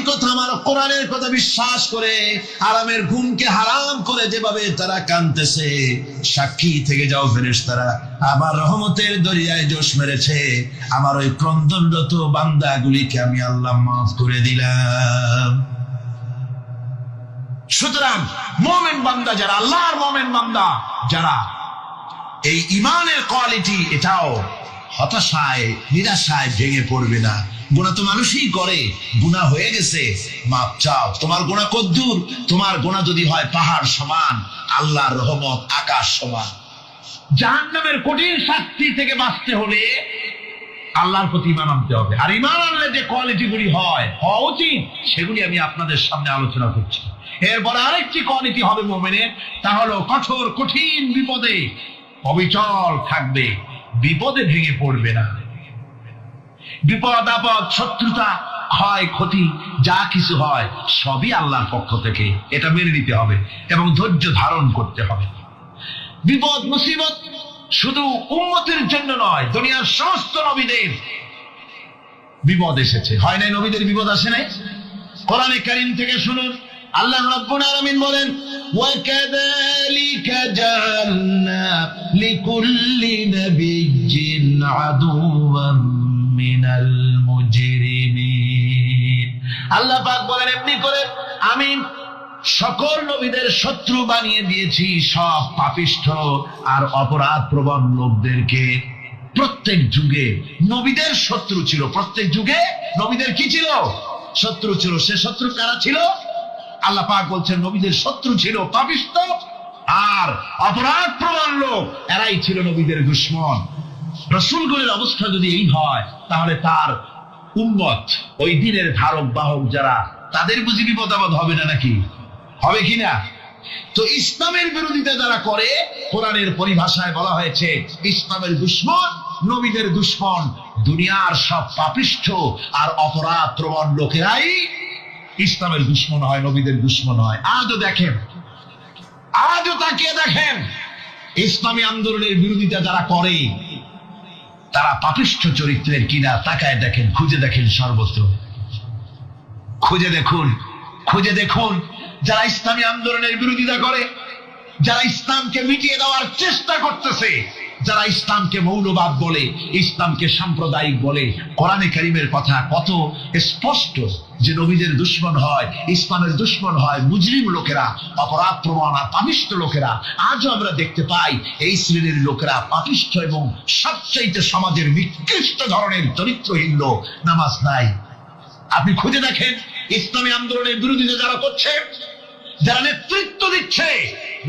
কথা, আমার কোরআনের কথা বিশ্বাস করে আরামের ঘুমকে হারাম করে যেভাবে তারা কাঁদতেছে, সাক্ষী থেকে যাও ফেরেশতারা, আমার রহমতের দরিয়ায় জোশ মেরেছে, আমার ওই ক্রন্দনরত বান্দাগুলিকে আমি আল্লাহ মাফ করে দিলাম। সুতরাং মুমিন বান্দা যারা, আল্লাহর মুমিন বান্দা যারা, এই ঈমানের কোয়ালিটি, এটাও হতাশায় নিরাশায় ভেঙে পড়বে না। গুনাহ তো মানুষই করে, গুনাহ হয়ে গেছে, মাপ চাও। তোমার গুনাহ কদ্দুর? তোমার গুনাহ যদি হয় পাহাড় সমান, আল্লাহর রহমত আকাশ সমান। জাহান্নামের কঠিন শাস্তি থেকে বাঁচতে হলে আল্লাহর প্রতি ঈমান আনতে হবে। আর ঈমান আনলে যে কোয়ালিটিগুলি হওয়া উচিত, সেগুলি আমি আপনাদের সামনে আলোচনা করছি। এরপরে আরেকটি কোয়ালিটি হবে মুমিনের, তা হলো কঠোর কঠিন বিপদে অবিচল থাকবে, বিপদে ভেঙে পড়বে না। বিপদ আপদ, শত্রুতা, ক্ষয় ক্ষতি যা কিছু হয় সবই আল্লাহর পক্ষ থেকে, এটা মেনে নিতে হবে এবং ধৈর্য ধারণ করতে হবে। বিপদ মুসিবত শুধু উম্মতের জন্য নয়, দুনিয়ার সমস্ত নবীদের বিপদ এসেছে, হয় নাই? নবীদের বিপদ আসে নাই? কোরআনে কারীম থেকে শুনুন, আল্লাহ রাব্বুল আলামিন বলেন, ওয়াকাযালিকা জাআলনা লিকুল্লি নাবিয়্যিন আদুওয়াম মিনাল মুজরিমিন। আল্লাহ পাক বলেন, এমনি করে আমি সকল নবীদের শত্রু বানিয়ে দিয়েছি সব পাপিষ্ঠ আর অপরাধ প্রবণ লোকদেরকে। প্রত্যেক যুগে নবীদের শত্রু ছিল, প্রত্যেক যুগে নবীদের কি ছিল? শত্রু ছিল। সে শত্রু কারা ছিল? আল্লাহ পাক বলছেন নবীদের শত্রু ছিল পাপিষ্ঠ আর অপরাধ প্রবণ লোক, এরাই ছিল নবীদের দুশমন। রাসূলগণের অবস্থা যদি এই হয়, তাহলে তার উম্মত, ওই দিনের ধারক বাহক যারা, তাদের বুঝি বিপদ আপদ হবে না? নাকি হবে কিনা? তো ইসলামের বিরোধিতা যারা করে, কোরআনের পরিভাষায় বলা হয়েছে ইসলামের দুশমন, নবীদের দুশমন। দুনিয়ার সব পাপিষ্ঠ আর অপরাধ প্রবণ লোকেরাই ইসলামের দুশমন হয়, নবীদের দুশমন হয়। আজও দেখেন, আজও তাকিয়ে দেখেন, ইসলামী আন্দোলনের বিরোধিতা যারা করে তারা পাপিষ্ঠ চরিত্রের কিনা তাকায় দেখেন, খুঁজে দেখেন, সর্বত্র খুঁজে দেখুন, খুঁজে দেখুন। যারা ইসলামী আন্দোলনের বিরোধিতা করে, যারা ইসলামকে মিটিয়ে দেওয়ার চেষ্টা করতেছে, যারা ইসলামকে মৌলবাদ বলে, ইসলামকে সাম্প্রদায়িক বলে, কোরআনে কারীমের কথা কত স্পষ্ট যে নবীদের দুশমন হয়, ইসলামের দুশমন হয় মুজরিম লোকেরা, অপরাধ প্রবণ আর পাপিষ্ঠ লোকেরা। আজও আমরা দেখতে পাই এই শ্রেণীর লোকেরা পাপিষ্ঠ এবং সবচাইতে সমাজের নিকৃষ্ট ধরনের চরিত্রহীন লোক। নামাজ নাই। আপনি খুঁজে দেখেন, ইসলামী আন্দোলনের বিরোধিতা যারা করছে, যারা নেতৃত্ব দিচ্ছে,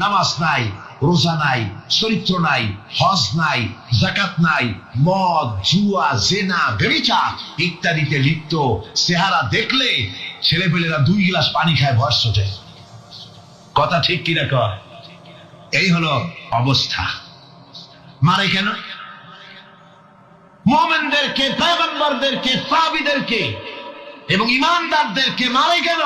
নামাজ নাই, রোজা নাই, চরিত্র নাই, হজ নাই, যাকাত নাই, মদ, জুয়া, জেনা, ব্যভিচার ইত্যাদিতে লিপ্ত। চেহারা দেখলে ছেলেপেলেরা 2 গ্লাস পানি খায়, ভস্ম যায়। কথা ঠিক কিনা কয়? এই হলো অবস্থা। মারে কেন? মুমিনদেরকে, পয়গম্বরদেরকে, সাহাবীদেরকে এবং ঈমানদারদেরকে মারে কেন?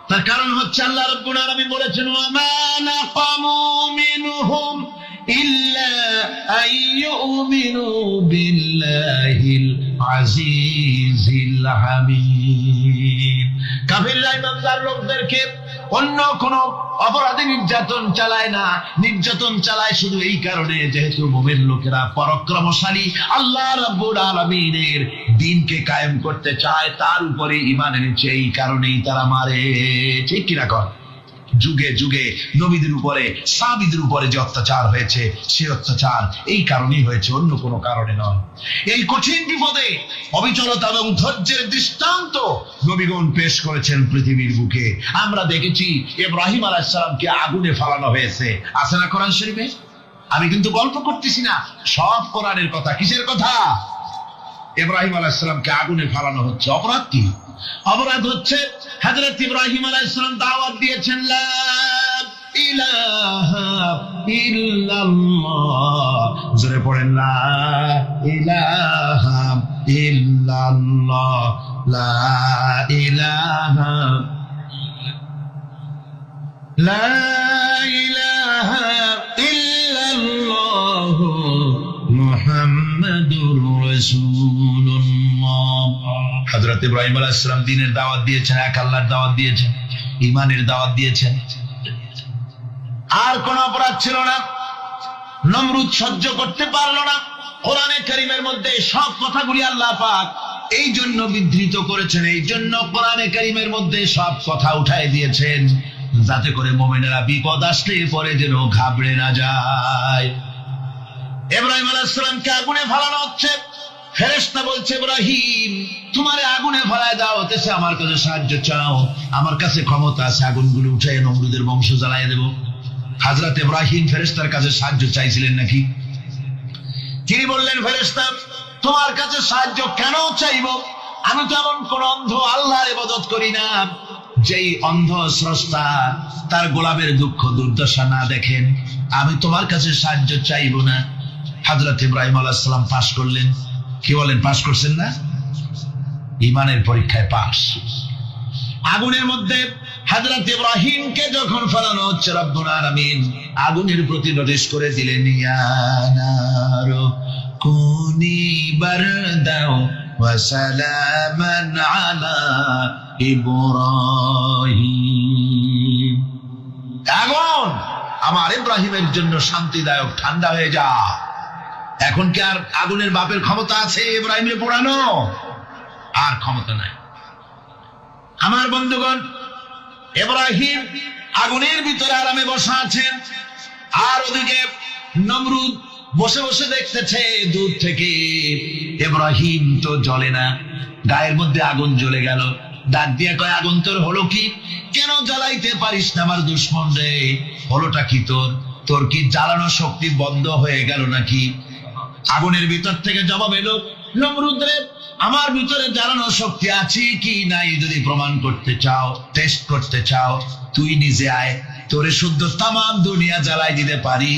তার কারণ হচ্ছে আল্লাহ রাব্বুল আলামিন বলেছেন, ওয়া মা নাকামু মিনহুম ইল্লা আইয়ুমিনু বিল্লাহিল আজিজিল হামিদ। কাফিররা ঈমানদার লোকদেরকে অন্য কোন অপরাধী নির্যাতন চালায় না, নির্যাতন চালায় শুধু এই কারণে যেহেতু মুমিন লোকেরা পরাক্রমশালী, আল্লাহ রাব্বুল আলামিনের দ্বীনকে কায়েম করতে চায়, তার উপরে ঈমান এনেছে, এই কারণেই তারা মারে। ঠিক কিনা কর? যুগে যুগে নবীদের উপরে, সাহাবীদের উপরে যে অত্যাচার হয়েছে, সে অত্যাচার এই কারণেই হয়েছে, অন্য কোনো কারণে নয়। এই কঠিন বিপদে অবিচলতা এবং ধৈর্যের দৃষ্টান্ত নবীগণ পেশ করেছেন পৃথিবীর বুকে। আমরা দেখেছি ইব্রাহিম আলাইহিস সালামকে আগুনে ফালানো হয়েছে, আছে না কোরআন শরীফে? আমি কিন্তু গল্প করতেছি না, সব কোরআনের কথা। কিসের কথা? ইব্রাহিম আলাইহিস সালামকে আগুনে ফালানো হচ্ছে। অপরাধ কি? অপরাধ হচ্ছে হযরত ইব্রাহিম আলাইহিস সালাম দাওয়াত দিয়েছেন, লা ইলাহা ইল্লাল্লাহ। জোরে পড়েন, লা ইলাহা ইল্লাল্লাহ, লা ইলাহা, লা ইলাহা ইল্লাল্লাহ মুহাম্মাদুর রাসূলুল্লাহ। হযরত ইব্রাহিম আলাইহিস সালাম দ্বীনের দাওয়াত দিয়েছেন, এক আল্লাহর দাওয়াত দিয়েছেন, ঈমানের দাওয়াত দিয়েছেন। আর কোন অপরাধ ছিল না। নমরুদ সহ্য করতে পারল না। কোরআনে কারীমের মধ্যে সব কথাগুলি আল্লাহ পাক এই জন্য বিধৃত করেছেন, এই জন্য কোরআনে কারীমের মধ্যে সব কথা উঠায় দিয়েছেন, যাতে করে মুমিনেরা বিপদ আসলে পরে যেন ঘাবড়ে না যায়। ইব্রাহিম আলাইহিস সালামকে আগুনে ফেলানো হচ্ছে। ফেরেশতা বলছে, ইব্রাহিম তোমারে আগুনে ফেলায় দাও, হতেছে আমার কাছে সাহায্য চাও, আমার কাছে ক্ষমতা আছে, আগুনগুলো উঠায় নমরুদের বংশ জ্বালায় দেব। হযরত ইব্রাহিম ফেরেশতার কাছে সাহায্য চাইছিলেন নাকি? তিনি বললেন, ফেরেশতা তোমার কাছে সাহায্য কেন চাইব? আমি তো এমন কোন অন্ধ আল্লাহর ইবাদত করি না যেই অন্ধ স্রষ্টা তার গোলামের দুঃখ দুর্দশা না দেখেন। আমি তোমার কাছে সাহায্য চাইব না। হযরত ইব্রাহিম আলাইহিস সালাম পাশ করলেন। কি বলেন, পাশ করছেন না? ঈমানের পরীক্ষায় পাশ। আগুনের মধ্যে হযরত ইব্রাহিমকে যখন ফেলানো হচ্ছে, রব্বুল আলামিন আগুনের প্রতি নোটিশ করে দিলেন, ইয়া নারু কুনি বারদাও ওয়া সালামান আলা ইব্রাহিম। আগুন আমার ইব্রাহিমের জন্য শান্তিদায়ক, ঠান্ডা হয়ে যা। এখন কি আর আগুনের বাপের ক্ষমতা আছে ইব্রাহিমের পোড়ানো? আর ক্ষমতা নাই। আমার বন্ধুগণ, ইব্রাহিম আগুনের ভিতরে আরামে বসা আছেন, আর ওদিকে নমরুদ বসে বসে দেখতেছে দূর থেকে। ইব্রাহিম তো জ্বলে না, গায়ের মধ্যে আগুন জ্বলে গেল। ডাক দিয়ে কয়, আগুন তোর হলো কি? কেন জ্বালাইতে পারিস না আমার দুশ্মন রে? হলোটা কি তোর? তোর কি জ্বালানো শক্তি বন্ধ হয়ে গেল নাকি? আগুনের ভিতর থেকে জবাব এলো, নমরুদ রে, আমার ভিতরে জ্বালানো শক্তি আছে কি নাই যদি প্রমাণ করতে চাও, টেস্ট করতে চাও, তুই নিজে আয়, তোরে শুদ্ধ তামাম দুনিয়া জ্বালাই দিতে পারি,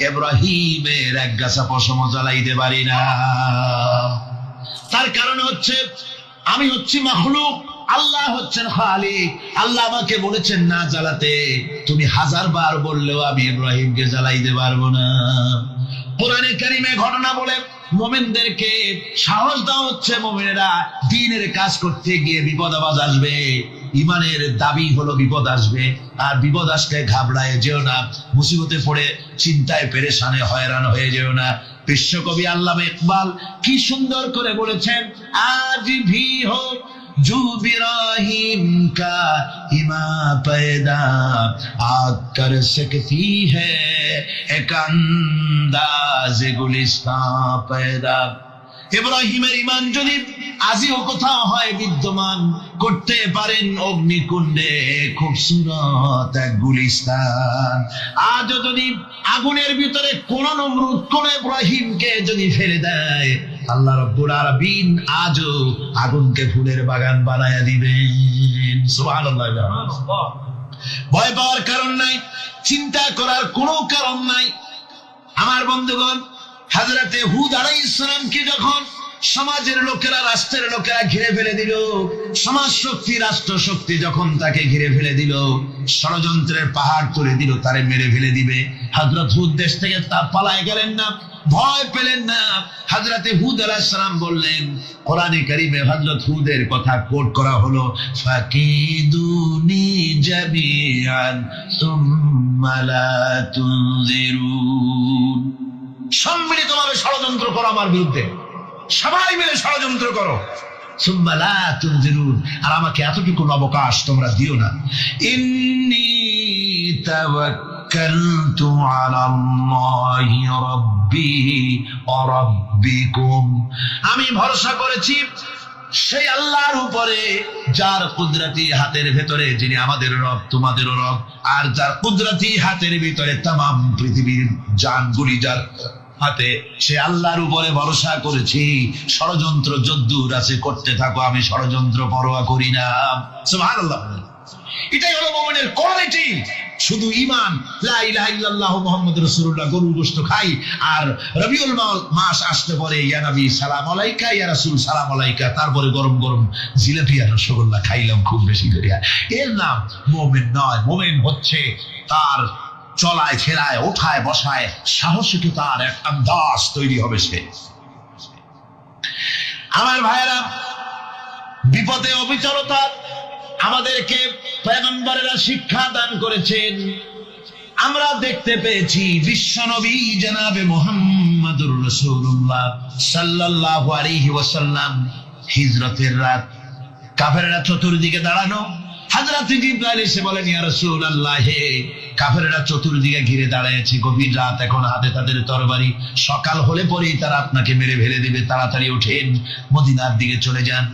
ইব্রাহিমের এক গাছা পশম জ্বালাইতে পারি না। তার কারণ হচ্ছে আমি হচ্ছি মাখলুক, আল্লাহ হচ্ছেন খালিক। আল্লাহ আমাকে বলেছেন না জ্বালাতে, তুমি 1000 বার বললেও আমি ইব্রাহিমকে জ্বালাইতে পারবো না। কোরআনে কারীমে ঘটনা বলে মুমিনদেরকে সাহস দেওয়া হচ্ছে, মুমিনেরা দ্বীনের কাজ করতে গিয়ে বিপদ আবাজ আসবে, ঈমানের দাবি হলো বিপদ আসবে, আর বিপদ আসলে ঘাবড়ায় যেও না, মুসিবতে পড়ে চিন্তায় পেরেশানে হয়রান হয়ে যেও না। বিশ্বকবি আল্লামা ইকবাল কি সুন্দর করে বলেছেন, আজ ভি হো जो इब्राहिम का इमा पैदा आग कर सकती है एक अंदाज गुलिस्तां पैदा। ইব্রাহিমের ঈমান যদি আজিও কোথাও হয় বিদ্যমান, করতে পারেন অগ্নিকুণ্ডে খুবসুরত এক গুলিস্তান। আজ যদি আগুনের ভিতরে কোন নমরুদ কোন ইব্রাহিমকে যদি ফেলে দেয়, আল্লাহ রাব্বুল আলামিন আজও আগুনকে ফুলের বাগান বানায়া দিবেন। সুবহানাল্লাহ। ভয় পাওয়ার কারণ নাই, চিন্তা করার কোনো কারণ নাই। আমার বন্ধুগণ, হযরতে হুদ আলাইহিস সালামকে যখন সমাজের লোকেরা, রাষ্ট্রের লোকেরা ঘিরে ফেলে দিল, সমাজ শক্তি, রাষ্ট্র শক্তি যখন তাকে ঘিরে ফেলে দিল, ষড়যন্ত্রের পাহাড় তুলে দিল, তারে মেরে ফেলে দিবে, হযরত হুদ দেশ থেকে তা পালায় গেলেন না, ভয় পেলেন না। হযরতে হুদ আলাইহিস সালাম বললেন, কোরআনে কারীমে হযরত হুদের কথা কোট করা হলো, ফাকিদুনি জামিআন সুম্মা লা তুনজিরুন। সম্মিলিতভাবে ষড়যন্ত্র করো আমার বিরুদ্ধে, সবাই মিলে ষড়যন্ত্র করো, সুম্মা লা তুনজিরুন, আর আমাকে এতটুকু অবকাশ তোমরা দিও না। ইন্নী তাওয়াক্কালতু আলাল্লাহি রাব্বি ওয়া রাব্বিকুম, আমি ভরসা করেছি সেই আল্লাহর উপরে যার কুদরতি হাতের ভেতরে, যিনি আমাদের রব তোমাদেরও রব, আর যার কুদরতি হাতের ভিতরে তামাম পৃথিবীর জানগুলি যার হাতে, সে আল্লাহর উপরে ভরসা করেছি। ষড়যন্ত্র যদ্দূর আছে করতে থাকো, আমি ষড়যন্ত্র পরোয়া করি না। সুবহানাল্লাহ। এটাই হলো মুমিনের কোয়ালিটি। শুধু ঈমান, লা ইলাহা ইল্লাল্লাহ মুহাম্মাদুর রাসূলুল্লাহ, গরুর গোশত খাই, আর রবিউল মাস আসতে পরে ইয়া নবী সালাম আলাইকা, ইয়া রাসূল সালাম আলাইকা, তারপরে গরম গরম জিলাপি আর রসগোল্লা খাইলাম খুব বেশি করিয়া, এর নাম মুমিন নয়। মুমিন হচ্ছে তার চলায় ফেরায়, ওঠায় বসায় সাহসিকতার এক আন্দাজ তৈরি হবে সে। আমার ভাইয়েরা, বিপদে অবিচলতা আমাদেরকে পয়গম্বরেরা শিক্ষা দান করেছেন। আমরা দেখতে পেয়েছি বিশ্বনবী জনাবে মুহাম্মদুর রাসূলুল্লাহ সাল্লাল্লাহু আলাইহি ওয়াসাল্লাম হিজরতের রাত, কাফেররা চতুর্দিকে দাঁড়ানো, হযরত জিবরাইল এসে বলেন, ইয়া রাসূলুল্লাহ, হে কাফেররা চতুর্দিকে ঘিরে দাঁড়িয়েছে, গভীর রাত, এখন হাতে তাদের তরবারি, সকাল হলে পরেই তারা আপনাকে মেরে ফেলে দিবে, তাড়াতাড়ি ওঠেন, মদিনার দিকে চলে যান।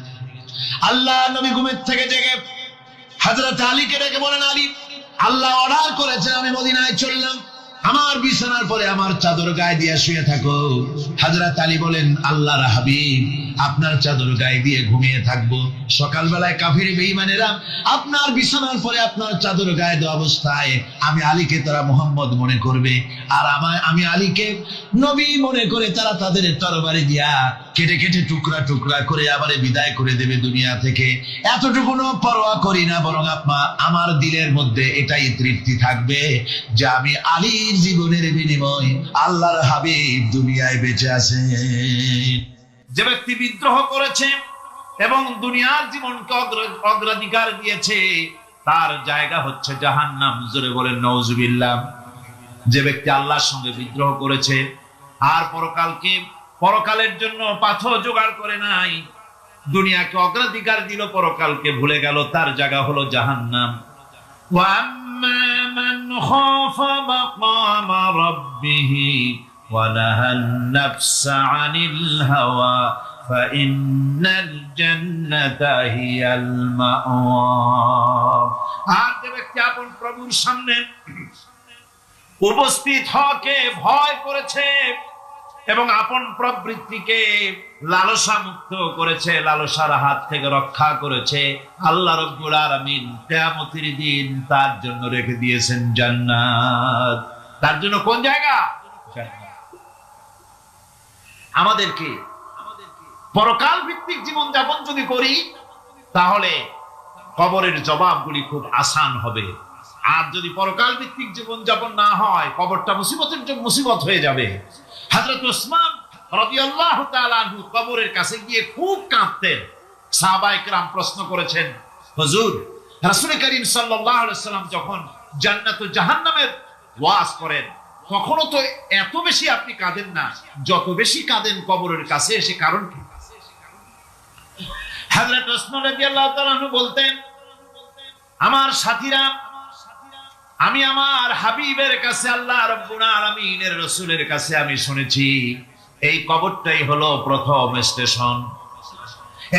আল্লাহ নবী ঘুমের থেকে জেগে হযরত আলীকে ডেকে বলেন, আলী, আল্লাহ অর্ডার করেছেন আমি মদিনায় চললাম, আমার বিছানার পরে আমার চাদর গায়ে দিয়ে শুয়ে থাকো। হযরত আলী বলেন, আল্লাহর হাবিব, আপনার চাদর গায়ে দিয়ে ঘুমিয়ে থাকবো, সকালবেলায় কাফির বেঈমানেরা আপনার বিছানার পরে আপনার চাদর গায়ে দেওয়া অবস্থায় আমি আলীকে তারা মুহাম্মদ মনে করবে, আর আমি আলীকে নবী মনে করে তারা তাদের তরবারি দিয়া কেটে কেটে টুকরা টুকরা করে আবার বিদায় করে দেবে দুনিয়া থেকে। এতটুকুনো পরোয়া করি না, বরং আমার দিলের মধ্যে এটাই তৃপ্তি থাকবে যে আমি আলীর জীবনের বিনিময় আল্লাহর হাবিব দুনিয়ায় বেঁচে আছে। যে ব্যক্তি বিদ্রোহ করেছে এবং দুনিয়ার জীবনকে অগ্রাধিকার দিয়েছে তার জায়গা হচ্ছে জাহান্নাম। জোরে বলেন নাউজুবিল্লাহ। যে ব্যক্তি আল্লাহর সঙ্গে বিদ্রোহ করেছে আর পরকালের জন্য পাথর জোগাড় করে নাই, দুনিয়াকে অগ্রাধিকার দিল, পরকালকে ভুলে গেল, তার জায়গা হলো জাহান্নাম। ওয়াম্মা মান খাফা মাকামা রাব্বিহি ওয়া নাহান নাফসা আনিল হাওয়া ফাইন্নাল জান্নাতা হিয়াল মাওয়া। আর যে ব্যক্তি আপন প্রভুর সামনে উপস্থিত হওয়াকে ভয় করেছে এবং আপন প্রবৃত্তিকে লালসা মুক্ত করেছে, লালসার হাত থেকে রক্ষা করেছে, আল্লাহ রাব্বুল আলামিন কিয়ামতের দিন তার জন্য রেখে দিয়েছেন জান্নাত। তার জন্য কোন জায়গা? আমাদেরকে পরকাল ভিত্তিক জীবন যাপন যদি করি তাহলে কবরের জবাবগুলি খুব আসান হবে। আর যদি পরকাল ভিত্তিক জীবন যাপন না হয়, কবরটা মুসিবত হয়ে যাবে। হযরত ওসমান রাদিয়াল্লাহু তাআলা আনহু কবরের কাছে গিয়ে খুব কাঁদতেন। সাহাবায়ে কেরাম প্রশ্ন করেছেন, হুজুর, রাসূল করিম সাল্লাল্লাহু আলাইহি ওয়াসাল্লাম যখন জান্নাত ও জাহান্নামের ওয়াজ করেন তখনও তো এত বেশি আপনি কাঁদেন না, যত বেশি কাঁদেন কবরের কাছে এসে, কারণ কি? হযরত ওসমান রাদিয়াল্লাহু তাআলা আনহু বলতেন, আমার সাথীরা, আমি আমার হাবিবের কাছে, আল্লাহ রাব্বুল আলামিনের রাসূলের কাছে আমি শুনেছি এই কবরটাই হলো প্রথম স্টেশন,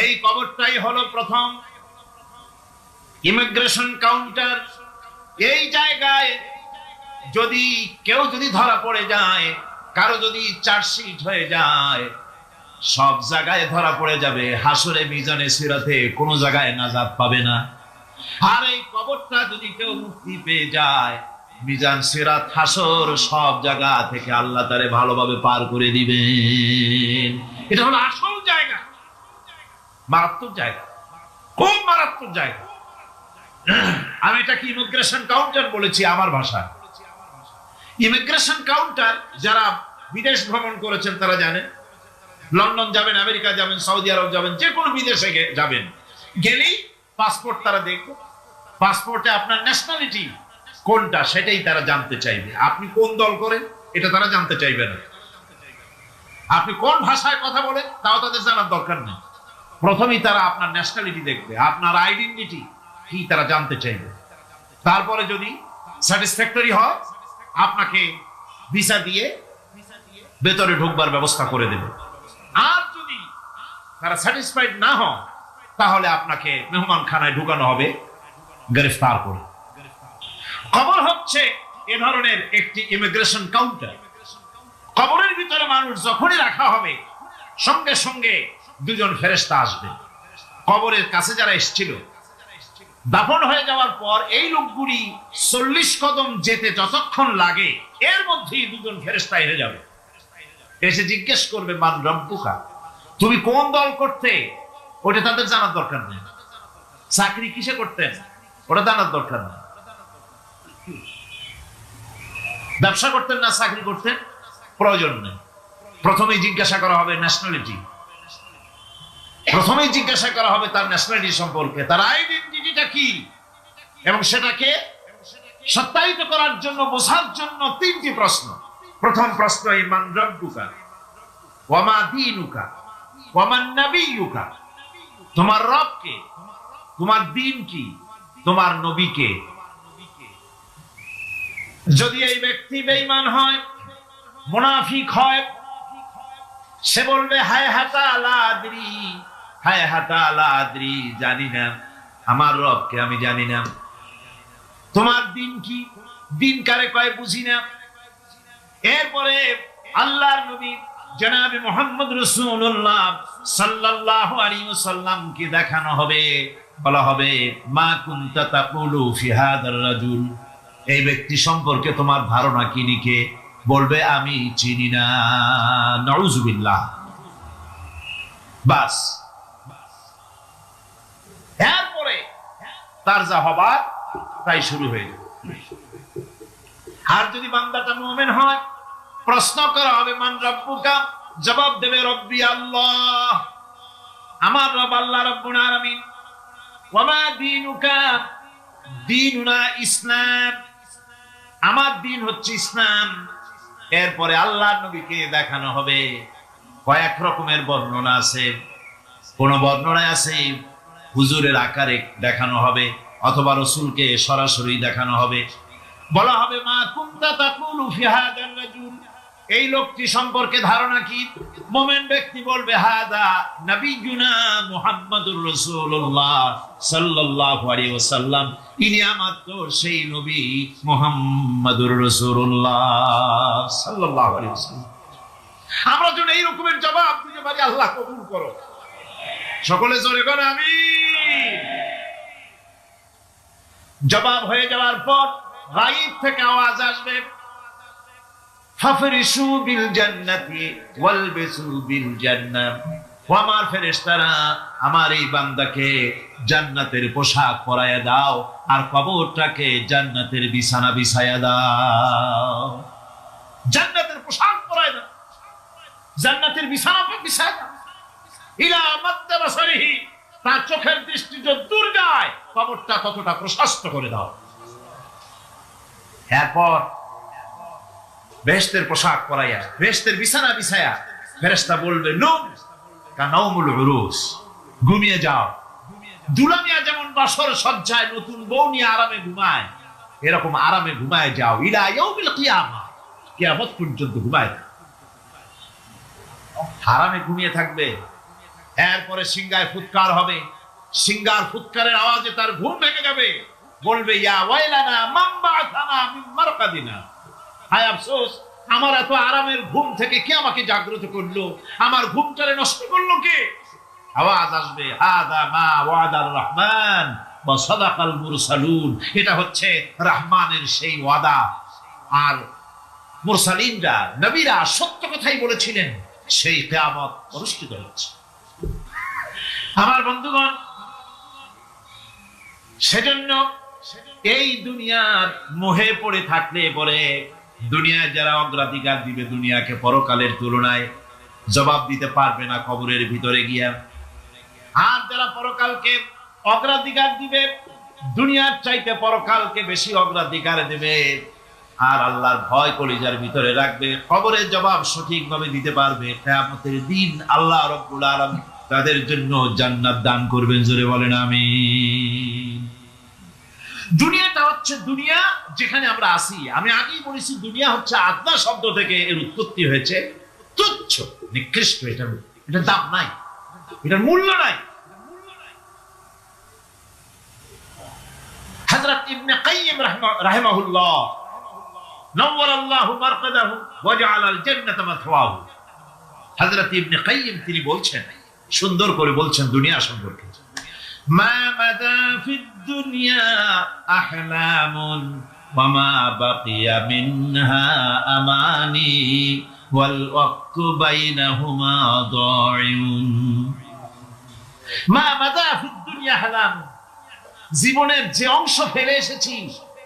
এই কবরটাই হলো প্রথম ইমিগ্রেশন কাউন্টার। এই জায়গায় কেউ যদি ধরা পড়ে যায়, কারো যদি চার্জশিট হয়ে যায়, সব জায়গায় ধরা পড়ে যাবে, হাসরে মিজানে সিরাতে কোনো জায়গায় নাজাত পাবে না। আর এই কবরটা যদি কেউ মুক্তি পেয়ে যায়, মিজান সিরাত হাসর সব জায়গা থেকে আল্লাহ তারে ভালোভাবে পার করে দিবেন। এটা হলো আসল জায়গা, মারাত্মক জায়গা, খুব মারাত্মক জায়গা। আমি এটাকে ইমিগ্রেশন কাউন্টার বলেছি আমার ভাষায়। ইমিগ্রেশন কাউন্টার যারা বিদেশ ভ্রমণ করেছেন তারা জানেন। লন্ডন যাবেন, আমেরিকা যাবেন, সৌদি আরব যাবেন, যে কোনো বিদেশে যাবেন, গেলেই পাসপোর্ট তারা দেখবে। পাসপোর্টে আপনার ন্যাশনালিটি কোনটা সেটাই তারা জানতে চাইবে। আপনি কোন দল করেন এটা তারা জানতে চাইবে না। আপনি কোন ভাষায় কথা বলেন তাও তাদের জানার দরকার নেই। প্রথমেই তারা আপনার ন্যাশনালিটি দেখবে, আপনার আইডেন্টিটি কি তারা জানতে চাইবে। তারপরে যদি স্যাটিসফ্যাক্টরি হয় আপনাকে ভিসা দিয়ে ভেতরে ঢুকবার ব্যবস্থা করে দেবে। আর যদি তারা স্যাটিসফাইড না হয় তাহলে আপনাকে মেহমানখানায় ঢুকানো হবে গ্রেফতার করে। কবর হচ্ছে এ ধরনের একটি ইমিগ্রেশন কাউন্টার। কবরের ভিতরে মানুষ যখনই রাখা হবে সঙ্গে সঙ্গে দুজন ফেরেশতা আসবে। কবরের কাছে যারা এসেছিল দাফন হয়ে যাওয়ার পর এই লোকগুলি 40 কদম যেতে যতক্ষণ লাগে এর মধ্যেই দুজন ফেরেশতা এসে যাবে, এসে জিজ্ঞেস করবে, মান রব্বুকা, তুমি কোন দল করতে? ওটা তাদের জানার দরকার নেই। চাকরি কিসে করতেন ওটা জানার দরকার নেই। ব্যবসা করতেন না চাকরি করতেন প্রয়োজন নেই। প্রথমেই জিজ্ঞাসা করা হবে ন্যাশনালিটি। প্রথমেই জিজ্ঞাসা করা হবে তার ন্যাশনালিটি সম্পর্কে, তার আইডেন্টিটিটা কি, এবং সেটাকে সত্যায়িত করার জন্য, বোঝার জন্য তিনটি প্রশ্ন। প্রথম প্রশ্ন, মান রব্বুকা ওয়া মা দীনুকা ওয়া মান নাবিয়্যুকা, তোমার রব কে, তোমার দ্বীন কি, তোমার নবী কে। যদি এই ব্যক্তি বেঈমান হয়, মুনাফিক হয়, সে বলবে হায় হাতা লা আদরি, হায় হাতা লা আদরি, জানি না আমার রবকে, আমি জানি না। তোমার দিন কি, দিন কারে কয় বুঝি না। এরপরে আল্লাহর নবী জনাবে মুহাম্মদ রাসূলুল্লাহ সাল্লাল্লাহু আলাইহি ওয়াসাল্লাম কে দেখানো হবে, বলা হবে মা কুনতা তাকুলু ফি হাদার রাজুল, এই ব্যক্তি সম্পর্কে তোমার ধারণা কি নিকে, বলবে আমি চিনি না। নাউযুবিল্লাহ। বাস, এরপরে তার যা হবার তাই শুরু হয়ে যাবে। আর যদি বান্দাটা মুমিন হয়, প্রশ্ন করা হবে মান রব্বুকা, জবাব দেবে রব্বি আল্লাহ, আমার রব আল্লাহ রাব্বুল আলামিন। ওয়া মা দীনুকা, দীনুনা ইসলাম, আমার দিন হচ্ছে ইসলাম। এরপরে আল্লাহর নবীকে দেখানো হবে। কয়েক রকমের বর্ণনা আছে, কোন বর্ণনায় আছে হুজুরের আকারে দেখানো হবে, অথবা রাসূলকে সরাসরি দেখানো হবে। বলা হবে মা কুনতা তাকুলু ফি হাদার রাজুল, এই লোকটি সম্পর্কে ধারণা কি। মুমিন ব্যক্তি বলবে হাদা নবিয়ুনা মুহাম্মাদুর রাসূলুল্লাহ সাল্লাল্লাহু আলাইহি ওয়াসাল্লাম, ইনি আমার তো সেই নবী মুহাম্মাদুর রাসূলুল্লাহ সাল্লাল্লাহু আলাইহি ওয়াসাল্লাম। আমরা যেন এই রকমের জবাব দিতে পারি, আল্লাহ কবুল করো। সকলে জোরে করে আমিন। জবাব হয়ে যাওয়ার পর গায়ব থেকে আওয়াজ আসবে, ফাফরিশু বিল জান্নাতি ওয়ালবিসু বিল জান্নাহ, ও আমার ফেরেশতারা, আমার এই বান্দাকে জান্নাতের পোশাক পরায়া দাও, আর কবরটাকে জান্নাতের বিছানা বিছায়া দাও। জান্নাতের পোশাক পরায়া দাও, জান্নাতের বিছানা বিছায়া দাও। ইলা মাদ্দা বাসারিহি, তার চোখের দৃষ্টি যত দূর যায়, কবরটা ততটা প্রশস্ত করে দাও। এরপর বেহেশতের পোশাক পরাইয়া, বেহেশতের বিছানা বিছায়া ফেরেশতা বলবে নুম কানাউমুল উরুস, ঘুমিয়ে যাও। দুলামিয়া যেমন বাসর সজ্জায় নতুন বউ নিয়ে আরামে ঘুমায়, এরকম আরামে ঘুমায় যাও। ইলা ইয়াউমিল কিয়ামা, কিয়ামত পর্যন্ত ঘুমায় আরামে ঘুমিয়ে থাকবে। এরপরে সিংগায় ফুৎকার হবে, সিংগার ফুৎকারের আওয়াজে তার ঘুম ভেঙে যাবে। বলবে ইয়া ওয়াইলানা মান বা'আথানা মিন মারকাদিনা, হায় আফসোস, আমার এত আরামের ঘুম থেকে কে আমাকে জাগ্রত করলো, আমার ঘুমটারে নষ্ট করলো কে। আওয়াজ আসবে হাদা মা ওয়াদার রহমান ওয়া সাদাকাল মুরসালুন, এটা হচ্ছে রহমানের সেই ওয়াদা, আর মুরসালিনরা নবীরা সত্য কথাই বলেছিলেন, সেই কিয়ামত অনুষ্ঠিত হচ্ছে। আমার বন্ধুগণ, সেজন্য এই দুনিয়ার মোহে পড়ে থাকলে পরে দুনিয়ায় যারা অগ্রাধিকার দিবে দুনিয়াকে পরকালের তুলনায়, জবাব দিতে পারবে না কবরের ভিতরে গিয়া। আর যারা পরকালকে অগ্রাধিকার দিবে, দুনিয়ার চাইতে পরকালকে বেশি অগ্রাধিকার দেবে, আর আল্লাহর ভয় কলিজার ভিতরে রাখবে, কবরের জবাব সঠিকভাবে দিতে পারবে, কিয়ামতের দিন আল্লাহ রাব্বুল আলামিন তাদের জন্য জান্নাত দান করবেন। জোরে বলেন আমিন। দুনিয়াটা হচ্ছে দুনিয়া যেখানে আমরা আসি। আমি আগেই বলেছি দুনিয়া হচ্ছে আদনা শব্দ থেকে এর উৎপত্তি হয়েছে। তুচ্ছ, নিকৃষ্ট, এটার দাম নাই, এটার মূল্য নাই। হযরত ইবনে কাইয়িম রাহিমাহুল্লাহ নওয়ারাল্লাহু মারকাদাহু ওয়া জাআলাল জান্নাতা মাথওয়াহু, হযরত ইবনে কাইয়িম তিনি বলছেন, সুন্দর করে বলছেন দুনিয়া সম্পর্কে, মা মাদা ফিদ দুনিয়া আহলামুন ওয়া মা বাকিয়া মিনহা আমানি ওয়াল ওয়াক্তু বাইনাহুমা দাইউন। মা মাদা ফিদ দুনিয়া আহলামুন, জীবনের যে অংশ ফেলে এসেছি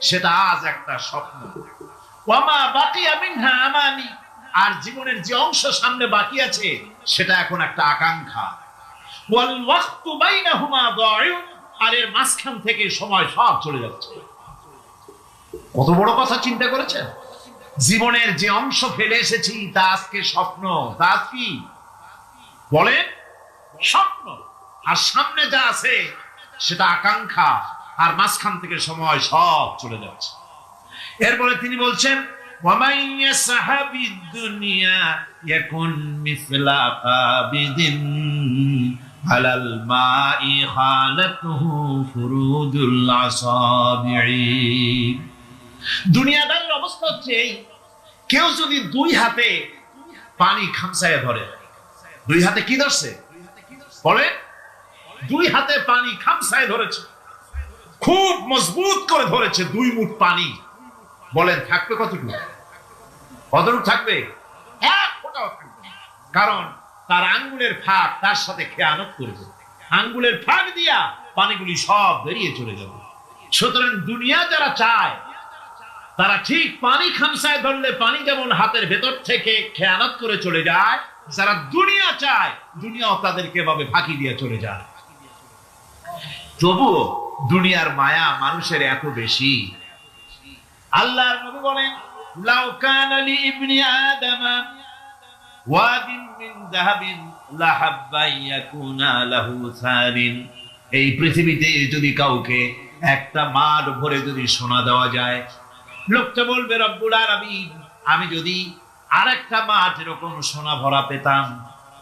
সেটা আজ একটা স্বপ্ন। ওয়া মা বাকিয়া মিনহা আমানি, আর জীবনের যে অংশ সামনে বাকি আছে সেটা এখন একটা আকাঙ্ক্ষা। ওয়াল ওয়াক্তু বাইনাহুমা দায়ুন, আর এর মাঝখান থেকে সময় সব চলে যাচ্ছে। কত বড় কথা চিন্তা করেছেন? জীবনের যে অংশ ফেলে এসেছি তা আজকে স্বপ্ন, তা কি বলেন? স্বপ্ন। আর সামনে যা আছে সেটা আকাঙ্ক্ষা, আর মাঝখান থেকে সময় সব চলে যাচ্ছে। এরপরে তিনি বলছেন وَمَنْ يَسْحَبِ الدُّنْيَا يَكُنْ مِثْلَ قَابِضٍ عَلَى الْمَاءِ خَالَتْهُ فُرُودُ الْأَصَابِعِ। দুনিয়াদারির অবস্থা হচ্ছে এই, কেউ যদি দুই হাতে পানি খামসায় ধরে, দুই হাতে কি ধরছে বলে? দুই হাতে পানি খামসায় ধরেছে, খুব মজবুত করে ধরেছে, 2 মুঠ পানি। বলেন থাকবে কতটুকু? কতটুকু থাকবে? 1 ফোঁটাও থাকবে না। কারণ তার আঙ্গুলের ফাঁক তার সাথে খেয়ানত করবে, আঙ্গুলের ফাঁক দিয়া পানিগুলি সব বেরিয়ে চলে যাবে। সুতরাং দুনিয়া যারা চায় তারা ঠিক পানি খামসায় ধরলে পানি যেমন হাতের ভেতর থেকে খেয়ানত করে চলে যায়, যারা দুনিয়া চায় দুনিয়াও তাদেরকে ভাবে ফাঁকি দিয়ে চলে যায়। তবুও দুনিয়ার মায়া মানুষের এত বেশি। আল্লাহর নবী বলেন লাউ কানা লি ইবনি আদামা ওয়াদিন মিন যাহাবিন লাহাব্বা ইয়াকুনা লাহু সারিন। এই পৃথিবীতে যদি কাউকে একটা মাঠ ভরে যদি সোনা দেওয়া যায়, লোকটা বলবে রব্বুল আলামিন, আমি যদি আরেকটা মাঠ এরকম সোনা ভরা পেতাম।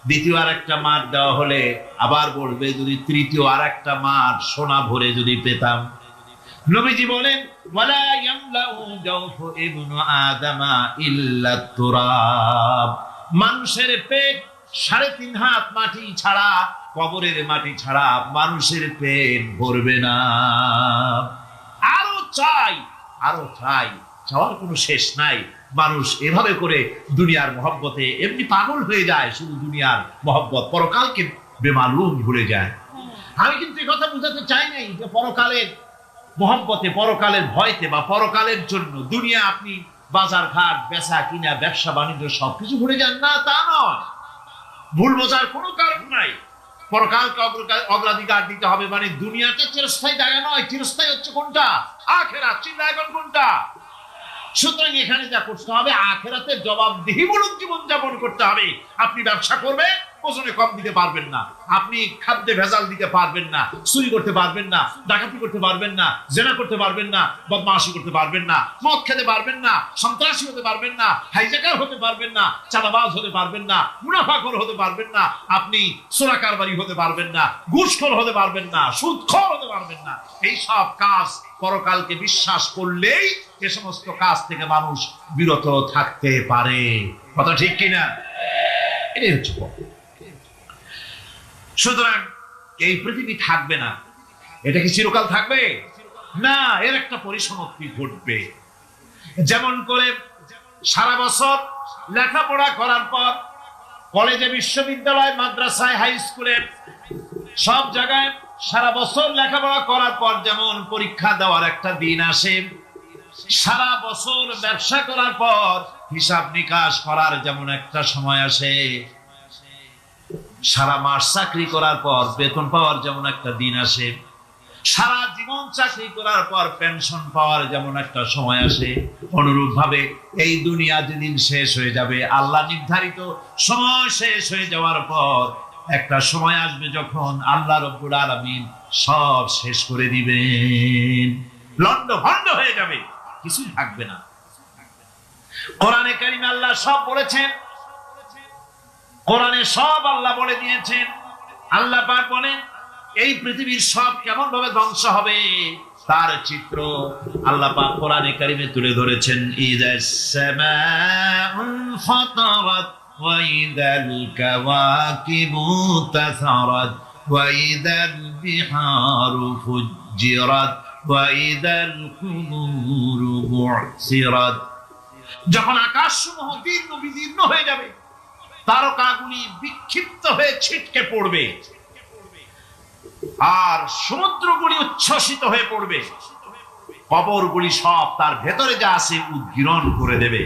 দ্বিতীয় আরেকটা মাঠ দেওয়া হলে আবার বলবে যদি তৃতীয় আরেকটা মাঠ সোনা ভরে যদি পেতাম। নবীজি বলেন ওয়ালা ইয়ামলাউ জাওফু ইবনু আদামা ইল্লা তুরাব। মানুষের পেট 3.5 হাত মাটি ছাড়া, কবরের মাটি ছাড়া মানুষের পেট ভরবে না। আরো চাই, আরো চাই, চাওয়ার কোনো শেষ নাই। মানুষ এভাবে করে দুনিয়ার মহব্বতে এমনি পাগল হয়ে যায়, শুধু দুনিয়ার মহব্বত, পরকালকে বেমালুম ভুলে যায়। আমি কিন্তু এই কথা বুঝাতে চাই নাই যে পরকালের মহব্বতে, পরকালের ভয়তে বা পরকালের জন্য দুনিয়া আপনি বাজার ঘাট, বেচা কিনা, ব্যবসা বাণিজ্য সবকিছু ভুলে যান, না তা নয়। ভুল বোঝার কোনো কারণ নাই। পরকালকে অগ্রাধিকার দিতে হবে, মানে দুনিয়াতে চিরস্থায়ী জায়গা নয়। চিরস্থায়ী হচ্ছে কোনটা? আখিরাত। চিন্তা এখন কোনটা? সুতরাং এখানে যা করতে হবে, আখিরাতের জবাবদিহিমূলক জীবন যাপন করতে হবে। আপনি ব্যবসা করবেন, ওজনে কম দিতে পারবেন না, আপনি খাদ্যে ভেজাল দিতে পারবেন না, চুরি করতে পারবেন না, ডাকাতি করতে পারবেন না, জেনা করতে পারবেন না, বদমাশি করতে পারবেন না, মদ খেতে পারবেন না, সন্ত্রাসী হতে পারবেন না, হাইজ্যাকার হতে পারবেন না, চাঁদাবাজ হতে পারবেন না, মুনাফাখোর হতে পারবেন না, আপনি চোরা কারবারি হতে পারবেন না, ঘুষখোর হতে পারবেন না, সুদখোর হতে পারবেন না। এই সব কাজ পরকালকে বিশ্বাস করলেই এ সমস্ত কাজ থেকে মানুষ বিরত থাকতে পারে। কথা ঠিক কিনা? এই হচ্ছে। সুতরাং এই পৃথিবী থাকবে না, এটা কি চিরকাল থাকবে? না, এর একটা পরিসমাপ্তি ঘটবে। যেমন করে সারা বছর লেখাপড়া করার পর কলেজে, বিশ্ববিদ্যালয়, মাদ্রাসায়, হাই স্কুলে, সব জায়গায় সারা বছর লেখাপড়া করার পর যেমন পরীক্ষা দেওয়ার একটা দিন আসে, সারা বছর ব্যবসা করার পর হিসাব নিকাশ করার যেমন একটা সময় আসে, সারা মাস চাকরি করার পর বেতন পাওয়ার যেমন একটা দিন আসে, সারা জীবন চাকরি করার পর পেনশন পাওয়ার যেমন একটা সময় আসে, অনুরূপ ভাবে এই দুনিয়া যেদিন শেষ হয়ে যাবে, আল্লাহ নির্ধারিত সময় শেষ হয়ে যাওয়ার পর একটা সময় আসবে যখন আল্লাহ রব্বুল আলামিন সব শেষ করে দিবেন, লন্ড ভন্ড হয়ে যাবে, কিছুই থাকবে না। কোরআনে কারিমে আল্লাহ সব বলেছেন, কোরআনে সব আল্লাহ বলে দিয়েছেন। আল্লাহ পাক বলেন এই পৃথিবীর সব কেমন ভাবে ধ্বংস হবে তার চিত্র আল্লাহ পাক কোরআনে কারিমে তুলে ধরেছেন। ইযাস সামাউন ফাতারাত ওয়া ইযাল কাওয়াকিবু তাসারাত ওয়া ইযাল বিহারু ফুজ্জিরাত ওয়া ইযাল কুবুরু বু'সিরাত। যখন আকাশসমূহ দীর্ঘ বিদীর্ণ হয়ে যাবে, তারকাগুলি বিক্ষিপ্ত হয়ে ছিটকে পড়বে, আর সমুদ্রগুলি উচ্ছ্বসিত হয়ে পড়বে, কবরগুলি সব তার ভেতরে যা আছে উদ্গীরণ করে দেবে,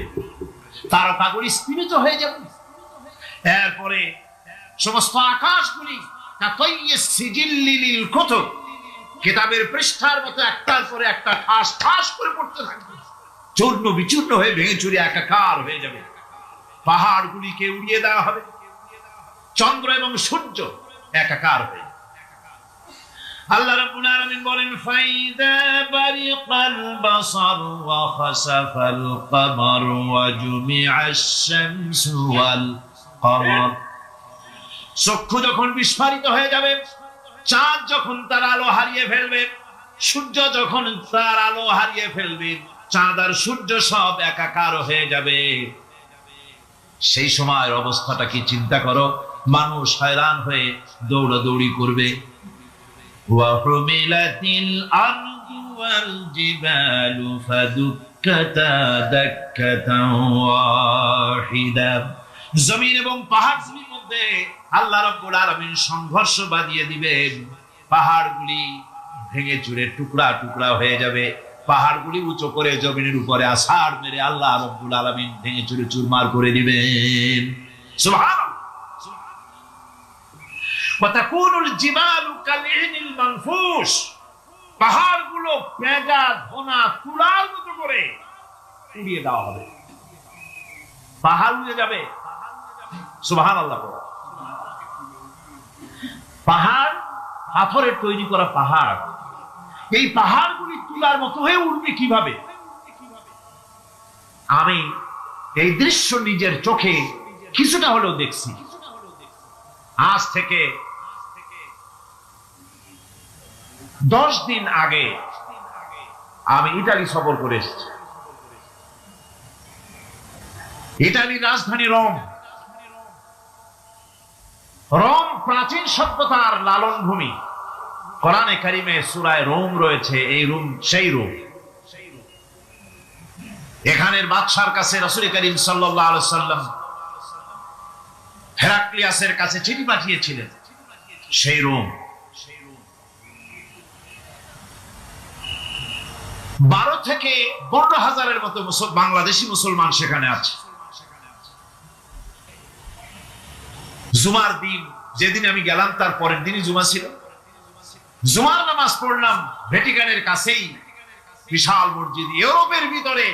তারকাগুলি স্থিমিত হয়ে যাবে। এরপরে সমস্ত আকাশগুলি কাতাইয়িস সিজিল্লি লিল কুতুব, কিতাবের পৃষ্ঠার মতো একটার পরে একটা ঠাস ঠাস করে পড়তে থাকবে, চূর্ণ বিচূর্ণ হয়ে ভেঙে চুরে একাকার হয়ে যাবে। পাহাড়গুলিকে উড়িয়ে দেওয়া হবে, চন্দ্র এবং সূর্য একাকার হয়ে। আল্লাহ রাব্বুল আলামিন বলেন, ফাইদা বারিকাল বাসার ওয়া খাসাফাল কমার ওয়া জুমিআশ শামসু ওয়াল কমার। চক্ষু যখন বিস্ফারিত হয়ে যাবে, চাঁদ যখন তার আলো হারিয়ে ফেলবে, সূর্য যখন তার আলো হারিয়ে ফেলবে, চাঁদ আর সূর্য সব একাকার হয়ে যাবে। সেই সময়ের অবস্থাটা কি চিন্তা করো। মানুষ হয়রান হয়ে দৌড়াদৌড়ি করবে। ওয়াহুমিলাতিল আরদু ওয়াল জিবালু ফাদুক্কাতা দাক্কাতান ওয়াহিদা। জমিন এবং পাহাড়গুলির মধ্যে আল্লাহ রাব্বুল আলামিন সংঘর্ষ বাঁধিয়ে দিবেন। পাহাড়গুলি ভেঙে চুরে টুকরা টুকরা হয়ে যাবে। পাহাড়গুলি উঁচু করে জমিনের উপরে আছাড় মেরে আল্লাহ রাব্বুল আলামিন ভেঙে চুরে চুরমার করে দিবেন। সুবহানাল্লাহ। ওয়া তাকুনুল জিবালু কালইনিল মানফুস। পাহাড়গুলো পেঁজা ধোনা তুলার মতো করে উড়িয়ে দেওয়া হবে, পাহাড় উড়ে যাবে। সুবহানাল্লাহ। পাহাড় পাথরের তৈরি করা পাহাড়, এই পাহাড়গুলি তুলার মতো হয়ে উঠবে কিভাবে? আমি এই দৃশ্য নিজের চোখে কিছুটা হলেও দেখছি। আজ থেকে 10 দিন আগে আমি ইতালি সফর করে এসেছি। ইতালির রাজধানী রোম। রোম প্রাচীন সভ্যতার লালন ভূমি। কোরআনে কারিমে সূরায়ে রোম রয়েছে। এই রোম সেই রোম। এখানের বাদশার কাছে রাসূল করিম সাল্লাল্লাহু আলাইহি ওয়াসাল্লাম হেরাক্লিয়াসের কাছে চিঠি পাঠিয়েছিলেন। সেই রোম 12 থেকে 15,000-এর মতো বাংলাদেশি মুসলমান সেখানে আছে। জুমার দিন, যেদিন আমি গেলাম তার পরের দিনই জুমা ছিল। জুমার নামাজ পড়লাম ভ্যাটিকানের কাছেই বিশাল মসজিদ, ইউরোপের ভিতরে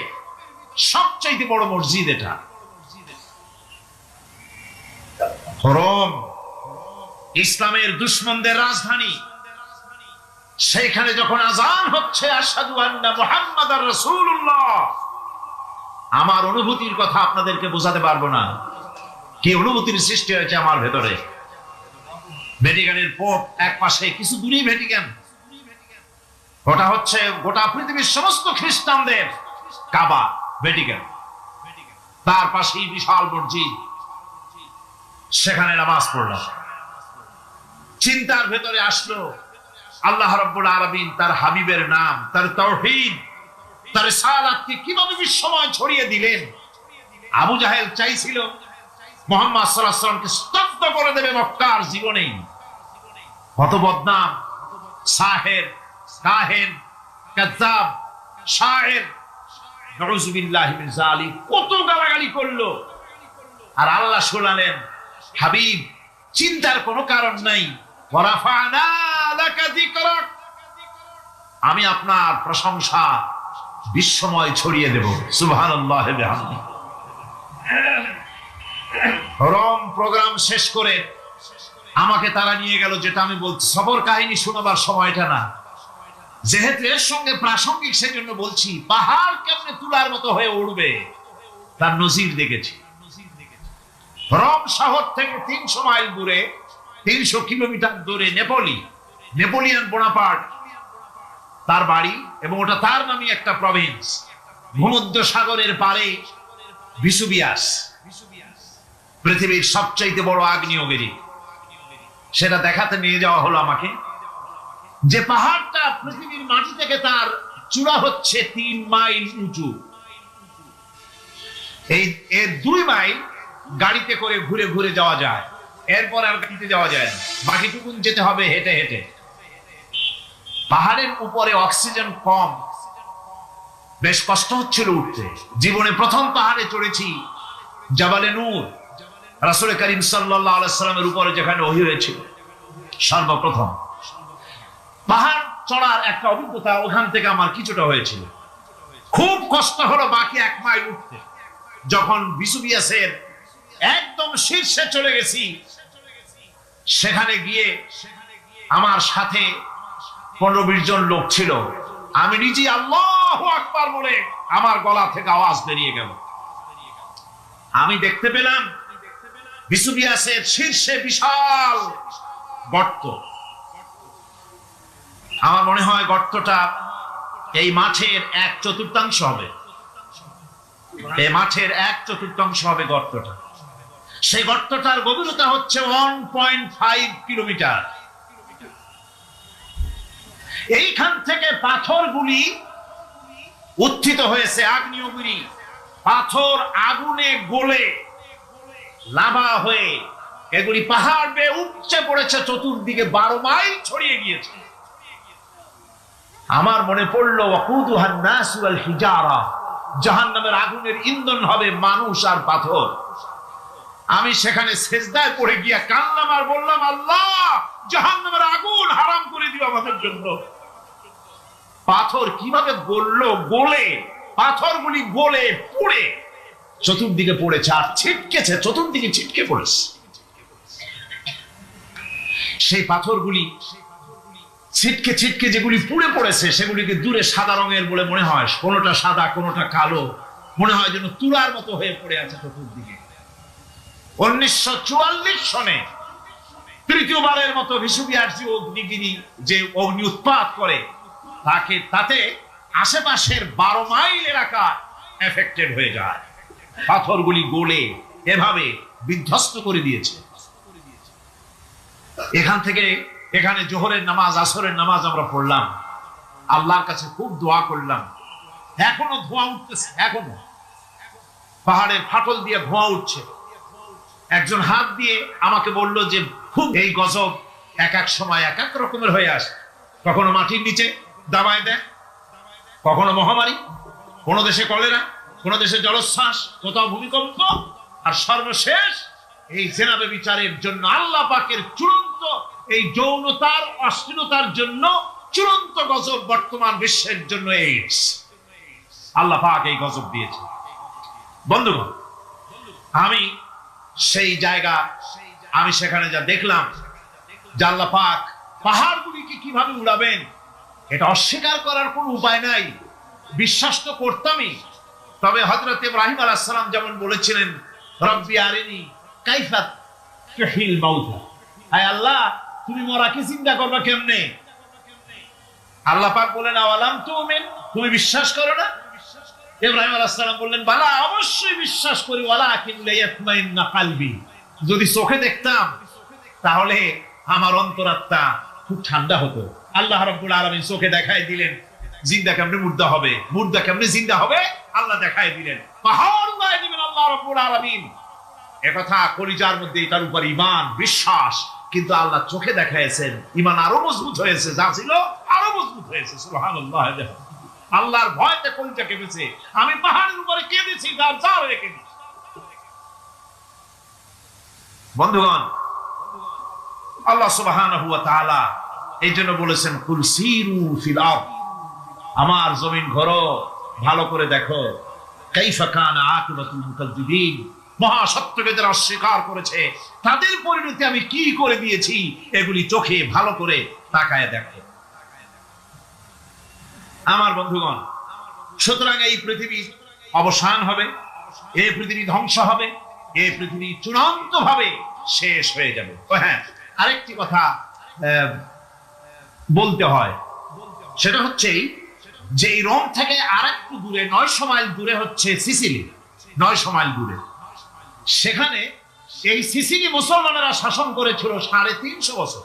সবচেয়ে বড় মসজিদ এটা। রোম ইসলামের দুশমনদের রাজধানী। সেখানে যখন আযান হচ্ছে আশহাদু আন্না মুহাম্মাদার রাসূলুল্লাহ, আমার অনুভূতির কথা আপনাদেরকে বোঝাতে পারবো না, কি অনুভূতির সৃষ্টি হয়েছে আমার ভেতরে। ভ্যাটিকানের পোপ এক পাশে, কিছু দূরেই ভ্যাটিকান। ওটা হচ্ছে গোটা পৃথিবীর সমস্ত খ্রিস্টানদের কাবা, ভ্যাটিকান। তার পাশেই বিশাল মসজিদ, সেখানে নামাজ পড়লাম। চিন্তার ভেতরে আসলো আল্লাহ রাব্বুল আলামিন তার হাবিবের নাম, তার তাওহীদ, তার রিসালাতকে কিভাবে বিশ্বময় ছড়িয়ে দিলেন। আবু জাহেল চাইছিল মুহাম্মদ সাল্লাল্লাহু আলাইহি ওয়াসাল্লামকে স্তব্ধ করে দেবে মক্কার জীবনেই। কত বদনাম, সাহের, কাহেন, কাযযাব, শায়ের, নাউযুবিল্লাহি মিন যালিক, কত গালাগালি করলো। আর আল্লাহ শোনালেন, হাবিব চিন্তার কোনো কারণ নাই, ওয়ারাফা'না লাকা যিকরাক, আমি আপনার প্রশংসা বিশ্বময় ছড়িয়ে দেব। সুবহানাল্লাহি ওয়া বিহামদিহি। রোম প্রোগ্রাম শেষ করে আমাকে তারা নিয়ে গেল, যেটা আমি বলছি সফর কাহিনী শোনাবার সময়টা না, যেহেতু এর সঙ্গে প্রাসঙ্গিক সেজন্য বলছি। পাহাড় কেমনে তুলার মতো হয়ে উঠবে তার নজির দেখেছি। রোম শহর থেকে 300 মাইল দূরে, 300 কিলোমিটার দূরে নেপোলিয়ান বোনাপার্ট তার বাড়ি, এবং ওটা তার নামে একটা প্রভিন্স। ভূমধ্য সাগরের পারে ভিসুভিয়াস, পৃথিবীর সবচাইতে বড় আগ্নেয়গিরি, সেটা দেখাতে নিয়ে যাওয়া হলো আমাকে। যে পাহাড়টা পৃথিবীর মাটি থেকে তার চূড়া হচ্ছে 3 মাইল উঁচু। এর 2 মাইল গাড়িতে করে ঘুরে ঘুরে যাওয়া যায়, এরপর আর গাড়িতে যাওয়া যায় না, বাকিটুকুন যেতে হবে হেঁটে হেঁটে। পাহাড়ের উপরে অক্সিজেন কম, বেশ কষ্ট হচ্ছিল উঠতে। জীবনে প্রথম পাহাড়ে চড়েছি, জাবালে নূর, রাসূল করিম সাল্লাল্লাহু আলাইহি ওয়াসাল্লামের উপরে যেখানে ওহী হয়েছিল। সর্বপ্রথম পাহাড় চড়ার একটা অভিজ্ঞতা ওখান থেকে আমার কিছুটা হয়েছিল। খুব কষ্ট হলো বাকি 1 মাইল উঠতে। যখন ভেসুভিয়াসের একদম শীর্ষে চলে গেছি, সেখানে গিয়ে আমার সাথে 15-20 জন লোক ছিল। আমি নিজে আল্লাহু আকবার বলে আমার গলা থেকে আওয়াজ বেরিয়ে গেল। আমি দেখতে পেলাম ভেসুভিয়াসের শীর্ষে বিশাল গর্ত। আমার মনে হয় গর্তটা এই মাঠের 1/4 হবে। এই মাঠের 1/4 হবে গর্তটা। সেই গর্তটার গভীরতা হচ্ছে 1.5 কিলোমিটার। এইখান থেকে পাথরগুলি উত্থিত হয়েছে, আগ্নেয়গিরি পাথর আগুনে গলে লাভা হয়ে এগুলি পাহাড় বেয়ে উপচে পড়েছে, চতুর্দিকে 12 মাইল ছড়িয়ে গিয়েছে। আমার মনে পড়লো ওয়াকুদুহান নাসু ওয়াল হিজারা, জাহান্নামের আগুনের ইন্ধন হবে মানুষ আর পাথর। আমি সেখানে সেজদায় পড়ে গিয়া কান্নাম আর বললাম, আল্লাহ জাহান্নামের আগুন হারাম করে দিও আমাদের জন্য। পাথর কিভাবে গললো, গলে পাথরগুলি গলে পুড়ে চতুর্দিকে পড়েছে আর ছিটকেছে, চতুর্দিকে ছিটকে পড়েছে। সেই পাথরগুলি ছিটকে ছিটকে যেগুলি পুড়ে পড়েছে সেগুলিকে দূরে সাদা রঙের বলে মনে হয়, কোনোটা সাদা কোনোটা কালো, মনে হয় যেন তুলার মতো হয়ে পড়ে আছে চতুর্দিকে। 1944 সনে তৃতীয়বারের মতো ভেসুভিয়াস যে অগ্নিগিরি, যে অগ্নি উৎপাত করে, তাতে আশেপাশের 12 মাইল এলাকা এফেক্টেড হয়ে যায়। পাথরগুলি গলে এভাবে বিধ্বস্ত করে দিয়েছে। এখান থেকে এখানে জোহরের নামাজ, আসরের নামাজ আমরা পড়লাম, আল্লাহর কাছে খুব দোয়া করলাম। এখনো ধোঁয়া উঠতেছে, এখনো পাহাড়ের ফাটল দিয়ে ধোঁয়া উঠছে। একজন হাত দিয়ে আমাকে বলল যে খুব এই গজব এক এক সময় এক এক রকমের হয়ে আসে। কখনো মাটির নিচে দাবায় দেয়, কখনো মহামারী, কোন দেশে কলেরা, কোন দেশে জলোচ্ছ্বাস, কোথাও ভূমিকম্প, আর সর্বশেষ এই জেনাবে বিচারের জন্য আল্লাহ পাকের চূড়ান্ত এই যৌনতার অশ্লীলতার জন্য চূড়ান্ত গজব বর্তমান বিশ্বের জন্য এইডস। আল্লাহ পাক এই গজব দিয়েছে। বন্ধুগণ, আমি সেই জায়গা, আমি সেখানে যা দেখলাম যে আল্লাহ পাক পাহাড়গুলিকে কিভাবে উড়াবেন, এটা অস্বীকার করার কোনো উপায় নাই। বিশ্বাস তো করতামই, তবে হযরত ইব্রাহিম আলাইহিস সালাম যেমন বলেছিলেন, রব্বি আরিনি কাইফা তুহিল মাউতা, আয় আল্লাহ তুমি মরাকে চিন্তা করবা কেমনে? আল্লাহ পাক বলেন, আওয়ালাম তুমিন, তুমি বিশ্বাস করো না? ইব্রাহিম আলাইহিস সালাম বললেন, বালা অবশ্যই বিশ্বাস করি, ওয়ালাকিন লিয়াতমাইন্না কলবি, যদি চোখে দেখতাম তাহলে আমার অন্তরাত্মা খুব ঠান্ডা হতো। আল্লাহ রাব্বুল আলামিন চোখে দেখাই দিলেন জিন্দা কেমনে মুর্দা হবে, মুর্দা কেমনে জিন্দা হবে, আল্লাহ দেখাই দিলেন। পাহাড় উড়াই দিবেন আল্লাহ রাব্বুল আলামিন। একথা কলিজার মধ্যে এটার উপর ঈমান বিশ্বাস, কিন্তু আল্লাহ চোখে দেখাইছেন, ঈমান আরো মজবুত হয়েছে, যা ছিল আরো মজবুত হয়েছে। সুবহানাল্লাহ। আল্লাহর ভয়তে কলিজা কেঁপেছে। আমি পাহাড়ের উপরে কেঁদেছি, তার চার রেখে দিই। বন্ধুগণ, আল্লাহ সুবহানাহু ওয়া তাআলা এই জন্য বলেছেন, কুল সিরু ফিল আরদ, আমার জমিন ঘোরো, ভালো করে দেখো, কাইফা কানা আকিবাতুল মুকাজ্জিবিন, মহাসত্যকে যারা অস্বীকার করেছে তাদের পরিণতি আমি কি করে দিয়েছি, এগুলি চোখে ভালো করে তাকায় দেখো। আমার বন্ধুগণ, সুতরাং এই পৃথিবী অবসান হবে, এই পৃথিবী ধ্বংস হবে, এই পৃথিবী চূড়ান্ত ভাবে শেষ হয়ে যাবে। ও হ্যাঁ, আরেকটি কথা বলতে হয়, সেটা হচ্ছে যে এই রোম থেকে আরেকটু দূরে 900 মাইল দূরে হচ্ছে সিসিলি। 900 মাইল দূরে, সেখানে এই সিসিলি মুসলমানেরা শাসন করেছিল 350 বছর।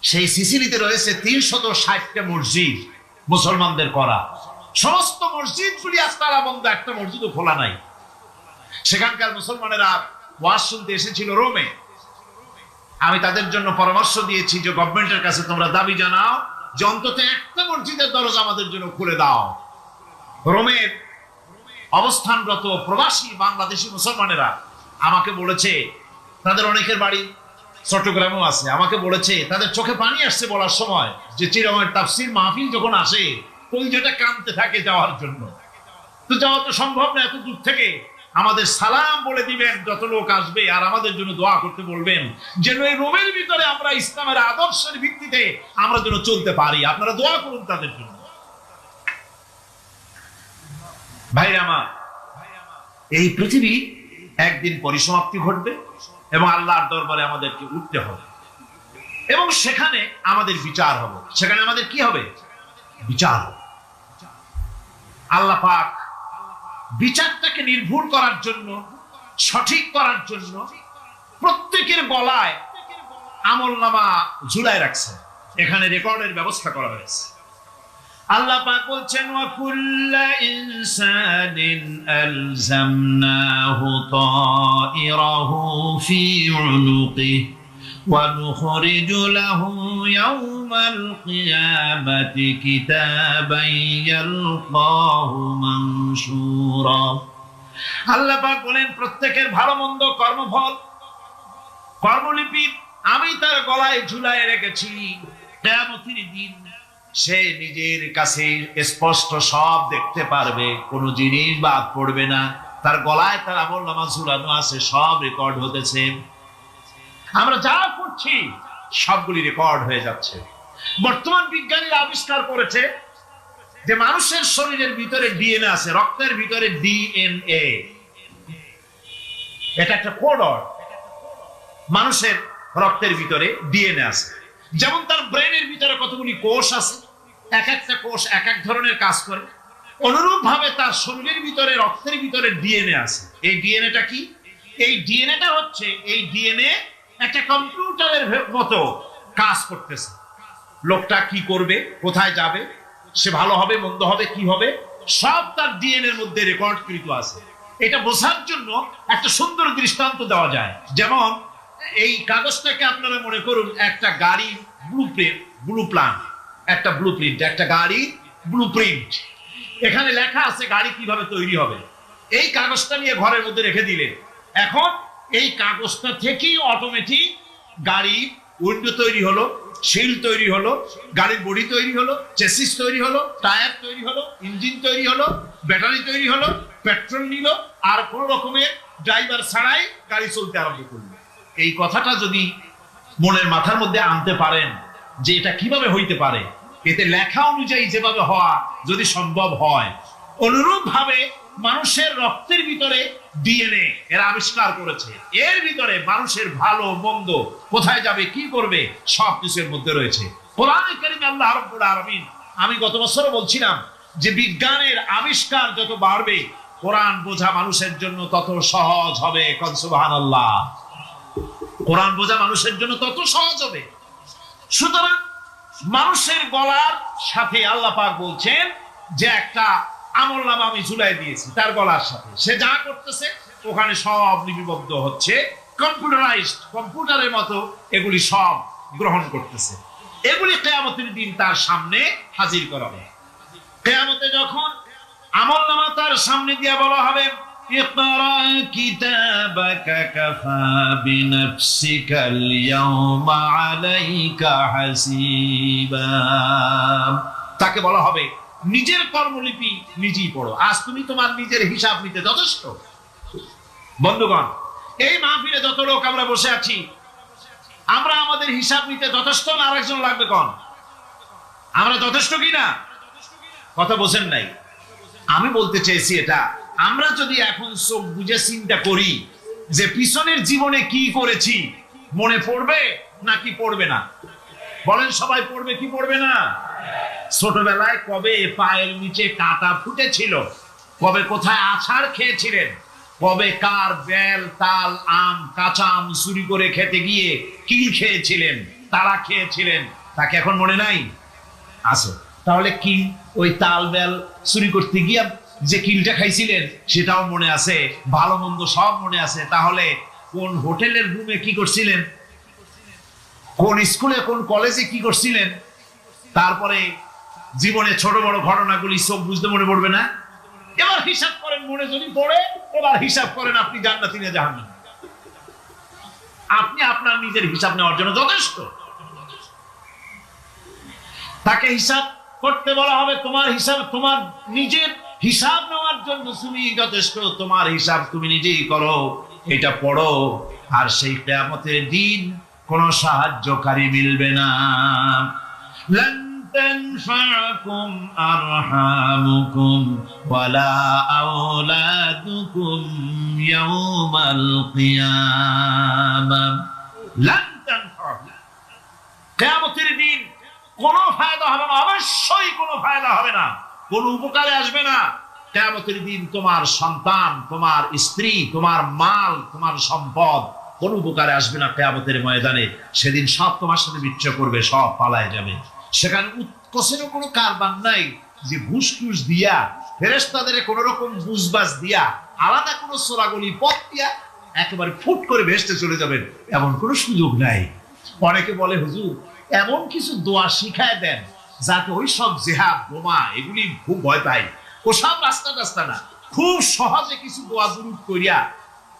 সেই সিসিলিতে রয়েছে 360টা মসজিদ মুসলমানদের করা। সমস্ত মসজিদগুলি আজ তালা বন্ধ, একটা মসজিদও খোলা নাই। সেখানকার মুসলমানেরা ওয়াজ শুনতে এসেছিল রোমে। আমি তাদের জন্য পরামর্শ দিয়েছি যে গভর্নমেন্টের কাছে তোমরা দাবি জানাও যে অন্তত একটা মসজিদের দরজা আমাদের জন্য খুলে দাও। রোমের অবস্থানরত প্রবাসী বাংলাদেশি মুসলমানেরা আমাকে বলেছে তাদের অনেকের বাড়ি চট্টগ্রামেও আছে, আমাকে বলেছে তাদের চোখে পানি আসছে বলার সময় যে চিরময়ের তাফসীর মাহফিল যখন আসে কলিজাটা কাঁদতে থাকে যাওয়ার জন্য। তো যাওয়া তো সম্ভব না এত দূর থেকে, আমাদের সালাম বলে দিবেন যত লোক আসবে, আর আমাদের জন্য দোয়া করতে বলবেন যেন এই রোমের ভিতরে আমরা ইসলামের আদর্শের ভিত্তিতে আমরা যেন চলতে পারি। আপনারা দোয়া করুন তাদের জন্য। ভাইরা আমার, এই পৃথিবী একদিন পরিসমাপ্তি ঘটবে এবং আল্লাহর দরবারে আমাদেরকে উঠতে হবে এবং সেখানে আমাদের বিচার হবে। সেখানে আমাদের কি হবে? বিচার হবে। আল্লাহ পাক বিচারটাকে নির্ভুল করার জন্য, সঠিক করার জন্য প্রত্যেকের গলায় আমলনামা ঝুলায় রাখছে, এখানে রেকর্ডের ব্যবস্থা করা হয়েছে। আল্লাহ পাক বলছেন ওয়া কুল্লা ইনসানিন আলজামনাহু তাইরাহু ফি উনুকিহি ওয়া নুখরিজু লাহু ইয়াওমাল কিয়ামাতি কিতাবান ইয়ালকাহু মানশুরা। আল্লাহ পাক বলেন প্রত্যেকের ভালো মন্দ কর্মফল, কর্মলিপি আমি তার গলায় ঝুলায় রেখেছি। কিয়ামতের দিন সে নিজের কাছে স্পষ্ট সব দেখতে পারবে, কোনো জিনিস বাদ পড়বে না। তার গলায় তার আমলনামা ঝুলানো আছে, সব রেকর্ড হতেছে। আমরা যা করছি সবগুলি রেকর্ড হয়ে যাচ্ছে। বর্তমান বিজ্ঞানীরা আবিষ্কার করেছে যে মানুষের শরীরের ভিতরে ডিএনএ আছে, রক্তের ভিতরে ডিএনএ, এটা একটা কোডর। মানুষের রক্তের ভিতরে ডিএনএ আছে, যেমন তার ব্রেনের ভিতরে কতগুলি কোষ আছে, এক একটা কোষ এক এক ধরনের কাজ করে, অনুরূপ ভাবে তার শরীরের ভিতরে রক্তের ভিতরে ডিএনএ আছে। এই ডিএনএটা কি? এই ডিএনএটা হচ্ছে, এই ডিএনএ একটা কম্পিউটারের মতো কাজ করতেছে। লোকটা কি করবে, কোথায় যাবে, সে ভালো হবে মন্দ হবে কি হবে, সব তার ডিএনএর মধ্যে রেকর্ডকৃত আছে। এটা বোঝার জন্য একটা সুন্দর দৃষ্টান্ত দেওয়া যায়। যেমন এই কাগজটাকে আপনারা মনে করুন একটা গাড়ির ব্লুপ্রিন্ট, একটা ব্লুপ্রিন্ট, একটা গাড়ি ব্লুপ্রিন্ট। এখানে লেখা আছে গাড়ি কিভাবে তৈরি হবে। এই কাগজটা নিয়ে ঘরের মধ্যে রেখে দিলে এখন এই কাগজটা থেকেই অটোমেটিক গাড়ির উইন্ডো তৈরি হলো, শিল তৈরি হলো, গাড়ির বডি তৈরি হলো, চেসিস তৈরি হলো, টায়ার তৈরি হলো, ইঞ্জিন তৈরি হলো, ব্যাটারি তৈরি হলো, পেট্রোল নিল, আর কোন রকমের ড্রাইভার ছাড়াই গাড়ি চলতে আরম্ভ করলো। এই কথাটা যদি মনের মাথার মধ্যে আনতে পারেন যে এটা কিভাবে হইতে পারে, এতে লেখা অনুযায়ী যেভাবে হওয়া যদি সম্ভব হয়, অনুরূপ ভাবে মানুষের রক্তের ভিতরে ডিএনএ এরা আবিষ্কার করেছে। এর ভিতরে মানুষের ভালো মন্দ, কোথায় যাবে কি করবে, সবকিছুর মধ্যে রয়েছে। কোরআনে কারীমে আল্লাহ রাব্বুল আলামিন, আমি গত বছরও বলছিলাম যে বিজ্ঞানের আবিষ্কার যত বাড়বে কোরআন বোঝা মানুষের জন্য তত সহজ হবে। কোন সুবহানাল্লাহ। কোরআন বোঝা মানুষের জন্য তত সহজ হবে। সুতরাং মানুষের গলার সাথে আল্লাহ পাক বলছেন যে একটা আমলনামা আমি ঝুলাই দিয়েছি তার গলার সাথে, সে যা করতেছে ওখানে সব লিপিবদ্ধ হচ্ছে, কম্পিউটারাইজড, কম্পিউটারের মতো এগুলি সব গ্রহণ করতেছে। এগুলি কিয়ামতের দিন তার সামনে হাজির করা হবে। কিয়ামতে যখন আমলনামা তার সামনে দিয়ে বলা হবে ইকরা কিতাবাকা কাফা বিনাফসিকাল ইয়াওমা আলাইকা হাসিবা, তাকে বলা হবে নিজের কর্মলিপি নিজেই পড়ো, আজ তুমি তোমার নিজের হিসাব নিতে যথেষ্ট। বন্ধুগণ, এই মাহফিলে যত লোক আমরা বসে আছি, আমরা আমাদের হিসাব নিতে যথেষ্ট না আরেকজন লাগবে? কোন আমরা যথেষ্ট কিনা? কথা বোঝেন নাই। আমি বলতে চেয়েছি এটা, আমরা যদি এখন চোখ বুঝে চিন্তা করি যে পিছনের জীবনে কি করেছি, মনে পড়বে নাকি পড়বে না? বলেন সবাই পড়বে কি পড়বে না? ছোটবেলায় কবে পায়ের নিচে কাঁটা ফুটেছিল, কবে কোথায় আছাড় খেয়েছিলেন, কবে কার বেল তাল আম কাঁচা আম চুরি করে খেতে গিয়ে কিল খেয়েছিলেন, তারা খেয়েছিলেন, তাকে এখন মনে নাই? আছে। তাহলে কি ওই তাল বেল চুরি করতে গিয়ে যে কিলটা খাইছিলেন সেটাও মনে আছে, ভালো মন্দ সব মনে আছে। তাহলে কোন হোটেলের রুমে কি করছিলেন, কোন স্কুলে কোন কলেজে কি করছিলেন, তারপরে জীবনে ছোট বড় ঘটনাগুলি সব বুঝতে মনে পড়বে না? এবার হিসাব করেন, মনে যদি পড়ে এবার হিসাব করেন আপনি জান্নাতি না জাহান্নামী। আপনি আপনার নিজের হিসাব নেওয়ার জন্য যথেষ্ট। তাকে হিসাব করতে বলা হবে, তোমার হিসাব, তোমার নিজের হিসাব নেওয়ার জন্য তুমি যথেষ্ট, তোমার হিসাব তুমি নিজেই করো, এটা পড়ো। আর সেই কিয়ামতের দিন কোন সাহায্যকারী মিলবে না। লান তানফাকুম আরহামুকুম ওয়ালা আওলাদুকুম ইয়াওমাল কিয়ামাহ। লান তানফাকুম, কিয়ামতের দিন কোনো ফায়দা হবে না, অবশ্যই কোনো ফায়দা হবে না, কোনো উপকারে আসবে না। কিয়ামতের দিন তোমার সন্তান, তোমার স্ত্রী, তোমার মাল, তোমার সম্পদ কোনো উপকারে আসবে না। কিয়ামতের ময়দানে সেদিন সব তোমার সাথে বিচ্ছেদ করবে, সব পালায় যাবে। সেখানে উৎকোষেরও কোনো কারবার নাই যে ঘুষ টুস দিয়া, ফেরেশতাদের কোনো রকম বুঝবাজ দিয়া, আলাদা কোনো সোরাগলি পথ দিয়া একেবারে ফুট করে ভেস্তে চলে যাবেন, এমন কোনো সুযোগ নাই। অনেকে বলে হুজুর এমন কিছু দোয়া শিখায় দেন যাতে ওই সব জেহাদ বোমা এগুলি খুব ভয় পাই, ওসব রাস্তা রাস্তা না, খুব সহজে কিছু দোয়া দুরূদ করিয়া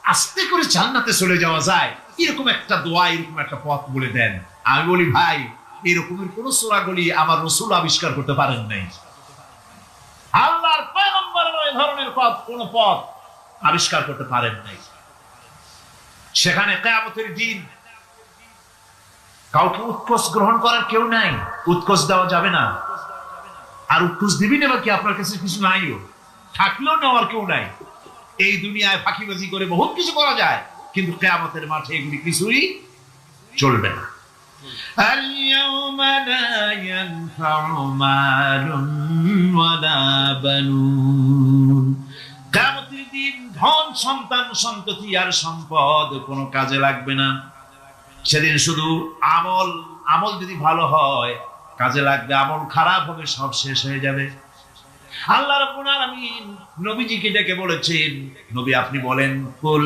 আস্তে করে জান্নাতে চলে যাওয়া যায়, এরকম একটা দোয়া, এরকম একটা পথ বলে দেন। আমি বলি ভাই, এরকমের কোন সূরাগুলি আমার রাসূল আবিষ্কার করতে পারেন নাই। আল্লাহর পয়গম্বরের ওই ধরনের পথ, কোন পথ আবিষ্কার করতে পারেন নাই। সেখানে কিয়ামতের দিন কাউকে উৎকোষ গ্রহণ করার কেউ নাই, উৎকোষ দেওয়া যাবে না। আর উৎকোষ দিবি না কি, আপনার কাছে কিছু নাইও, থাকলেও নেওয়ার কেউ নাই। এই দুনিয়ায় ফাঁকিবাজি করে বহুত কিছু করা যায়, কিন্তু কিয়ামতের মাঠে এগুলি কিছুই চলবে না। اليوم لا ينفع مال ولا بنون। কিয়ামতের দিন ধন, সন্তান, সন্ততি আর সম্পদ কোনো কাজে লাগবে না। সেদিন শুধু আমল, আমল যদি ভালো হয় কাজে লাগবে, আমল খারাপ হবে সব শেষ হয়ে যাবে। আল্লাহ রাব্বুল আলামিন নবীজিকে ডেকে বলেছেন, নবী আপনি বলেন, কুল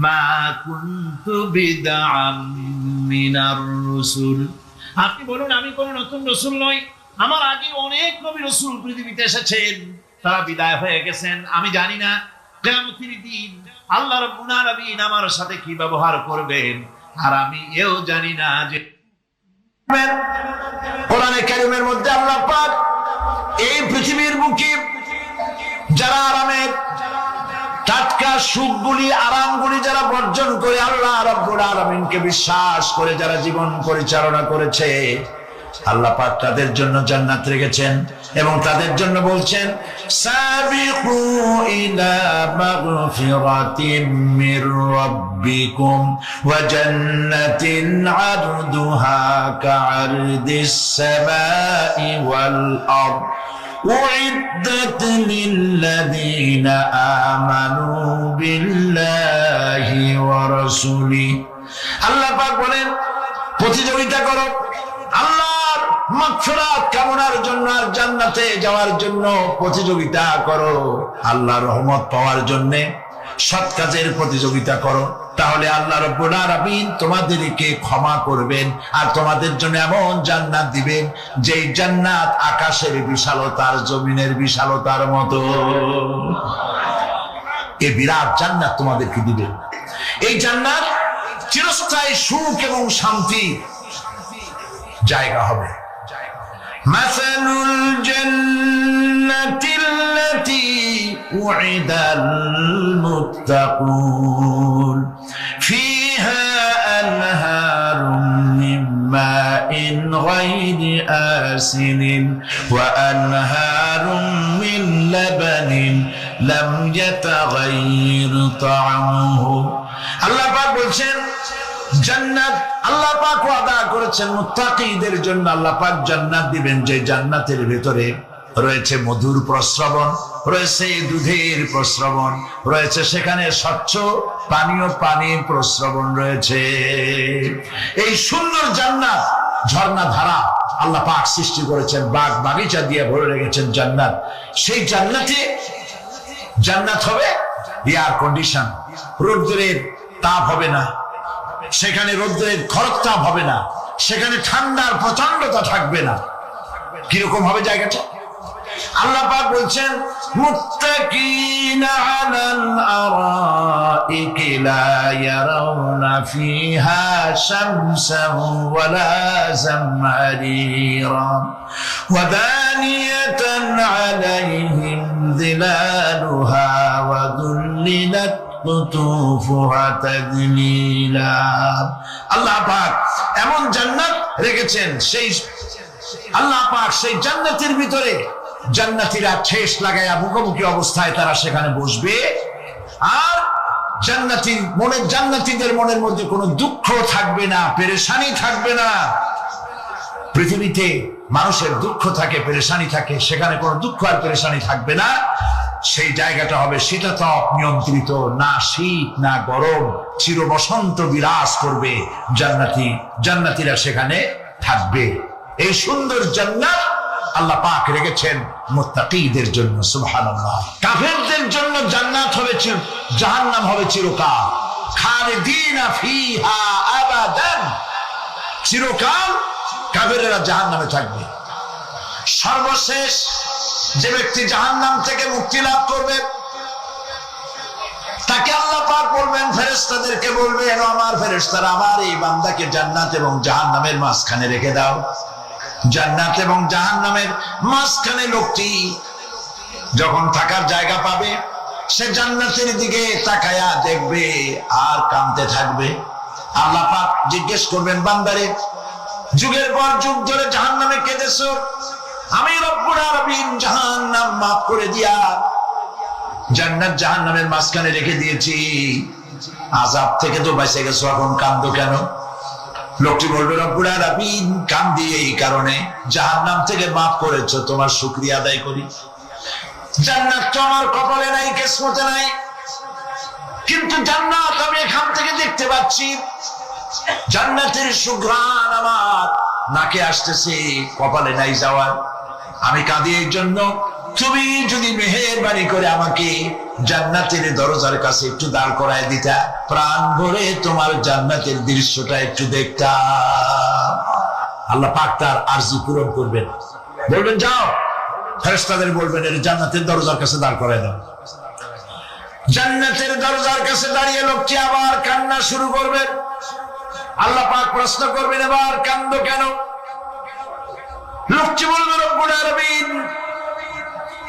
মা কুনতু বিদআম মিনার রাসূল, আপনি বলুন আমি কোন নতুন রাসূল নই, আমার আগে অনেক নবী রাসূল পৃথিবীতে এসেছেন, তারা বিদায় হয়ে গেছেন। আমি জানি না কিয়ামতের দিন আল্লাহ রাব্বুল আলামিন আমার সাথে কি ব্যবহার করবেন, আর আমি এও জানি না যে কোরআনে কারীমের মধ্যে আল্লাহ পাক এই পৃথিবীর মুখে যারা আরামের টাটকা সুখগুলি, আরামগুলি যারা বর্জন করে আল্লাহ রাব্বুল আলামিনকে বিশ্বাস করে যারা জীবন পরিচালনা করেছে, আল্লাহ পাক তাদের জন্য জান্নাত রেখেছেন এবং তাদের জন্য বলছেন, সাবিকু ইলা মাগফিরাতিম মির রাব্বিকুম ওয়া জান্নাতিন আরদুহা কাআরদিস সামাই ওয়াল আরদ উইদ্দাত লিল্লাযীনা আমানু বিল্লাহি ওয়া রাসূলিহি। আল্লাহ পাক বলেন, প্রতিযোগিতা করো আল্লাহর মাগফিরাত কামনার জন্য আর জান্নাতে যাওয়ার জন্য প্রতিযোগিতা করো, আল্লাহর রহমত পাওয়ার জন্য সৎ কাজের প্রতিযোগিতা করো, তাহলে আল্লাহ রাব্বুল আলামিন তোমাদেরকে ক্ষমা করবেন আর তোমাদের জন্য এমন জান্নাত দিবেন যেই জান্নাত আকাশের বিশালতার, জমিনের বিশালতার মতো। এই বিরাট জান্নাত তোমাদেরকে দিবেন। এই জান্নাত চিরস্থায়ী সুখ এবং শান্তি জায়গা হবে। মাসালুল জান্নাতিল্লাতী উইদাল মুত্তাকুন ফিহা আনহারুম মিন মাইন গায়রি আসিনিন ওয়া আনহারুম মিন লাবানিন লাম ইয়াতাগায়্যার তা'আমুহু। আল্লাহ পাক বলছেন, জান্নাত আল্লাহ পাক ওয়াদা করেছেন মুত্তাকীদের জন্য। আল্লাহ পাক জান্নাত দিবেন যে জান্নাতের ভিতরে রয়েছে মধুর প্রস্রবণ, রয়েছে দুধের প্রস্রবণ, রয়েছে সেখানে স্বচ্ছ পানীয় পানির প্রস্রবণ রয়েছে। এই সুন্দর জান্নাত, ঝর্ণা ধারা আল্লাহ পাক সৃষ্টি করেছেন, বাগ বাগিচা দিয়ে ভরে রেখেছেন জান্নাত। সেই জান্নাতে জান্নাত হবে এয়ার কন্ডিশন, রোদ্রের তাপ হবে না সেখানে, রোদ্রের খরতাপ হবে না সেখানে, ঠান্ডার প্রচন্ডতা থাকবে না। কিরকম হবে জায়গাটা? আল্লাহ পাক বলছেন মুত্তাকিনা আলাল আরাইকি লা ইয়ারাউনা ফিহা শামসান ওয়ালা জামহারিরা ওয়া দানিয়াতান আলাইহিম যিলালুহা ওয়া দুল্লিলাত কুতুফুহা তাদলিলা। আল্লাহ পাক এমন জান্নাত রেখেছেন, সেই আল্লাহ পাক সেই জান্নাতের ভিতরে জান্নাতীরা ঠেস লাগায়া মুখোমুখি অবস্থায় তারা সেখানে বসবে, আর জান্নাতীদের মনের মধ্যে কোনো দুঃখ থাকবে না, পেরেশানি থাকবে না। পৃথিবীতে মানুষের দুঃখ থাকে, পেরেশানি থাকে, সেখানে কোনো দুঃখ আর পেরেশানি থাকবে না। সেই জায়গাটা হবে শীতাতপ নিয়ন্ত্রিত, না শীত না গরম, চির বসন্ত বিরাজ করবে। জান্নাতীরা সেখানে থাকবে। এই সুন্দর জান্নাত আল্লাহ পাক রেখেছেন মুত্তাকীদের জন্য। সুবহানাল্লাহ। কাফেরদের জন্য জান্নাত হবে জাহান্নাম হবে চিরকাল, খালিদিনা ফিহা আবাদান, চিরকাল কাফেরেরা জাহান্নামে থাকবে। সর্বশেষ যে ব্যক্তি জাহান্নাম থেকে মুক্তি লাভ করবে তাকে আল্লাহ পাক বলবেন, ফেরেশতাদেরকে বলবেন, আমার ফেরেশতারা আমার এই বান্দাকে জান্নাত এবং জাহান্নামের মাঝখানে রেখে দাও। জান্নাত এবং জাহান্নামের মাঝখানে লোকটি যখন থাকার জায়গা পাবে, সে জান্নাতের দিকে তাকায়া দেখবে আর কাঁদতে থাকবে। আল্লাহ পাক জিজ্ঞেস করবেন, বান্দারে যুগের পর যুগ ধরে জাহান্নামে কেঁদেছো, আমি রব্বুল আলামিন জাহান্নাম মাফ করে দিয়া জান্নাত জাহান্নামের মাঝখানে রেখে দিয়েছি, আযাব থেকে তো বেঁচে গেছো, এখন কাঁদো কেন? লোকটি বলবে, রব্বুল আলামিন কাঁদি এই কারণে, জাহান্নাম থেকে মাফ করেছো, তোমার শুকরিয়া আদায় করি। জান্নাত তো আমার কপালে নাই, কিসমতে নাই, কিন্তু জান্নাত আমি এখান থেকে দেখতে পাচ্ছি। জান্নাতের সুঘ্রাণ আমার নাকে আসতেছে, কপালে নাই যাওয়ার। আমি কাঁদি এই জন্য, তুমি যদি মেহেরবানি করে আমাকে জান্নাতের দরজার কাছে একটু দাঁড় করায় দিতা, প্রাণ ভরে তোমার জান্নাতের দৃশ্যটা একটু দেখতাম। আল্লাহ পাক তার আরজি পূরণ করবেন, বলবেন যাও, ফেরেশতাদের বলবেন এর জান্নাতের দরজার কাছে দাঁড় করায় দাও। জান্নাতের দরজার কাছে দাঁড়িয়ে লোকটি আবার কান্না শুরু করবেন। আল্লাহ পাক প্রশ্ন করবেন, এবার কান্দো কেন? লোকটি বলবে, রব্বুল আলামিন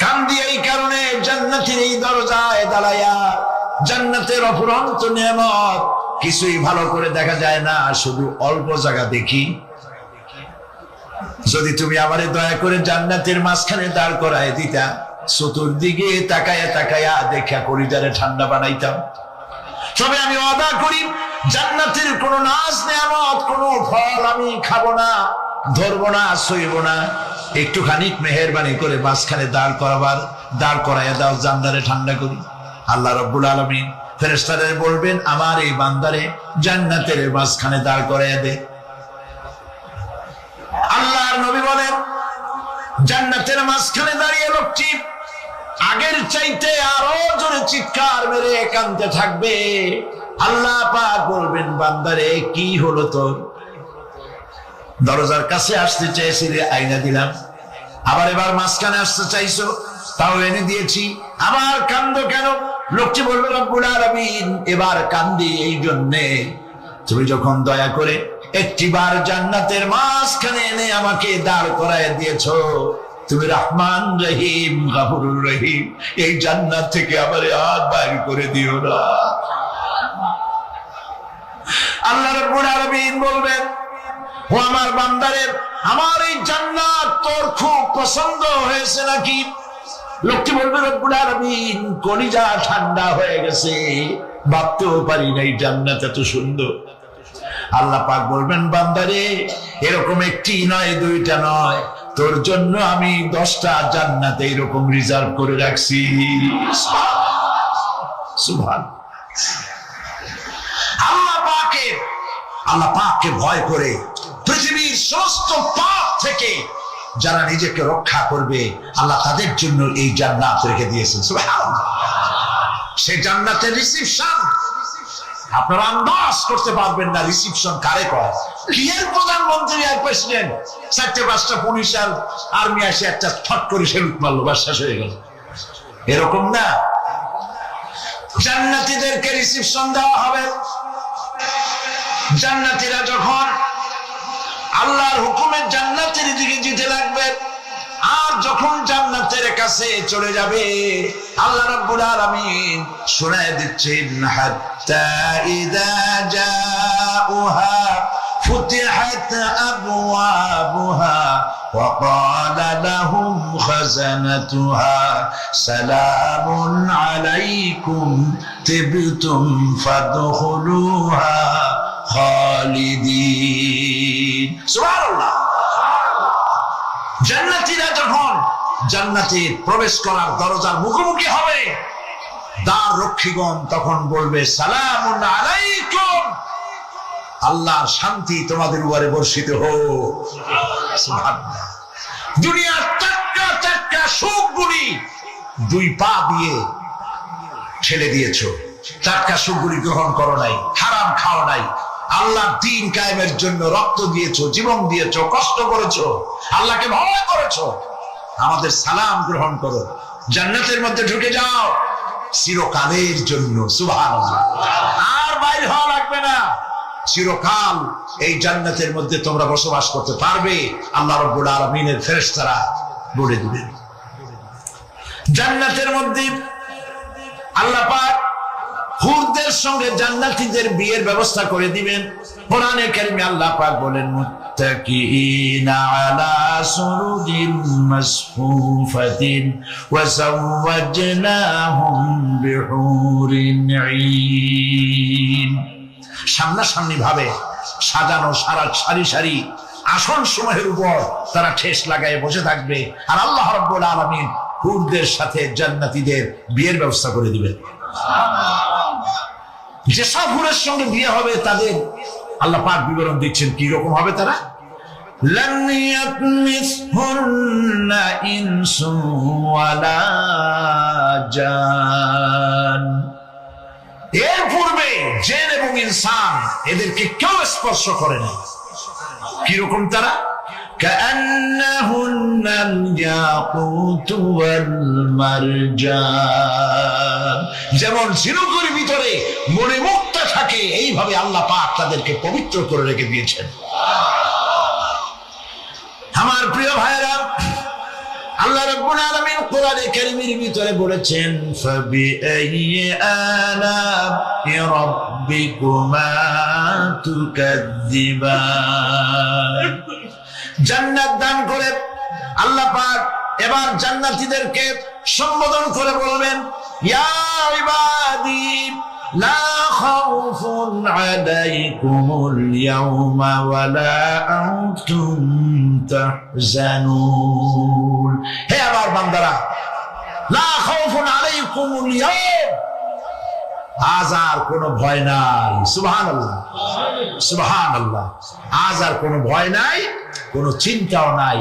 কান্দি এই কারণে, জান্নাতের এই দরজায় দাঁড়ায়া জান্নাতের অফুরন্ত নিয়ামত কিছুই ভালো করে দেখা যায় না, শুধু অল্প জায়গা দেখি। যদি তুমি আমারে দয়া করে জান্নাতের মাঝখানে দাঁড় করায় দিতা, চতুর্দিকে তাকায়া তাকায়া দেখা কলিজারে ঠান্ডা বানাইতাম। তবে আমি ওয়াদা করি, জান্নাতের কোন নাজ নিয়ামত, কোন ফল আমি খাবো না, ধরবো না, সইব না। একটুখানি মেহেরবানি করে মাঝখানে দাঁড় করাইয়া দাও, জান্নারে ঠান্ডা করি। আল্লাহ রাব্বুল আলামিন ফেরেশতাদের বলবেন, আমার এই বান্দারে জান্নাতের মাঝখানে দাঁড় করাইয়া দে। আল্লাহর নবী বলেন, জান্নাতের মাঝখানে দাঁড়িয়ে লোকটি আগের চাইতে আরো জোরে চিৎকার মেরে কাঁদতে থাকবে। আল্লাহ পাক বলবেন, বান্দারে কি হলো তোর? দরজার কাছে আসতে চাইছিলে, আইনা দিলাম। আবার এবার মাঝখানে আসতে চাইছো, তাও এনে দিয়েছি, আবার কান্দো কেন? লোকটি বলবে, রব্বুল আলামিন এবার কান্দি এই জন্যে, তুমি যখন দয়া করে একটিবার জান্নাতের মাঝখানে এনে আমাকে দাঁড় করায় দিয়েছো, তুমি রহমান রহিম গফুরুর রহিম, এই জান্নাত থেকে আমার আর বাইর করে দিও না। আল্লাহ রাব্বুল আলামিন বলবেন, ও আমার বান্দারে, আমার এই জান্নাত তোর খুব পছন্দ হয়েছে নাকি? লোকটি বলবে, রব্বুল আলামিন কলিজা ঠান্ডা হয়ে গেছে, ভাবতেও পারি না এই জান্নাত এত সুন্দর। আল্লাহ পাক বলবেন, বান্দারে এরকম একটি নয়, দুইটা নয়, তোর জন্য আমি 10টা জান্নাত এরকম রিজার্ভ করে রাখছি। সুবহানাল্লাহ। আল্লাহ পাককে ভয় করে পৃথিবীর সমস্ত পাপ থেকে যারা নিজেকে রক্ষা করবে, আল্লাহ তাদের জন্য এই জান্নাত রেখে দিয়েছেন। সুবহানাল্লাহ। সেই জান্নাতের রিসিপশন আপনারা আন্দাজ করতে পারবেন না, রিসিপশন কারে কয়। কি এর প্রধানমন্ত্রী আর প্রেসিডেন্ট, 4-5টা পুলিশ আর আর্মি আসে একটা ফট করে সেলুট মারলো, বাস শেষ হয়ে গেল। এরকম না, জান্নাতীদেরকে রিসিপশন দেওয়া হবে। জান্নাতীরা যখন আল্লাহর হুকুমে জান্নাতের দিকে যেতে লাগবে, আর যখন জান্নাতের কাছে চলে যাবে, আল্লাহ রাব্বুল আলামিন শোনায় দিচ্ছেন, হাত্তা ইযা জাউহা ফুতিহাত আবওয়াবুহা ওয়া ক্বালা লাহুম খাযানাতুহা সালামুন আলাইকুম তিবতুম ফাদখুলুহা খালিদিন। সুবহানাল্লাহ। জান্নাতীরা যখন জান্নাতে প্রবেশ করার দরজার মুখোমুখি হবে, দ্বার রক্ষীগণ তখন বলবে, সালামুন আলাইকুম, আল্লাহর শান্তি তোমাদের উপরে বর্ষিত হোক। সুবহানাল্লাহ। দুনিয়ার টাটকা টাটকা সুখগুলি 2 পা দিয়ে ছেড়ে দিয়েছো, টাটকা সুখগুলি গ্রহণ করো নাই, হারাম খাও নাই, আল্লাহর দ্বীন কায়েমের জন্য রক্ত দিয়েছো, জীবন দিয়েছো, কষ্ট করেছো, আল্লাহকে ভয় করেছো, আমাদের সালাম গ্রহণ করো, জান্নাতের মধ্যে ঢুকে যাও চিরকালের জন্য। সুবহানাল্লাহ। আর বাইর হওয়া লাগবে না, চিরকাল এই জান্নাতের মধ্যে তোমরা বসবাস করতে পারবে, আল্লাহ রাব্বুল আলামিনের ফেরেশতারা বলে দিবেন। জান্নাতের মধ্যে আল্লাহ পাক হুরদের সঙ্গে জান্নাতীদের বিয়ের ব্যবস্থা করে দিবেন। কোরআনে কারিমে আল্লাহ পাক বলেন, মুত্তাকিইনা আলা সুরুরিন মাসফুফাতিন ওয়া যাওয়াজনাহুম বিহুরিন ঈন। সামনাসামনি ভাবে সাজানো সারি সারি আসন সমূহের উপর তারা ঠেস লাগায় বসে থাকবে, আর আল্লাহ রাব্বুল আলামিন হুরদের সাথে জান্নাতীদের বিয়ের ব্যবস্থা করে দিবেন। যেসব হুরের সঙ্গে বিয়ে হবে তাদের আল্লাহ পাক বিবরণ দিচ্ছেন কি রকম হবে তারা। লাম ইয়াতমিসহুন্না ইনসুন ওয়ালা জান। এর পূর্বে জিন এবং ইনসান এদেরকে কেউ স্পর্শ করে না। কি রকম তারা? কাআন্নাহুন্নাল ইয়াকুতু ওয়াল মারজান। যেমন ঝিনুকের ভিতরে মণিমুক্তা থাকে, এইভাবে আল্লাহ পাক তাদেরকে পবিত্র করে রেখে দিয়েছেন। আমার প্রিয় ভাইরা, আল্লাহ রাব্বুল আলামিন কোরআনে কারীমের ভিতরে বলেছেন, ফাবিআইয়ি আলা'i রাব্বিকুমা তুকাযযিবান। জান্নাত দান করে আল্লাহ পাক এবার জান্নাতীদেরকে সম্বোধন করে বলবেন, ইয়া ইবাদি লা খাউফুন আলাইকুমুল ইয়াওমা ওয়ালা আনতুম তাহজানুন। হে আমার বান্দারা, লা খাউফুন আলাইকুমুল ইয়াওম, আজ আর কোনো ভয় নাই। সুবহানাল্লাহ, সুবহানাল্লাহ। আজ আর কোনো ভয় নাই, কোনো চিন্তাও নাই,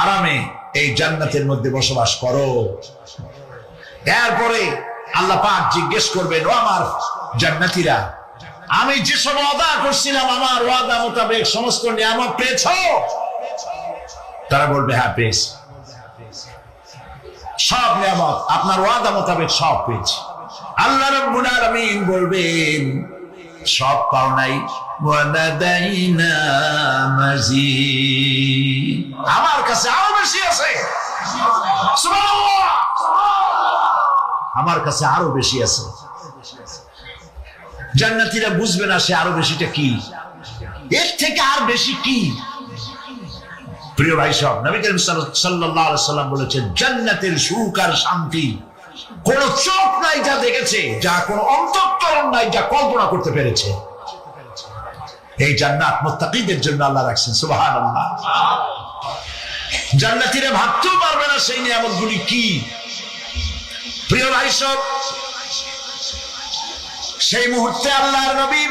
আরামে এই জান্নাতের মধ্যে বসবাস করো। এরপরে আল্লাহ পাক জিজ্ঞেস করবেন, ও আমার জান্নাতীরা, আমি যেসব ওয়াদা করছিলাম আমার ওয়াদা মোতাবেক সমস্ত নিয়ামত পেয়েছো? তারা বলবে, হ্যাঁ পেয়েছি, সব নিয়ামত আপনার ওয়াদা মোতাবেক সব পেয়েছি। আল্লাহ রাব্বুল আলামিন বলবেন, সব পাও নাই, ওয়ালাদাইনা মাজিদ, আমার কাছে আরো বেশি আছে। সুবহানাল্লাহ, আমার কাছে আরো বেশি আছে। জান্নাতীরা বুঝবে না সে আরো বেশিটা কি, এর থেকে আর বেশি কি। প্রিয় ভাই সব, নবী করিম সাল্লাল্লাহু আলাইহি সাল্লাম বলেছেন, জান্নাতের সুখ আর শান্তি কোন চোখ নাই যা দেখেছে, যা কোন অন্তঃকরণ নাই যা কল্পনা করতে পেরেছে। এই জান্নাত মুত্তাকিদের জন্য আল্লাহ রাখছেন। সুবহানাল্লাহ। জান্নাতীরা ভাবতেও পারবে না সেই নিয়ামতগুলি কি। প্রিয় ভাই সব, সেই মুহূর্তে আল্লাহর নবী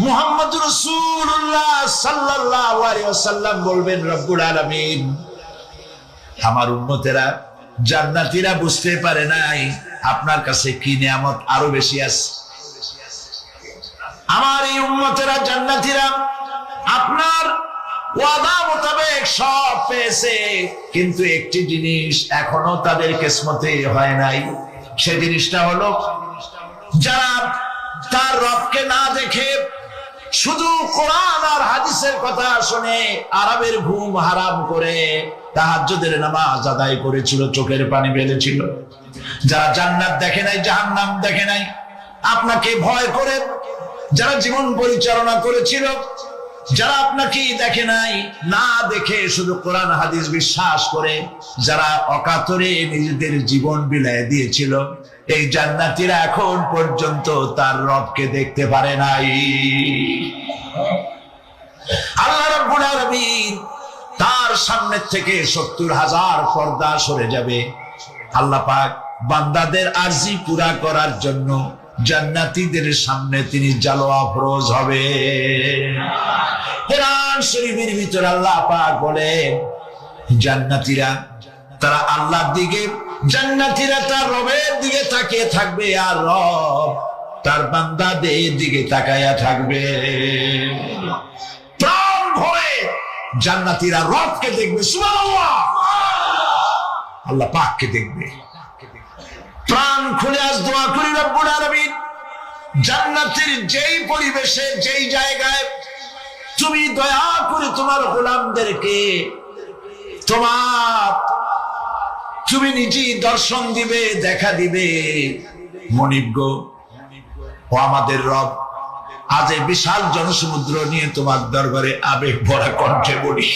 মুহাম্মদুর রাসূলুল্লাহ সাল্লাল্লাহু আলাইহি ওয়াসাল্লাম বলবেন, রব্বুল আলামিন, আমার উম্মতেরা জান্নাতীরা বুঝতে পারে নাই আপনার কাছে কি নিয়ামত আরো বেশি আছে। আমার এই উম্মতেরা জান্নাতীরা আপনার ওয়াদা মোতাবেক সব পেয়েছে, কিন্তু একটি জিনিস এখনো তাদের কিসমতে হয় নাই। সে জিনিসটা হলো, যারা তার রবকে না দেখে শুধু কোরআন আর হাদিসের কথা শুনে আরামের ঘুম হারাম করে তাহাজ্জুদের নামাজ আদায় করেছিল, চোখের পানি ফেলেছিল, যারা জান্নাত দেখে নাই, জাহান্নাম দেখে নাই, আপনাকে ভয় করে যারা জীবন পরিচালনা করেছিল, যারা আপনাকে দেখে নাই, না দেখে শুধু কোরআন হাদিস বিশ্বাস করে যারা অকাতরে নিজেদের জীবন বিলায় দিয়েছিল, এই জান্নাতীরা এখন পর্যন্ত তার রবকে দেখতে পারে নাই। আল্লাহ রাব্বুল আলামিন তার সামনে থেকে 70,000 পর্দা সরে যাবে। আল্লাহ পাক বান্দাদের আরজি পুরা করার জন্য জান্নাতীদের সামনে তিনি জালোয়া ফরজ হবে। কোরআন শরীফের ভিতর আল্লাহ পাক বলেন, জান্নাতীরা তারা আল্লাহর দিকে, জান্নাতীরা তার রবের দিকে তাকিয়ে থাকবে, আর রব তার বান্দাদের দিকে তাকায়া থাকবে। প্রাণ ভরে জান্নাতীরা রবকে দেখবে, সুবহানাল্লাহ, আল্লাহ পাককে দেখবে। প্রাণ খুলে আজ দোয়া করি রব্বুল আলামিন, জান্নাতের যেই পরিবেশে, যেই জায়গায় তুমি দয়া করে তোমার গোলামদেরকে তুমি নিজেই দর্শন দিবে, দেখা দিবে। মনিব গো, ও আমাদের রব, আজ এই বিশাল জনসমুদ্র নিয়ে তোমার দরবারে আবেগ ভরা কণ্ঠে বলি,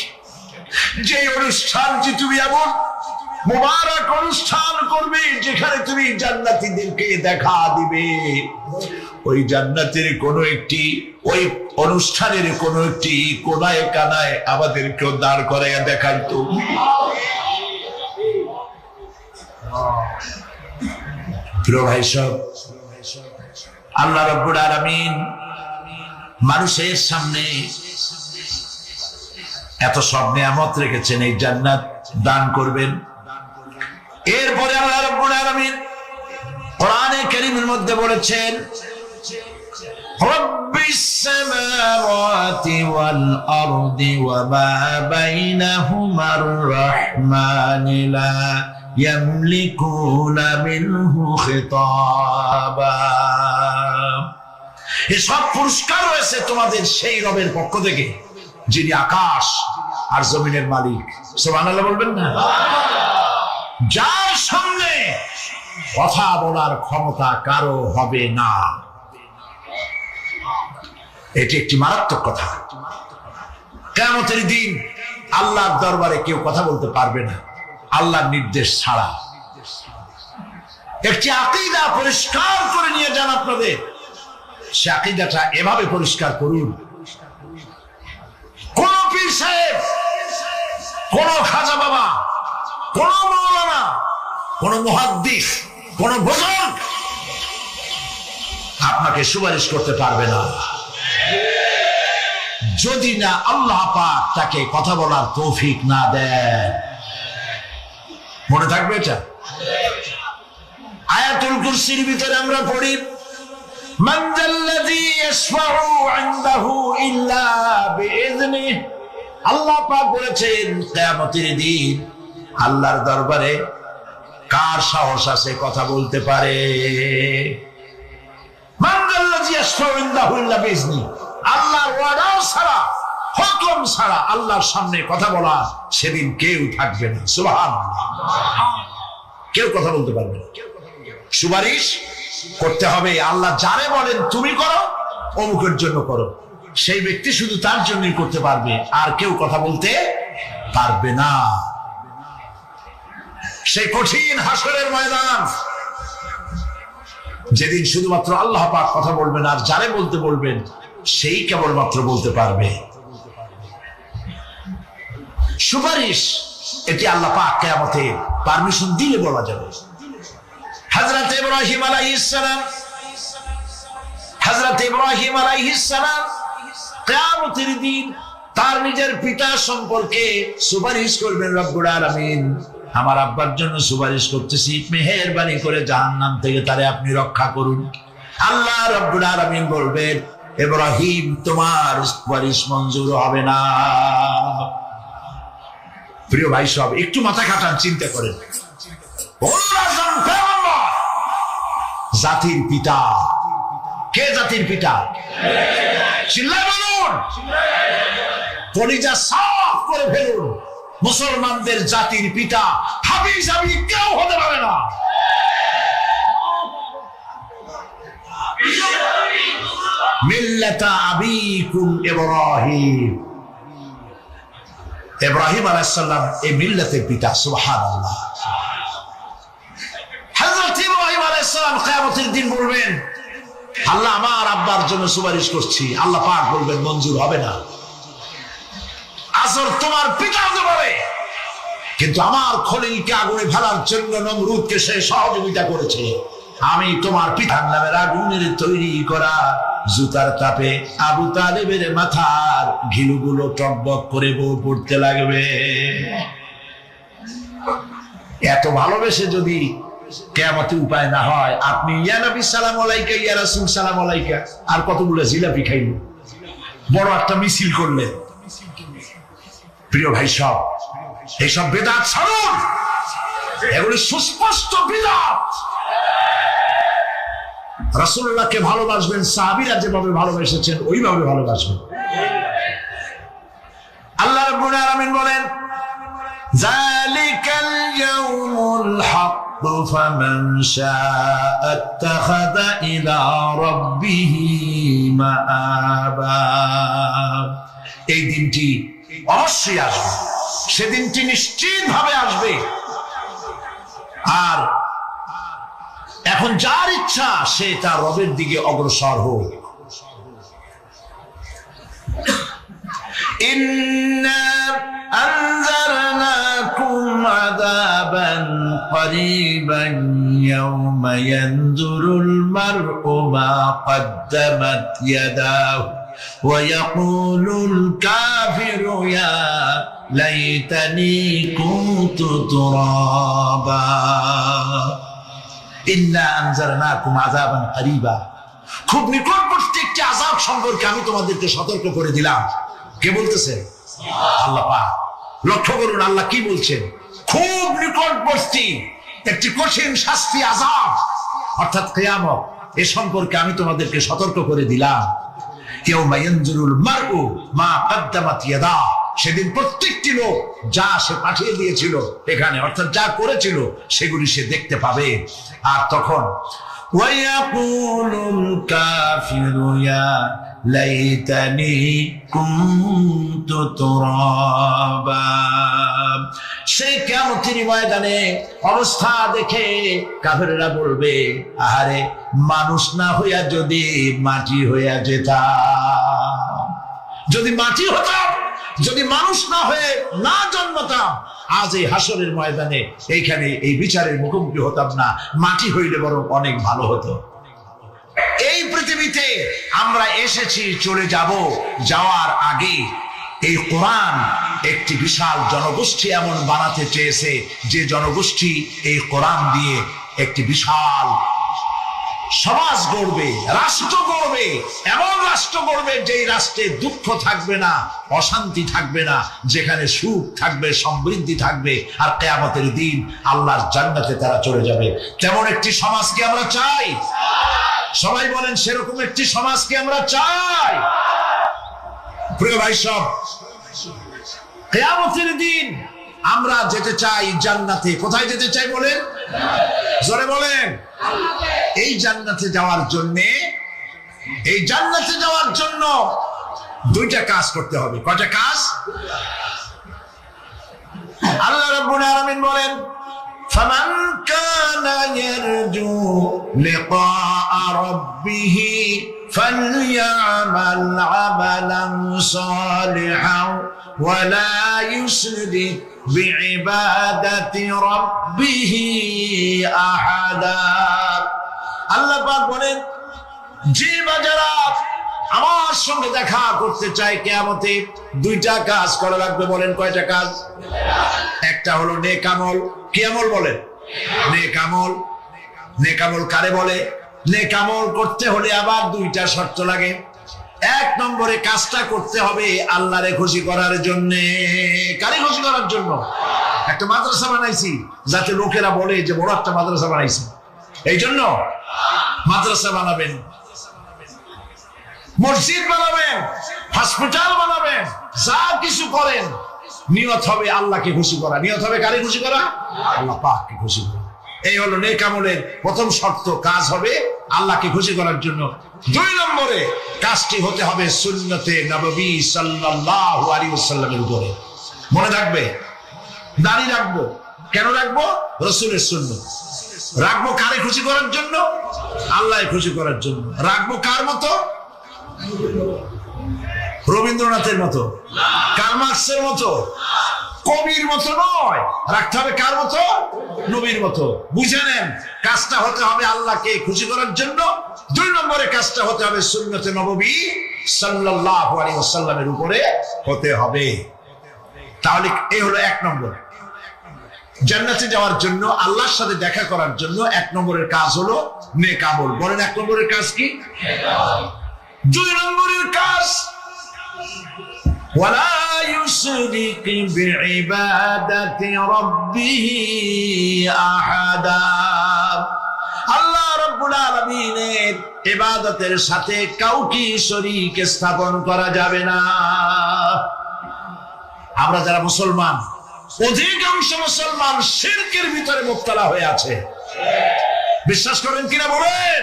যে অনুষ্ঠানটি তুমি এমন মুবারক অনুষ্ঠান করবে যেখানে তুমি জান্নাতীদেরকে দেখা দিবে, ওই জান্নাতের কোন একটি, ওই অনুষ্ঠানের কোন একটি কোনায় কানায় আমাদেরকেও দাঁড় করাইয়া দেখাইতো। প্রিয় ভাই সব, আল্লাহ রাব্বুল আলামিন মানুষের সামনে এত সব নিয়ামত রেখেছেন, এই জান্নাত দান করবেন। এরপরে আল্লাহ রাব্বুল আলামিন কোরআনে কারীমের মধ্যে বলেছেন, রব্বিস সামাওয়াতি ওয়াল আরদি ওয়া মা বাইনাহুমার রাহমানি লা ইয়ামলিকুনা মিনহু খিতাবা। এসব পুরস্কার রয়েছে তোমাদের সেই রবের পক্ষ থেকে যিনি আকাশ আর জমিনের মালিক। সুবহানাল্লাহ বলবেন না? যার সামনে কথা বলার ক্ষমতা কারো হবে না। এটি একটি মারাত্মক কথা। কিয়ামতের দিন আল্লাহর দরবারে কেউ কথা বলতে পারবে না আল্লাহর নির্দেশ ছাড়া। একটি আকীদা পরিষ্কার করে নিয়ে যান আপনাদের, সে আকীদাটা এভাবে পরিষ্কার করুন, কোন পীর সাহেব, কোন খাজা বাবা, কোন মাওলানা, কোন মুহাদ্দিস, কোন বুজুর্গ আপনাকে সুপারিশ করতে পারবে না যদি না আল্লাহ পাক তাকে কথা বলার তৌফিক না দেয়। মনে থাকবে এটা? আয়াতুল কুরসির ভিতরে আমরা পড়ি, মান যাল্লাযী ইয়াশফাউ ইনদাহু ইল্লা বিইযনিহি। আল্লাহ পাক বলেছেন, কিয়ামতের দিন আল্লাহর দরবারে কার সাহস আছে কথা বলতে পারে? মান যাল্লাযী ইয়াশফাউ ইনদাহু ইল্লা বিইযনিহি। আল্লাহর ওয়াদা ছাড়া, হুকুম ছাড়া আল্লাহর সামনে কথা বলা সেদিন কেউ থাকবে না। সুবহানাল্লাহ, কেউ কথা বলতে পারবে না। সুপারিশ করতে হবে, আল্লাহ যারে বলেন তুমি করো, অমুকের জন্য করো, সেই ব্যক্তি শুধু তার জন্যই করতে পারবে, আর কেউ কথা বলতে পারবে না। সেই কঠিন হাসরের ময়দান, যেদিন শুধুমাত্র আল্লাহ পাক কথা বলবেন, আর যারে বলতে বলবেন সেই কেবলমাত্র বলতে পারবে। সুপারিশ এটি আল্লাহ পাক কিয়ামতে পারমিশন দিলে বলা যাবে। হযরত ইব্রাহিম আলাইহিস সালাম কিয়ামতের দিন তার নিজের পিতা সম্পর্কে সুপারিশ করবেন, রব্বুল আলামিন আমার আব্বার জন্য সুপারিশ করতেছি, মেহেরবানি করে জাহান্নাম থেকে তারে আপনি রক্ষা করুন। আল্লাহ রব্বুল আলামিন বলবেন, ইব্রাহিম তোমার সুপারিশ মঞ্জুর হবে না। প্রিয় ভাই সব একটু মাথা খাটান, চিন্তা করেন। জাতির পিতা কে? জাতির পিতা চিল্লায় বলুন, কলিজা সাফ করে ফেলুন। মুসলমানদের জাতির পিতা হাবিজ আমি কেউ হতে পারে না। মিল্লাতা আবিকুম ইব্রাহিম, ইব্রাহিম আলাইহিস সালাম এই মিল্লাতের পিতা। সুবহানাল্লাহ। হযরত ইব্রাহিম আলাইহিস সালাম কিয়ামতের দিন বলবেন, আল্লাহ আমার আব্বার জন্য সুপারিশ করছি। আল্লাহ পাক বলবেন মঞ্জুর হবে না। আসর তোমার পিতা হতে পারে, কিন্তু আমার খলিলকে আগুনে ফেলার জন্য নমরুদকে সে সহযোগিতা করেছে। আমি তোমার পিতার নামের আগুনের তৈরি করা জুতার তাপে আবু তালেবের মাথার ঘিলুগুলো টকবক করে বউ পড়তে লাগবে। এত ভালোবেসে যদি কিয়ামতে উপায় না হয়, আপনি ইয়া নবী সালাম আলাইকা, ইয়া রাসূল সালাম আলাইকা, আর কতগুলো জিলাপি খাইল, বড় একটা মিছিল করলেন। প্রিয় ভাই সব, এইসব বেদাত ছাড়ুন, এগুলি সুস্পষ্ট বিদাত। রাসূলুল্লাহকে ভালোবাসবেন, সাহাবীরা যেভাবে ভালোবেসেছেন ওইভাবে ভালোবাসবেন। আল্লাহ রাব্বুল আলামিন বলেন, যালিকাল ইয়াউমুল হক ফামান শাআ আত্তাখাযা ইলা রাব্বিহি মাআবা। এই দিনটি অবশ্যই আসবে, সেদিনটি নিশ্চিতভাবে আসবে। আর এখন যার ইচ্ছা সে তার রবের দিকে অগ্রসর হোক। ইন্না আনজারনাকুম আযাবান করিবান ইয়াওমা ইয়ানজুরুল মার'উ মা কদ্দামাত ইয়াদাহু ওয়া ইয়াকুলুল কাফিরু ইয়া লাইতানি কুনতু তুরাবা। ইন্না আনজারনাকুম আযাবান করিবা, খুব নিকটবর্তী একটি আযাব সম্পর্কে আমি তোমাদেরকে সতর্ক করে দিলাম। কে বলতেছে? আল্লাহ পাক। লক্ষ্য করুন আল্লাহ কি বলছেন, খুব নিকটবর্তী একটি কঠিন শাস্তি, আযাব অর্থাৎ কিয়ামত, এ সম্পর্কে আমি তোমাদেরকে সতর্ক করে দিলাম। ইয়াউমা ইয়ানজুরুল মার'উ মা কদ্দামাত ইয়াদা, সেদিন প্রত্যেকটি লোক যা সে পাঠিয়ে দিয়েছিল এখানে, অর্থাৎ যা করেছিল সেগুলি সে দেখতে পাবে। আর তখন ওয়ায়াকুলুল কাফিরু ইয়া লাইতানি কুনতু তুরাবা। সেই কিয়ামতের ময়দানে অবস্থা দেখে কাফেররা বলবে, আহারে মানুষ না হইয়া যদি মাটি হইয়া যেতাম, যদি মাটি হতাম, যদি মানুষ না হয়ে না জন্মতাম, আজ এই হাসরের ময়দানে এইখানে এই বিচারের মুখোমুখি হতাম না, মাটি হইলে বরং অনেক ভালো হতো। এই পৃথিবীতে আমরা এসেছি, চলে যাব, যাওয়ার আগে এই কোরআন একটি বিশাল জনগোষ্ঠী এমন বানাতে চেয়েছে যে জনগোষ্ঠী এই কোরআন দিয়ে একটি বিশাল সমাজ গড়বে, রাষ্ট্র গড়বে, এমন রাষ্ট্র গড়বে যেই রাষ্ট্রে দুঃখ থাকবে না, অশান্তি থাকবে না, যেখানে সুখ থাকবে, সমৃদ্ধি থাকবে, আর কিয়ামতের দিন আল্লাহর জান্নাতে তারা চলে যাবে। তেমন একটি সমাজকে আমরা চাই। সবাই বলেন সেরকম একটি সমাজকে আমরা চাই। প্রিয় ভাই সব, কিয়ামতের দিন আমরা যেতে চাই জান্নাতে। কোথায় যেতে চাই বলেন? জোরে বলেন। এই জান্নাতে যাওয়ার জন্য দুইটা কাজ করতে হবে। কয়টা কাজ? আল্লাহ রাব্বুল আলামিন বলেন, ফামান কানা ইয়ারজু লিকাআ রাব্বিহি ফালইয়ামাল আমালান সালিহান ওয়া লা ইউশরিক বিইবাদাতি রাব্বিহি আহাদা। আল্লাহ পাক বলেন, যে বাজারা আমার সঙ্গে দেখা করতে চায় কিয়ামতে, দুইটা কাজ করা লাগবে। বলেন কয়টা কাজ? একটা হলো নেক আমল। কি আমল বলেন? নেক আমল। নেক আমল কারে বলে? নেক আমল করতে হলে আবার দুইটা শর্ত লাগে। এক নম্বরে কাজটা করতে হবে আল্লাহরে খুশি করার জন্য। কারে খুশি করার জন্য? একটা মাদ্রাসা বানাইছি যাতে লোকেরা বলে যে বড় একটা মাদ্রাসা বানাইছি, এই জন্য মাদ্রাসা বানাবেন, মসজিদ বানাবেন, হসপিটাল বানাবেন, যা কিছু করেন নিয়ত হবে আল্লাহকে খুশি করা। নিয়ত হবে কারে খুশি করা? আল্লাহ পাককে খুশি করা। এই হলো নেক আমলের প্রথম শর্ত। কাজ হবে আল্লাহকে খুশি করার জন্য। 2 নম্বরে কাজটি হতে হবে সুন্নতে নববী সাল্লাল্লাহু আলাইহি ওয়াসাল্লামের উপরে। মনে রাখবে, দাড়ি রাখবো কেন রাখবো? রাসূলের সুন্নাত। রাখবো কারে খুশি করার জন্য? আল্লাহকে খুশি করার জন্য। রাখবো কার মতো? রবীন্দ্রনাথের মতো, কার্ল মার্কসের মতো, কবির মতো নয়। রাখতে হবে কার মতো? নবীর মতো। বুঝে নেন, কাজটা হতে হবে আল্লাহকে খুশি করার জন্য। 2 নম্বরে কাজটা হতে হবে সুন্নতে নববী সাল্লাল্লাহু আলাইহি ওয়াসাল্লামের উপরে হতে হবে। তাহলে এই হলো 1 নম্বর। জান্নাতে যাওয়ার জন্য, আল্লাহর সাথে দেখা করার জন্য 1 নম্বরের কাজ হলো নেক আমল। বলেন 1 নম্বরের কাজ কি? 2 নম্বরের কাজ ওয়ালা ইউশরিক বিইবাদাতি রাব্বিহি আহাদা। আল্লাহ রাব্বুল আলামিনের ইবাদতের সাথে কাউকে শরীক স্থাপন করা যাবে না। আমরা যারা মুসলমান, অধিকাংশ মুসলমান শিরকের ভিতরে মুবতালা হয়ে আছে। বিশ্বাস করেন কিনা বলেন?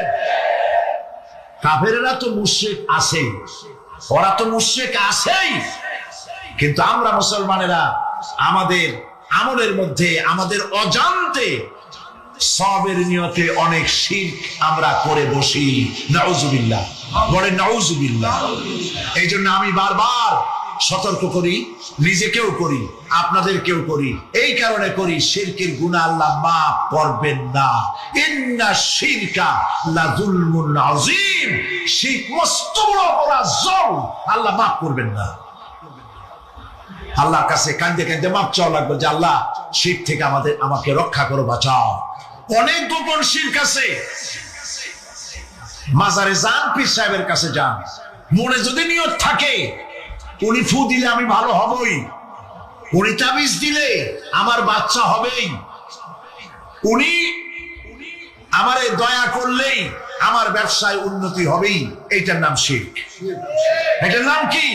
কাফেররা তো মুশরিক আছেই, ওরা তো মুশরিক আছেই, কিন্তু আমরা মুসলমানেরা আমাদের আমলের মধ্যে আমাদের অজান্তে সবের নিয়তে অনেক শিরক আমরা করে বসি। নাউজুবিল্লাহ, বলেন নাউজুবিল্লাহ। এই জন্য আমি বারবার সতর্ক করি, নিজেকেও করি, আপনাদেরকেও করি। এই কারণে করি, শিরকের গুনাহ আল্লাহ মাফ করবেন না। ইন্না শিরকা লাযুলমুন আযীম। শিরক মস্ত বড় অপরাধ, জুলম, আল্লাহ মাফ করবেন না। আল্লাহর কাছে কাঁদতে কাঁদতে মাফ চাওয়া লাগবে যে আল্লাহ শিরক থেকে আমাকে রক্ষা করো, বাঁচাও। অনেক গোপন শিরক আছে। মাজারে যান, পীর সাহেবের কাছে যান, মনে যদি নিয়ত থাকে উনি ফু দিলে আমি ভালো হবই, উনি তাবিজ দিলে আমার বাচ্চা হবেই, উনি আমারে দয়া করলেই আমার ব্যবসায় উন্নতি হবেই, এইটার নাম শিরক। এটার নাম কি?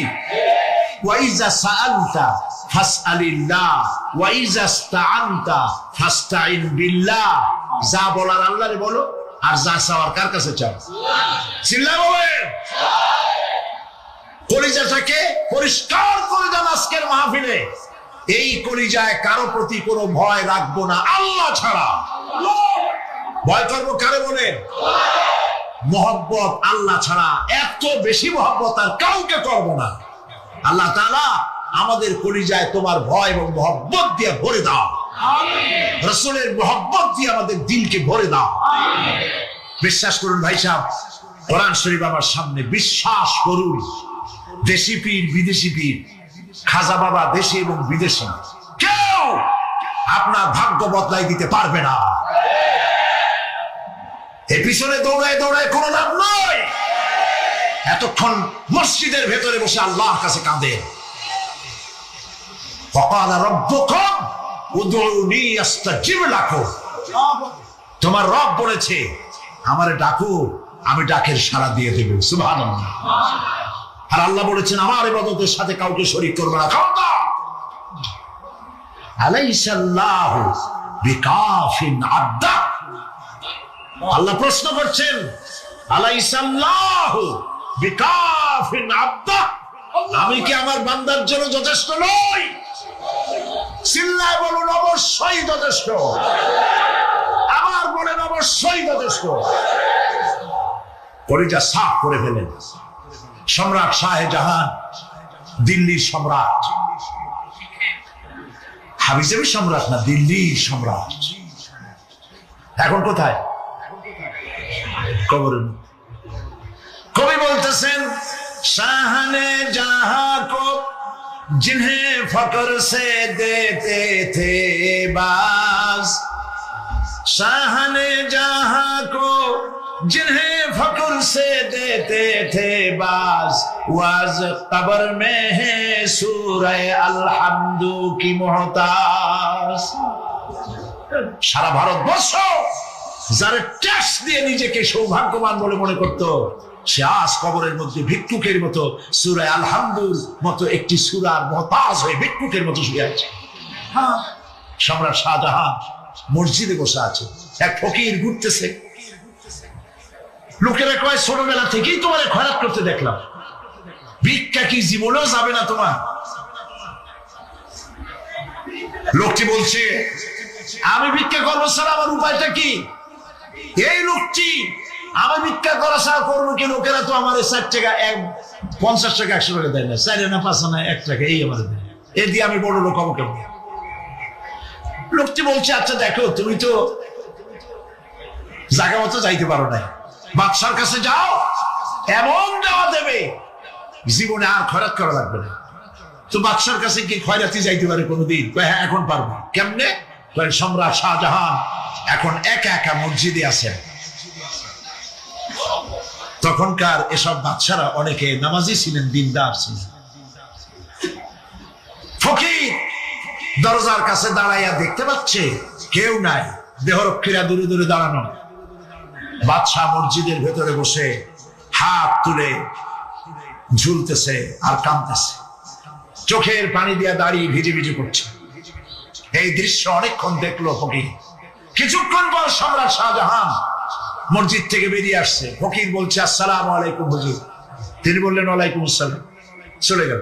ওয়াইজা সাআলতা ফাসআলিল্লাহ ওয়াইজা ইসতাআনতা ফাসতাইন বিল্লাহ। যা বলার আল্লাহরে বলো, আর যা চাওয়ার কার কাছে চাও? চিল্লায় বলেন। কলিজাটাকে পরিষ্কার করে দেন আজকের মাহফিলে। এই কলিজায় কারো প্রতি কোনো ভয় রাখবো না আল্লাহ ছাড়া। ভয় করবো কারে বলেন? মহব্বত আল্লাহ ছাড়া, এত বেশি মহব্বত আর কাউকে করবো না। আল্লাহ তাআলা আমাদের কলিজায় তোমার ভয় এবং মহব্বত দিয়ে ভরে দাও। রাসূলের মহব্বত দিয়ে আমাদের দিলকে ভরে দাও। বিশ্বাস করুন ভাই সাহেব, কোরআন শরীফ আমার সামনে, বিশ্বাস করুন। দেশি পীর, বিদেশি পীর, খাজা বাবা দেশি এবং বিদেশি, কেউ আপনার ভাগ্য বদলাই দিতে পারবে না। এর পিছনে দৌড়ায় দৌড়ায় কোনো লাভ নয়। এতক্ষণ মসজিদের ভেতরে বসে আল্লাহর কাছে কাঁদেন। ওয়াকালা রাব্বুকুম উদউনি আস্তাজিব লাকুম। তোমার রব বলেছে আমারে ডাকো, আমি ডাকের সাড়া দিয়ে দেব। সুবহানাল্লাহ। আর আল্লাহ বলেছেন আমার ইবাদতের সাথে কাউকে শরীক করবে না। আলাইসাল্লাহু বিকাফিন আবদা। আল্লাহ প্রশ্ন করছেন, আলাইসাল্লাহু বিকাফিন আবদা, আমি কি আমার বান্দার জন্য যথেষ্ট নই? চিল্লায় বলুন অবশ্যই যথেষ্ট। আবার বলেন অবশ্যই যথেষ্ট। কলিজা সাফ করে ফেলেন। সম্রাট শাহজাহান, দিল্লির সম্রাট, হাবিজাবি সম্রাট না, দিল্লির সম্রাট। এখন কোথায়? কবরে। কবি বলতেছেন, শাহনে জাহাं को जिन्हें फकर से देते थे बाज, शाहने जहां को जिन्हें फक्र से देते थे बाज वाज कब्र में है सूरह अलहम्दु की मोहताज। সারা ভারতবর্ষ যারা ট্যাক্স দিয়ে নিজেকে সৌভাগ্যবান বলে মনে করত, সে আজ কবরের মধ্যে ভিক্ষুকের মতো সূরা আলহামদুর মতো একটি সূরার মুহতাজ হয়ে ভিক্ষুকের মতো শুয়ে আছে। সম্রাট শাহজাহান মসজিদে বসে আছে, এক ফকির ঘুরতেছে। লোকেরা কয় ছোটবেলা থেকেই তোমার খয়রাত করতে দেখলাম, ভিক্ষা কি জীবনেও যাবে না তোমার? লোকটি বলছে আমি ভিক্ষা করবো স্যার, আমার উপায়টা কি? এই লোকটি আমি ভিক্ষা করা ছাড়া করবো কি? লোকেরা তো আমার 60 টাকা 50 টাকা 100 টাকা দেয় না, 4 আনা 5 আনা 1 টাকা এই আমার দেয়, এ দিয়ে আমি বড় লোক হবো কেমন? লোকটি বলছে আচ্ছা দেখো, তুমি তো জায়গা মতো যাইতে পারো না, বাদশার কাছে যাও, এমন দেওয়া দেবে জীবনে আর খয়রাত করা লাগবে না। তো বাদশার কাছে কি খয়রাতি যাইতে পারে কোনোদিন? হ্যাঁ এখন পারবো। কেমনে? সম্রাট শাহজাহান এখন একা একা মসজিদে আছেন। তখনকার এসব বাদশারা অনেকে নামাজি ছিলেন, দিনদার ছিলেন। ফকির দরজার কাছে দাঁড়াইয়া দেখতে পাচ্ছে কেউ নাই, দেহরক্ষীরা দূরে দূরে দাঁড়ানো। বাদশাহ মসজিদের ভেতরে বসে হাত তুলে ঝুলতেছে আর কাঁদতেছে, চোখের পানি দিয়া দাঁড়িয়ে ভিজে ভিজে করছে। এই দৃশ্য অনেকক্ষণ দেখলো ফকির। কিছুক্ষণ পর সম্রাট শাহজাহান মসজিদ থেকে বেরিয়ে আসছে। ফকির বলছে আসসালামু আলাইকুম হুজুর। তিনি বললেন ওয়ালাইকুম আসসালাম, চলে গেল।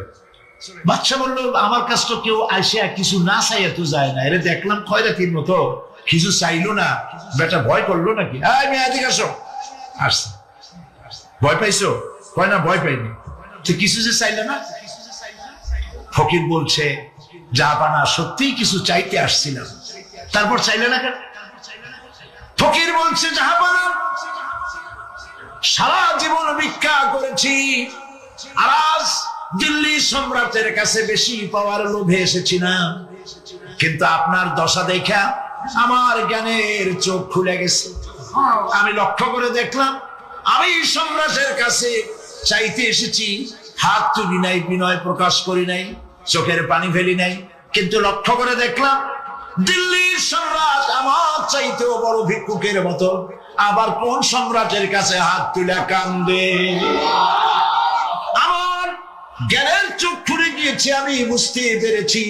বাদশা বলল আমার কাছে তো কেউ আইসে কিছু না চাইয়া তো যায় না, এরে দেখলাম খয়রাতির মতো কিছু চাইলো না, বেটা ভয় করলো নাকি? মেয়ে এদিকে আসো। আসছে। ভয় পাইছো? কয় না ভয় পাইনি। তো কিছু যে চাইলে না? ফকির বলছে জাহাপানা সত্যিই কিছু চাইতে আসছিলাম, তারপর চাইলে না কেন? ফকির বলছে জাহাপানা সারা জীবন ভিক্ষা করেছি, আর আজ দিল্লি সম্রাটের কাছে বেশি পাওয়ার লোভে এসেছি না, কিন্তু আপনার দশা দেখা আমার জ্ঞানের চোখ খুলে গেছে। আমি লক্ষ্য করে দেখলাম আমি সম্রাটের কাছে চাইতে এসেছি, হাত তুলি নাই, বিনয় প্রকাশ করি নাই, চোখের পানি ফেলি নাই, কিন্তু লক্ষ্য করে দেখলাম দিল্লির সম্রাট আমার চাইতেও বড় ভিক্ষুকের মতো আবার কোন সম্রাটের কাছে হাত তুলে কান্দে। আমার জ্ঞানের চোখ খুলে গিয়েছে, আমি বুঝতে পেরেছি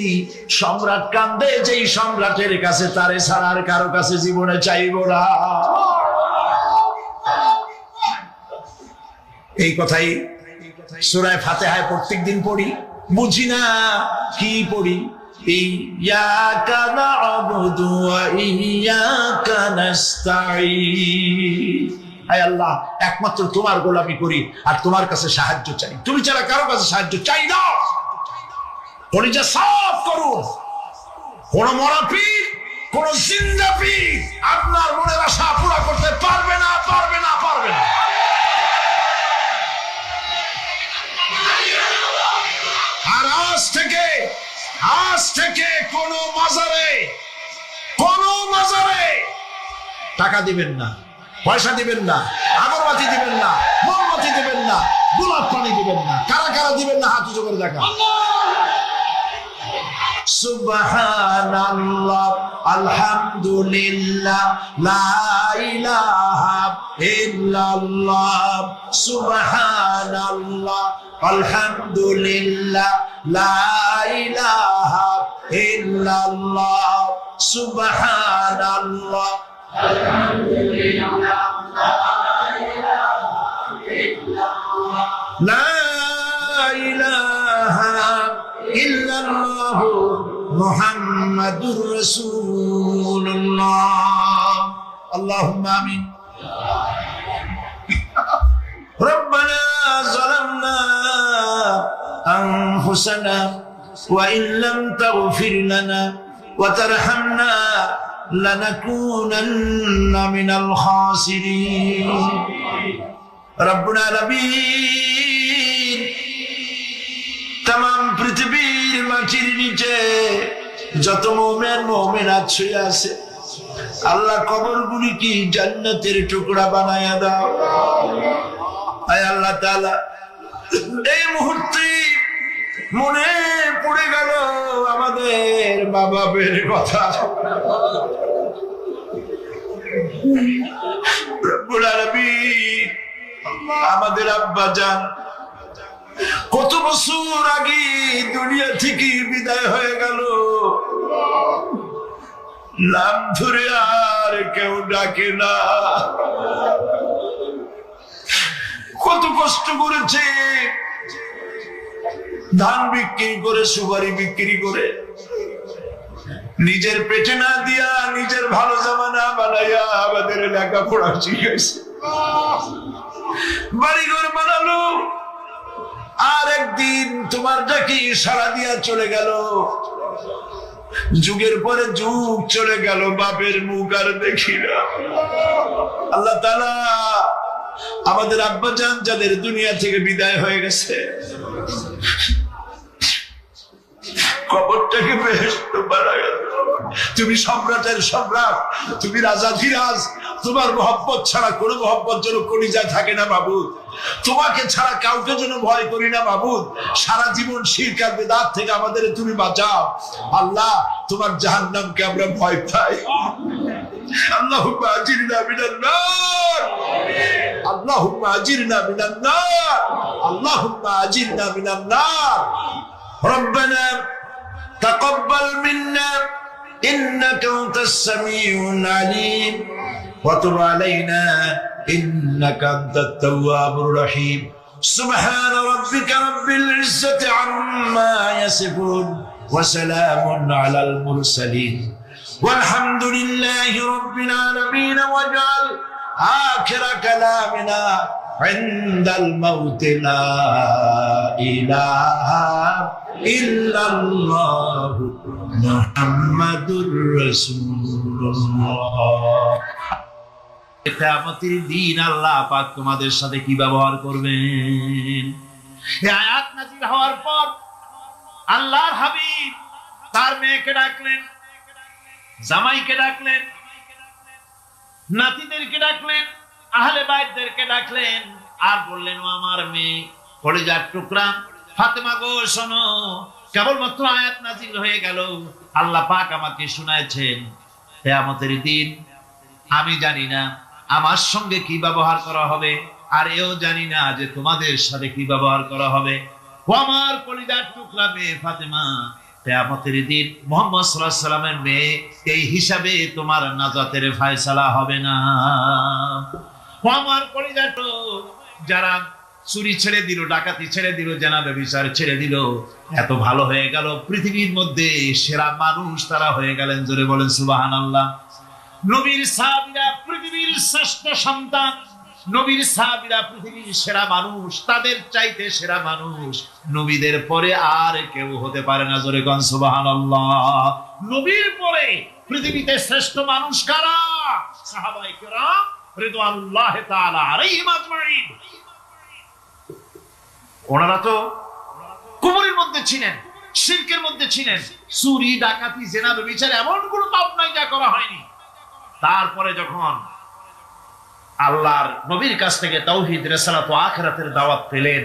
সম্রাট কান্দে যেই সম্রাটের কাছে, তারে ছাড়ার কারো কাছে জীবনে চাইব না। এই কথাই সূরা ফাতিহায় প্রত্যেকদিন পড়ি, বুঝি না কি পড়ি। ইয়াকা না'বুদু ওয়া ইয়াকা নাস্তাঈন। আয় আল্লাহ, একমাত্র তোমার গোলামি করি আর তোমার কাছে সাহায্য চাই, তুমি ছাড়া কারো কাছে সাহায্য চাই না। কলিজা সাফ করুন, কোন মরা পীর, কোন জিন্দা পীর আপনার মনের আশা পুরা করতে পারবে না, পারবে না, পারবে না। আর আজ থেকে কোন মাজারে টাকা দিবেন না, পয়সা দিবেন না, আগরবাতি দিবেন না, মোমবাতি দিবেন না, গোলাপ পানি দিবেন না। কারা কারা দিবেন না হাত উঁচু করে দেখা। সুবহানাল্লাহ, আলহামদুলিল্লাহ, লা ইলাহা ইল্লাল্লাহ। সুবহানাল্লাহ, আলহামদুলিল্লাহ, লা ইলাহা ইল্লাল্লাহ। সুবহানাল্লাহ, আলহামদুলিল্লাহ, লা ইলাহা ইল্লাল্লাহ, মুহাম্মাদুর রাসূলুল্লাহ। আল্লাহুম্মা আমিন। রব্বানা যালামনা আনফুসানা ওয়া ইন লাম তাগফির লানা ওয়া তারহামনা লানাকুনান্না মিনাল খাসিরিন। রব্বুল আলামিন, तमाम পৃথিবীর মাটির নিচে যত মুমিন মুমিনাত শুয়ে আছে, আল্লাহ কবরগুলি কি জান্নাতের টুকরা বানায়া দাও। আয় আল্লাহ তাআলা, এই মুহূর্তে মনে পড়ে গেল আমাদের মা বাবার কথা। রব্বুল আলামিন, আমাদের আব্বা জান কত বছর আগে দুনিয়া থেকে বিদায় হয়ে গেল, নাম ধরে আর কেউ ডাকে না। কত কষ্ট করেছে, ধান বিক্রি করে, সুপারি বিক্রি করে, নিজের পেটে না দিয়া নিজের ভালো জামা না বানাইয়া আমাদের লেখাপড়া শিখাইছে, বাড়িঘর বানালো। আর একদিন তোমার ডাকি সারা দিয়া চলে গেল। যুগের পরে যুগ চলে গেল, বাপের মুখ আর দেখি না। আল্লাহ তাআলা আমাদের আব্বাজান যাদের দুনিয়া থেকে বিদায় হয়ে গেছে, কবরটাকে বেহেশত বানায়। তুমি সম্রাটের সম্রাট, তুমি রাজাধিরাজ, তোমার মহব্বত ছাড়া কোনো মহব্বত যেন কলিজায় থাকে না মাবুদ। তোমাকে ছাড়া কাউকে যেন ভয় করি না মাবুদ। সারা জীবন শিরক আর বিদআত থেকে আমাদের তুমি বাঁচাও আল্লাহ। তোমার জাহান্নামকে আমরা ভয় পাই। আল্লাহুম্মা আজিরনা মিনান নার, আল্লাহুম্মা আজিরনা মিনান নার, আল্লাহুম্মা আজিরনা মিনান নার। রব্বানা তাকাব্বাল মিন্না إنك أنت السميع العليم وتب علينا إنك أنت التواب الرحيم سبحان ربك رب العزة عما يصفون وسلام على المرسلين والحمد لله رب العالمين واجعل آخر كلامنا عند الموت لا إله إلا الله মুহাম্মাদুর রাসূলুল্লাহ। কিয়ামতের দিন আল্লাহ পাক তোমাদের সাথে কি ব্যবহার করবেন? এই আয়াত নাযিল হওয়ার পর আল্লাহর হাবিব তার মেয়েকে ডাকলেন, জামাইকে ডাকলেন, নাতিদেরকে ডাকলেন, আহলে বাইতদেরকে ডাকলেন, আর বললেন, ও আমার মেয়ে, কলিজার টুকরা ফাতেমা গো, শোনো, কেবলমাত্র আয়াত নাযিল হয়ে গেল, আল্লাহ পাক আমাকে শুনাইছেন, কিয়ামতের দিন আমি জানি না আমার সঙ্গে কি ব্যবহার করা হবে, আর এও জানি না যে তোমাদের সাথে কি ব্যবহার করা হবে। ও আমার কলিজার টুকরা মেয়ে ফাতেমা, কিয়ামতের দিন মুহাম্মদ সাল্লাল্লাহু আলাইহি সাল্লামের মেয়ে, এই হিসাবে তোমার নাজাতের ফয়সালা হবে না। ও আমার কলিজার টুকরা, যারা চুরি ছেড়ে দিল, ডাকাতি ছেড়ে দিল, জানা ব্যভিচার ছেড়ে দিল, এত ভালো হয়ে গেল, পৃথিবীর মধ্যে সেরা মানুষ তারা হয়ে গেলেন। জোরে বলেন সুবহানাল্লাহ। নবীর সাহাবীরা পৃথিবীর শ্রেষ্ঠ সন্তান, নবীর সাহাবীরা পৃথিবীর সেরা মানুষ, তাদের চাইতে সেরা মানুষ নবীদের পরে আর কেউ হতে পারে না। জোরে বলেন সুবহানাল্লাহ। নবীর পরে পৃথিবীতে শ্রেষ্ঠ মানুষ কারা? সাহাবায়ে কেরাম রিদওয়ানুল্লাহি তাআলা আলাইহিম আজমাইন। ওনারা তো কুফরের মধ্যে ছিলেন, শিরকের মধ্যে ছিলেন, চুরি ডাকাতি জিনা ব্যভিচার এমন কোনো পাপ নাই যা করা হয়নি। তারপরে যখন আল্লাহর নবীর কাছ থেকে তাওহীদ, রিসালাত ও আখিরাতের দাওয়াত পেলেন,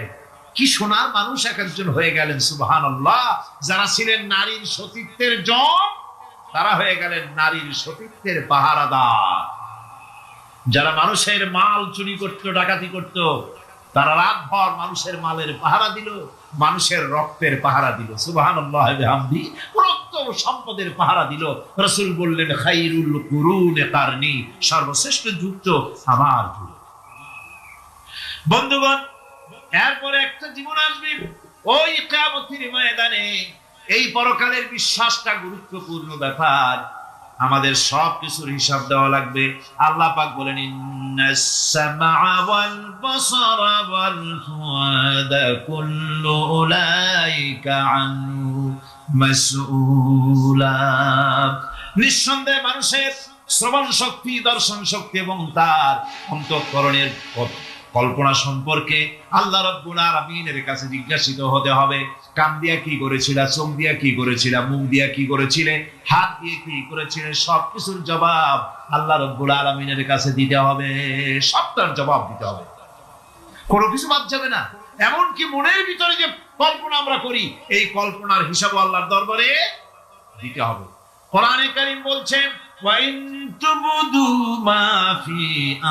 কি সোনার মানুষ এক একজন হয়ে গেলেন। সুবহানাল্লাহ। যারা ছিলেন নারীর সতীত্বের জম, তারা হয়ে গেলেন নারীর সতীত্বের পাহারাদার। যারা মানুষের মাল চুরি করত, ডাকাতি করত, তারা রাতভর মানুষের মালের পাহারা দিল, মানুষের রক্তের পাহারা দিল। সুবহানাল্লাহ বিহামদি। রক্ত সম্পদের পাহারা দিল। রাসূল বললেন, খায়রুল কুরুনে কারনি, সর্বশ্রেষ্ঠ যুগ তো আমার যুগ। বন্ধুগণ, এরপরে একটা জীবন আসবে, ওই কিয়ামতের ময়দানে। এই পরকালের বিশ্বাসটা গুরুত্বপূর্ণ ব্যাপার, আমাদের সবকিছুর হিসাব দেওয়া লাগবে। আল্লাহ পাক বলেন, ইন্নাস সামআ ওয়াল বাসারা ওয়াল ফুআদা কুল্লু উলাইকা আনহু মাসউলা। নিঃসন্দেহে মানুষের শ্রবণ শক্তি, দর্শন শক্তি এবং তার অন্তঃকরণের কল্পনা সম্পর্কে আল্লাহ রাব্বুল আলামিনের কাছে জিজ্ঞাসিত হতে হবে। কান দিয়া কি করেছিলা, চোখ দিয়া কি করেছিলা, মুখ দিয়া কি করেছিলে, হাত দিয়ে কি করেছিলে, সবকিছুর জবাব আল্লাহ রাব্বুল আলামিনের কাছে দিতে হবে। সবটার জবাব দিতে হবে, কোনো কিছু বাদ যাবে না। এমনকি মনের ভিতরে যে কল্পনা আমরা করি, এই কল্পনার হিসাব আল্লাহর দরবারে দিতে হবে। কোরআনে কারীম বলছেন, ওয়া ইন তুবদু মা ফি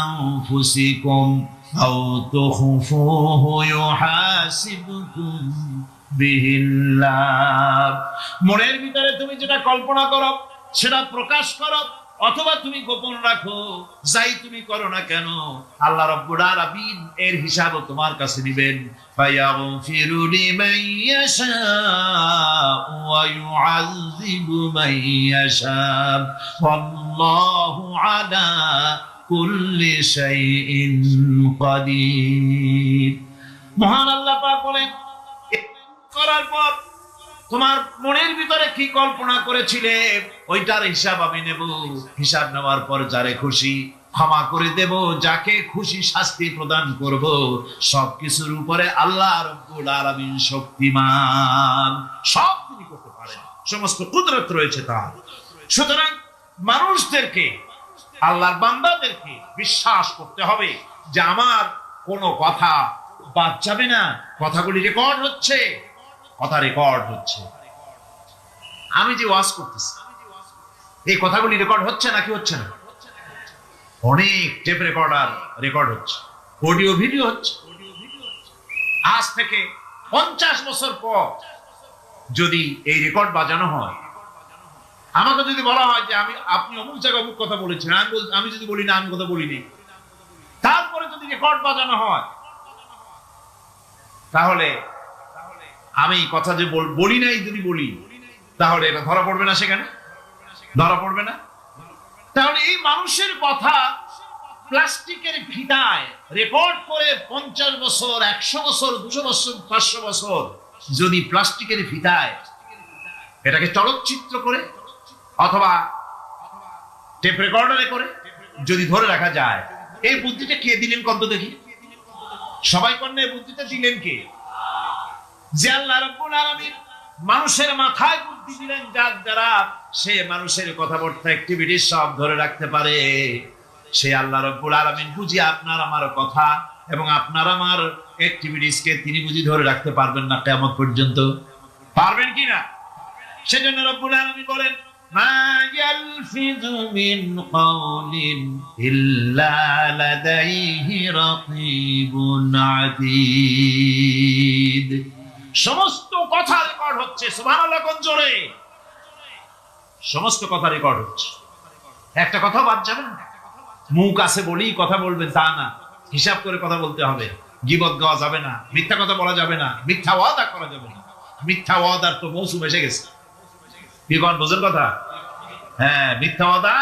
আনফুসিকুম আও তুখফুহু ইউহাসিবকুম বিহিল্লাহ। মনের ভিতরে তুমি যেটা কল্পনা করো সেটা প্রকাশ করো, অথবা তুমি গোপন রাখো, যাই তুমি করো না কেন আল্লাহ রাব্বুল আলামিন এর হিসাব তোমার কাছে নেবেন। ফায়াগফিরু লিমান ইয়াশা ওয়া ইউআযযিবু মান ইয়াশা ওয়াল্লাহু আলা কুল্লি শাইইন কাদির। মহান আল্লাহ পাক বলেন, করার পর তোমার মনের ভিতরে কি কল্পনা করেছিলে ওইটার হিসাব আমি নেব। হিসাব নেওয়ার পর যারে খুশি ক্ষমা করে দেব, যাকে খুশি শাস্তি প্রদান করব। সবকিছুর উপরে আল্লাহ রাব্বুল আলামিন শক্তিমান, সব তিনি করতে পারেন, সমস্ত কুদরত রয়েছে তার। সুতরাং মানুষদেরকে, আল্লাহর বান্দাদেরকে বিশ্বাস করতে হবে যে আমার কোনো কথা বাদ যাবে না, কথাগুলি রেকর্ড হচ্ছে, কথা রেকর্ড হচ্ছে। আমি যে ওয়াজ করতেছি এই কথাগুলি রেকর্ড হচ্ছে নাকি হচ্ছে না? অনেক টেপ রেকর্ডার রেকর্ড হচ্ছে, অডিও ভিডিও হচ্ছে। আজ থেকে 50 বছর পর যদি এই রেকর্ড বাজানো হয়, আমাকে যদি বলা হয় যে আপনি অমুক জায়গায় অমুক কথা বলেছেন, আমি যদি বলি না আমি কথা বলিনি, তারপরে যদি রেকর্ড বাজানো হয়, তাহলে আমি কথা যে বলি নাই যদি বলি, তাহলে এটা ধরা পড়বে না? সেখানে ধরা পড়বে না? তাহলে এই মানুষের কথা প্লাস্টিকের ফিতায় রেকর্ড করে 50 বছর, 100 বছর, 200 বছর, 500 বছর যদি প্লাস্টিকের ফিতায় এটাকে চলচ্চিত্র করে অথবা টেপ রেকর্ডারে করে যদি ধরে রাখা যায়, এই বুদ্ধিটা কে দিলেন কত দেখি? সবাই কন্যা এই বুদ্ধিটা দিলেন কে? যে আল্লাহ রাব্বুল আলামিন মানুষের মাথায় বুদ্ধি দিলেন, যার দ্বারা সে মানুষের কথাবার্তা অ্যাক্টিভিটি সব ধরে রাখতে পারে। সে আল্লাহ রাব্বুল আলামিন বুঝি আপনার আমার কথা এবং আপনার আমার অ্যাক্টিভিটিসকে তিনি বুঝি ধরে রাখতে পারবেন না কিয়ামত পর্যন্ত? পারবেন কি না? সেজন্য রাব্বুল আলামিন বলেন, মা ইয়ালফিযু মিন কাওলিন ইল্লা লাদাইহি রাকীবুন আতীদ। সমস্ত কথা রেকর্ড হচ্ছে। সুবহানাল্লাহ কোন জোরে! সমস্ত কথা রেকর্ড হচ্ছে, একটা কথা বাদ যাবে না। মুখ আছে বলেই কথা বলবেন তা না, হিসাব করে কথা বলতে হবে। গীবত গাওয়া যাবে না, মিথ্যা কথা বলা যাবে না, মিথ্যা ওয়াদা করা যাবে না। মিথ্যা ওয়াদার তো মৌসুম এসে গেছে। কি কোন বোঝেন কথা? হ্যাঁ, মিথ্যা ওয়াদা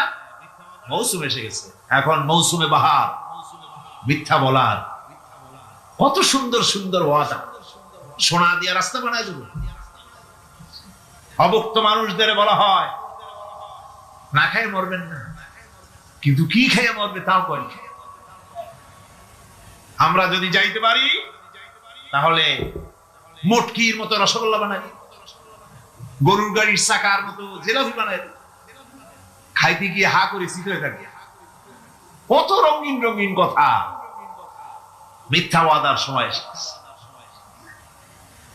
মৌসুম এসে গেছে। এখন মৌসুমে বাহার, মিথ্যা বলার। কত সুন্দর সুন্দর ওয়াদা, সোনা দিয়া রাস্তা বানায় দেব। অভুক্ত মানুষদের বলা হয় না খেয়ে মরবেন না, কিন্তু কি খেয়ে মরবে তাও করি। আমরা যদি যাইতে পারি তাহলে মটকির মতো রসগোল্লা বানাই, গরুর গাড়ির চাকার মতো জিলাপি বানাই, খাইতে গিয়ে হা করে শিখে থাকি। কত রঙিন রঙিন কথা। মিথ্যা ওয়াদার সময় এসেছে।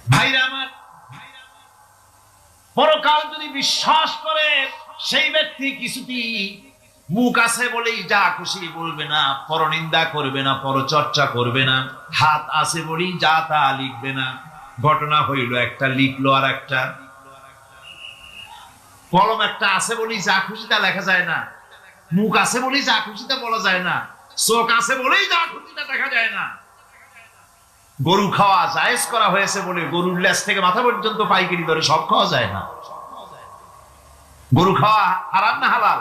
ভাইরা আমার, পরকাল যদি বিশ্বাস করে সেই ব্যক্তি কিছুতেই মুখ আছে বলেই যা খুশি বলবে না, পরনিন্দা করবে না, পরচর্চা করবে না, হাত আছে বলেই যা তা লিখবে না। ঘটনা হইল একটা, লিখলো আর একটা। কলম একটা আছে বলেই যা খুশি তা লেখা যায় না, মুখ আছে বলেই যা খুশি তা বলা যায় না, চোখ আছে বলেই যা খুশি তা দেখা যায় না। গরু খাওয়া জায়েজ করা হয়েছে বলে গরুর লেজ থেকে মাথা পর্যন্ত পাইকারি দরে সব খাওয়া যায় না। গরু খাওয়া হারাম না হালাল?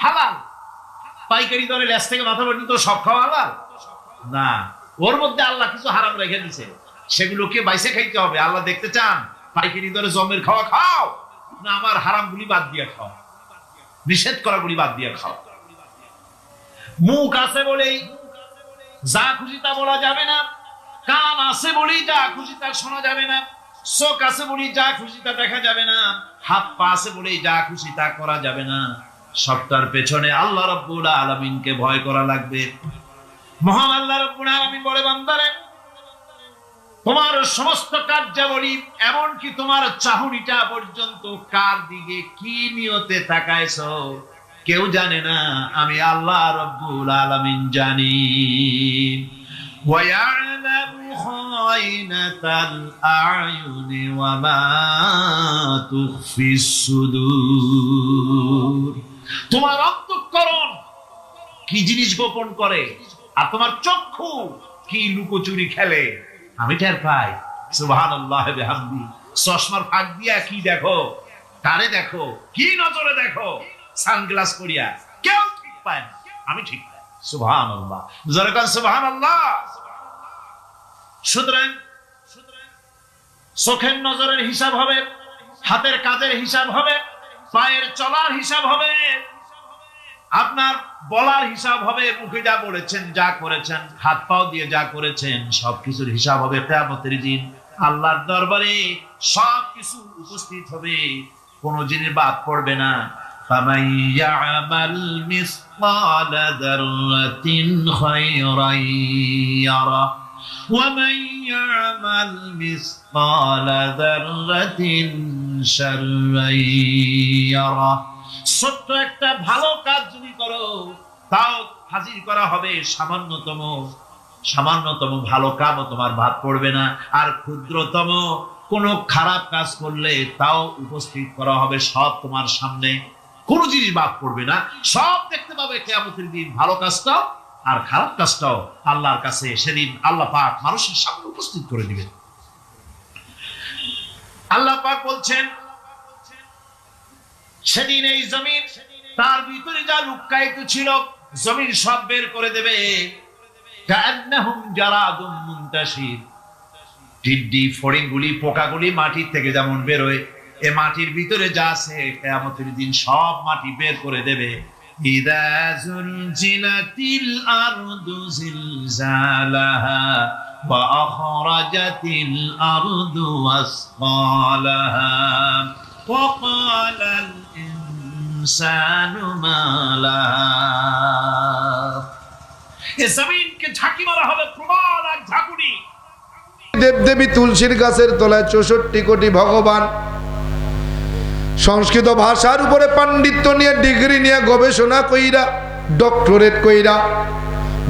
হালাল। পাইকারি দরে লেজ থেকে মাথা পর্যন্ত সব খাওয়া হালাল না। ওর মধ্যে আল্লাহ কিছু হারাম রেখে দিছে, সেগুলোকে বাইসে খাইতে হবে। আল্লাহ দেখতে চান পাইকারি দরে জমের খাওয়া খাও না আমার হারাম গুলি বাদ দিয়ে খাও, নিষেধ করা গুলি বাদ দিয়ে খাও। মুখ আছে বলেই যা খুশি তা বলা যাবে না, কান আছে বলি যা খুশি তা শোনা যাবে না, চোখ আছে বলি যা খুশি তা দেখা যাবে না, হাত পা আছে বলি যা খুশি তা করা যাবে না। সবটার পেছনে আল্লাহ রাব্বুল আলামিনকে ভয় করা লাগবে। মহান আল্লাহ রাব্বুল আলামিন বলে, বান্দারে তোমার সমস্ত কার্যাবলী এমনকি তোমার চাহনিটা পর্যন্ত কার দিকে কি নিয়তে তাকাইছো কেউ জানে না, আমি আল্লাহ রাব্বুল আলামিন জানি। وَيَعْلَمُ خَائِنَةَ الْأَعْيُنِ وَمَا تُخْفِي الصُّدُورُ। তোমার অন্তঃকরণ কি জিনিস গোপন করে আর তোমার চক্ষু কি লুকোচুরি খেলে আমি টের পাই। সুবহানাল্লাহ বিহামদি। চশমার ফাঁক দিয়া কি দেখো, কারে দেখো, কি নজরে দেখো, সানগ্লাস পরিয়া কেউ ঠিক পায় না, আমি ঠিক পাই। সুবহানাল্লাহ, জোরে কান সুবহানাল্লাহ। সুতরাং চোখের নজরের হিসাব হবে, হাতের কাজের হিসাব হবে, পায়ের চলার হিসাব হবে, আপনার বলার হিসাব হবে, মুখে যা বলেছেন, যা করেছেন, হাত পাও দিয়ে যা করেছেন, সবকিছুর হিসাব হবে কিয়ামতের দিন। আল্লাহর দরবারে সবকিছু উপস্থিত হবে, কোনো জিনিস বাদ পড়বে না। فَمَن يَعْمَلْ مِثْقَالَ ذَرَّةٍ خَيْرًا يَرَهُ وَمَن يَعْمَلْ مِثْقَالَ ذَرَّةٍ شَرًّا يَرَهُ। ছোট্ট একটা ভালো কাজ যদি করো তাও হাজির করা হবে সামান্যতম ভালো কাজও তোমার বাদ পড়বে না, আর ক্ষুদ্রতম কোনো খারাপ কাজ করলে তাও উপস্থিত করা হবে, সব তোমার সামনে, কোনো জিনিস বাদ পড়বে না, সব দেখতে পাবে কিয়ামতের দিন। ভালো কাজটাও আর খারাপ কাজটাও আল্লাহর কাছে সেদিন আল্লাহ পাক মানুষের সামনে উপস্থিত করে দিবেন। আল্লাহ পাক বলছেন, সেদিন এই জমিন তার ভিতরে যা লুকায়িত ছিল জমিন সব বের করে দেবে। কান্নাহুম জারাদুম মুনতাশির। টিড্ডি, ফড়িংগুলি, পোকাগুলি মাটির থেকে যেমন বের হয়, এ মাটির ভিতরে যা আছে কিয়ামতের দিন সব মাটি বের করে দেবে। ইযা যুলজিলাতিল আরদু জিলজালাহা ওয়া আখরাজাতিল আরদু আসকালাহা ওয়া ক্বালাল ইনসানু মা লাহা। এ জমিনকে ঝাঁকি মারা হবে, প্রবল এক ঝাঁকুনি। দেবদেবী তুলসীর গাছের তলায় 64 কোটি ভগবান সংস্কৃত ভাষার উপরে পাণ্ডিত্য নিয়ে, ডিগ্রি নিয়ে, গবেষণা কইরা, ডক্টরেট কইরা,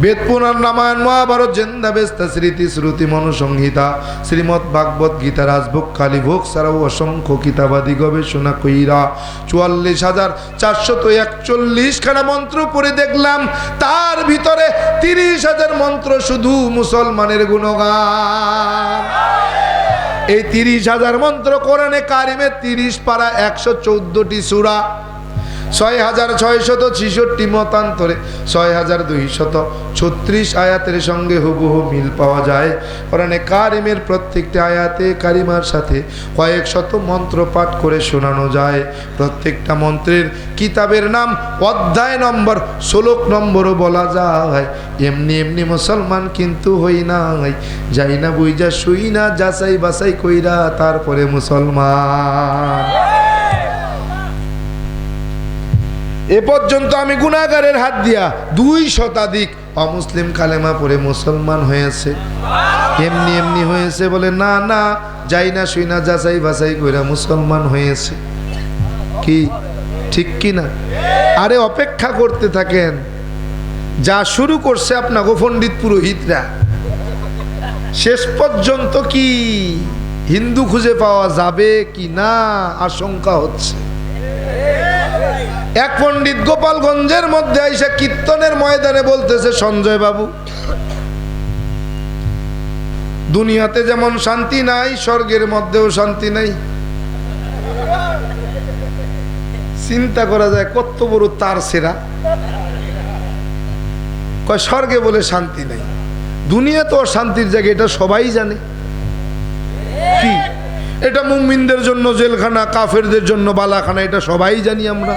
বেদ পুরাণ, রামায়ণ, মহাভারত, জেন্দাবেস্তা, স্মৃতি, শ্রুতি, মনুসংহিতা, শ্রীমৎ ভাগবত গীতা, রাজভোগ, কালীভোগ ছাড়াও অসংখ্য কিতাবাদি গবেষণা কইরা 44,441 খানা মন্ত্র পড়ে দেখলাম তার ভিতরে 30,000 মন্ত্র শুধু মুসলমানের গুণগান। এই 30,000 মন্ত্র কোরআনে কারিমে 30 পারা 114টি সূরা, 6,666 মতান্তরে 6,236 আয়াতের সঙ্গে হুবহু মিল পাওয়া যায়। কোরআনে কারিমের প্রত্যেকটি আয়াতে কারিমার সাথে কয়েক শত মন্ত্র পাঠ করে শোনানো যায়। প্রত্যেকটা মন্ত্রের কিতাবের নাম, অধ্যায় নম্বর, শ্লোক নম্বরও বলা যায়। এমনি এমনি মুসলমান কিন্তু হই নাই, যাই না বুঝা শুই না, যাচাই বাছাই কইরা তারপরে মুসলমান। এ পর্যন্ত আমি গুনাহগারের হাত দিয়া 2 শতাধিক অমুসলিম কালেমা পড়ে মুসলমান হয়েছে। এমনি এমনি হয়েছে বলে না, না, যাই না শুই না, যাচাই বাছাই কইরা মুসলমান হয়েছে। কি ঠিক কি না? আরে অপেক্ষা করতে থাকেন, যা শুরু করছে আপনাকে পণ্ডিত পুরোহিতরা, শেষ পর্যন্ত কি হিন্দু খুঁজে পাওয়া যাবে কি না আশঙ্কা হচ্ছে। এক পণ্ডিত গোপালগঞ্জের মধ্যে আইসা কীর্তনের ময়দানে বলতেছে, সঞ্জয় বাবু, দুনিয়াতে যেমন শান্তি নাই, স্বর্গের মধ্যেও শান্তি নাই। চিন্তা করা যায় কত বড় তার সেরা। কয় স্বর্গে বলে শান্তি নাই, দুনিয়া তো শান্তির জায়গা, এটা সবাই জানে। কি এটা মুমিনদের জন্য জেলখানা, কাফেরদের জন্য বালাখানা, এটা সবাই জানি আমরা।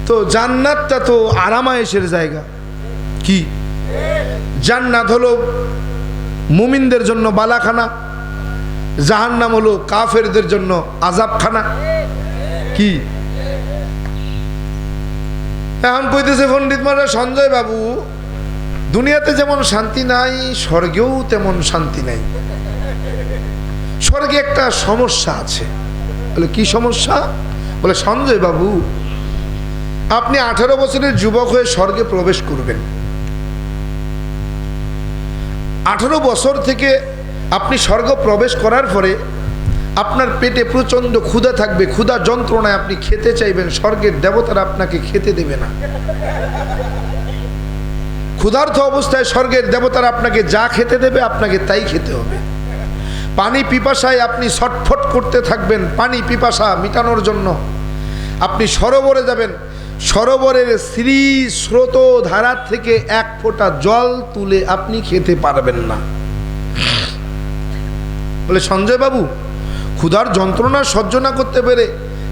তো জান্নাতটা তো আরামায়েশের জায়গা। কি জান্নাত হলো মুমিনদের জন্য বালাখানা, জাহান্নাম হলো কাফেরদের জন্য আযাবখানা। কি এখন কইতেছে পণ্ডিত মহারাজ, সঞ্জয় বাবু, দুনিয়াতে যেমন শান্তি নাই, স্বর্গেও তেমন শান্তি নাই। স্বর্গে একটা সমস্যা আছে। বলে কি সমস্যা? বলে সঞ্জয় বাবু, আপনি 18 বছরের যুবক হয়ে স্বর্গে প্রবেশ করবেন। 18 বছর থেকে আপনি স্বর্গ প্রবেশ করার পরে আপনার পেটে প্রচন্ড ক্ষুধা থাকবে, ক্ষুধা যন্ত্রণায় আপনি খেতে চাইবেন, স্বর্গের দেবতারা আপনাকে খেতে দেবে না। ক্ষুধার্ত অবস্থায় স্বর্গের দেবতারা আপনাকে যা খেতে দেবে আপনাকে তাই খেতে হবে। পানি পিপাসায় আপনি ছটফট করতে থাকবেন, পানি পিপাসা মিটানোর জন্য আপনি সরোবরে যাবেন। সরোবরের স্রোত ধারা থেকে এক ফোঁটা জল তুলে আপনি খেতে পারবেন না। বলে সঞ্জয় বাবু, ক্ষুধার যন্ত্রণা সহ্য না করতে পেরে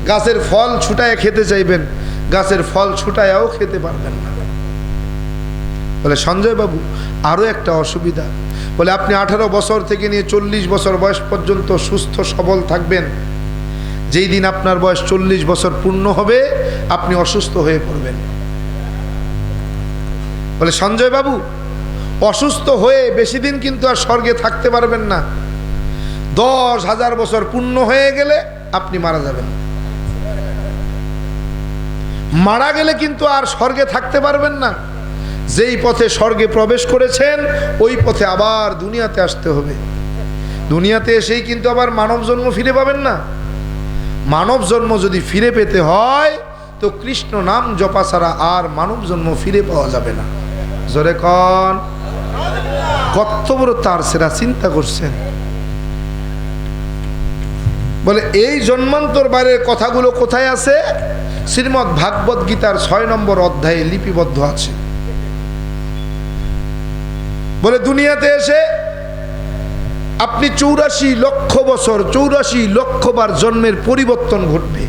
গাছের ফল ছুটায় খেতে চাইবেন, গাছের ফল ছুটায়াও খেতে পারবেন না। বলে সঞ্জয় বাবু, আরো একটা অসুবিধা। বলে আপনি 18 বছর থেকে নিয়ে 40 বছর বয়স পর্যন্ত সুস্থ সবল থাকবেন। যেই দিন আপনার বয়স 40 বছর পূর্ণ হবে আপনি অসুস্থ হয়ে পড়বেন। বলে সঞ্জয় বাবু, অসুস্থ হয়ে বেশি দিন কিন্তু আর স্বর্গে থাকতে পারবেন না। 10,000 বছর পূর্ণ হয়ে গেলে আপনি মারা যাবেন। মারা গেলে কিন্তু আর স্বর্গে থাকতে পারবেন না। যেই পথে স্বর্গে প্রবেশ করেছেন ওই পথে আবার দুনিয়াতে আসতে হবে। দুনিয়াতে এসেই কিন্তু আবার মানব জন্ম ফিরে পাবেন না। মানব জন্ম যদি ফিরে পেতে হয় তো কৃষ্ণ নাম জপা ছাড়া আর মানব জন্ম ফিরে পাওয়া যাবে না। জোরে কন, কত বড় তার সেরা চিন্তা করছেন। বলে এই জন্মান্তর বাইরের কথাগুলো কোথায় আছে? শ্রীমদ্ ভাগবত গীতার 6 নম্বর অধ্যায়ে লিপিবদ্ধ আছে। বলে দুনিয়াতে এসে আপনি 84 লক্ষ বছর 84 লক্ষ বার জন্মের পরিবর্তন ঘটবে।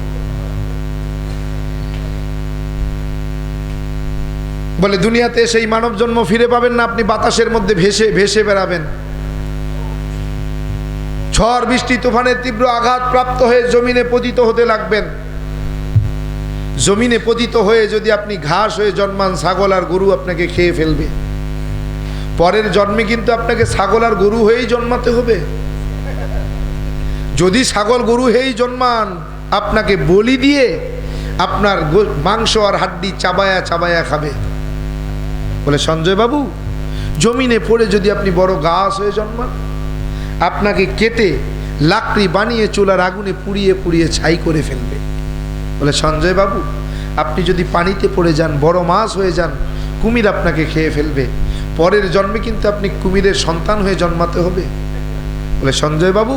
বলে দুনিয়াতে সেই মানব জন্ম ফিরে পাবেন না, আপনি বাতাসের মধ্যে ভেসে ভেসে বেড়াবেন। ঝড় বৃষ্টি তুফানের তীব্র আঘাত প্রাপ্ত হয়ে জমিনে পতিত হতে লাগবেন। জমিনে পতিত হয়ে যদি আপনি ঘাস হয়ে জন্মান, ছাগল আর গরু আপনাকে খেয়ে ফেলবে। পরের জন্মে কিন্তু আপনাকে ছাগল আর গরু হয়েই জন্মাতে হবে। যদি ছাগল গরু হয়েই জন্মান, আপনাকে বলি দিয়ে আপনার মাংস আর হাড্ডি চাবায়া চাবায়া খাবে। বলে সঞ্জয় বাবু, জমিনে পড়ে যদি আপনি বড় গাছ হয়ে জন্মান, আপনাকে কেটে লাকড়ি বানিয়ে চুলার আগুনে পুড়িয়ে পুড়িয়ে ছাই করে ফেলবে। বলে সঞ্জয় বাবু, আপনি যদি পানিতে পড়ে যান, বড় মাছ হয়ে যান, কুমির আপনাকে খেয়ে ফেলবে। পরের জন্মে কিন্তু আপনি কুমিরের সন্তান হয়ে জন্মাতে হবে। বলে সঞ্জয় বাবু,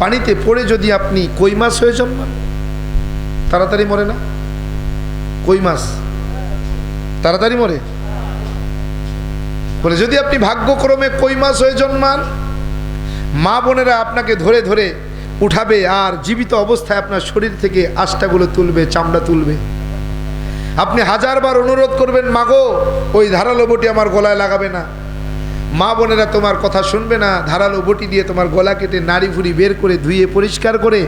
পানিতে পড়ে যদি আপনি কই মাছ হয়ে জন্মান, তাড়াতাড়ি মরে না? কই মাছ তাড়াতাড়ি মরে। বলে যদি আপনি ভাগ্যক্রমে কই মাছ হয়ে জন্মান, মা বোনেরা আপনাকে ধরে ধরে উঠাবে আর জীবিত অবস্থায় আপনার শরীর থেকে আষ্টাগুলো তুলবে, চামড়া তুলবে। আপনি 1000 বার অনুরোধ করবেন, মাগো ওই ধারালো বটি আমার গলায় লাগাবে না। মা বোনেরা তোমার কথা শুনবে না, ধারালো বটি দিয়ে তোমার গলা কেটে নাড়ি ভুড়ি বের করে ধুয়ে পরিষ্কার করে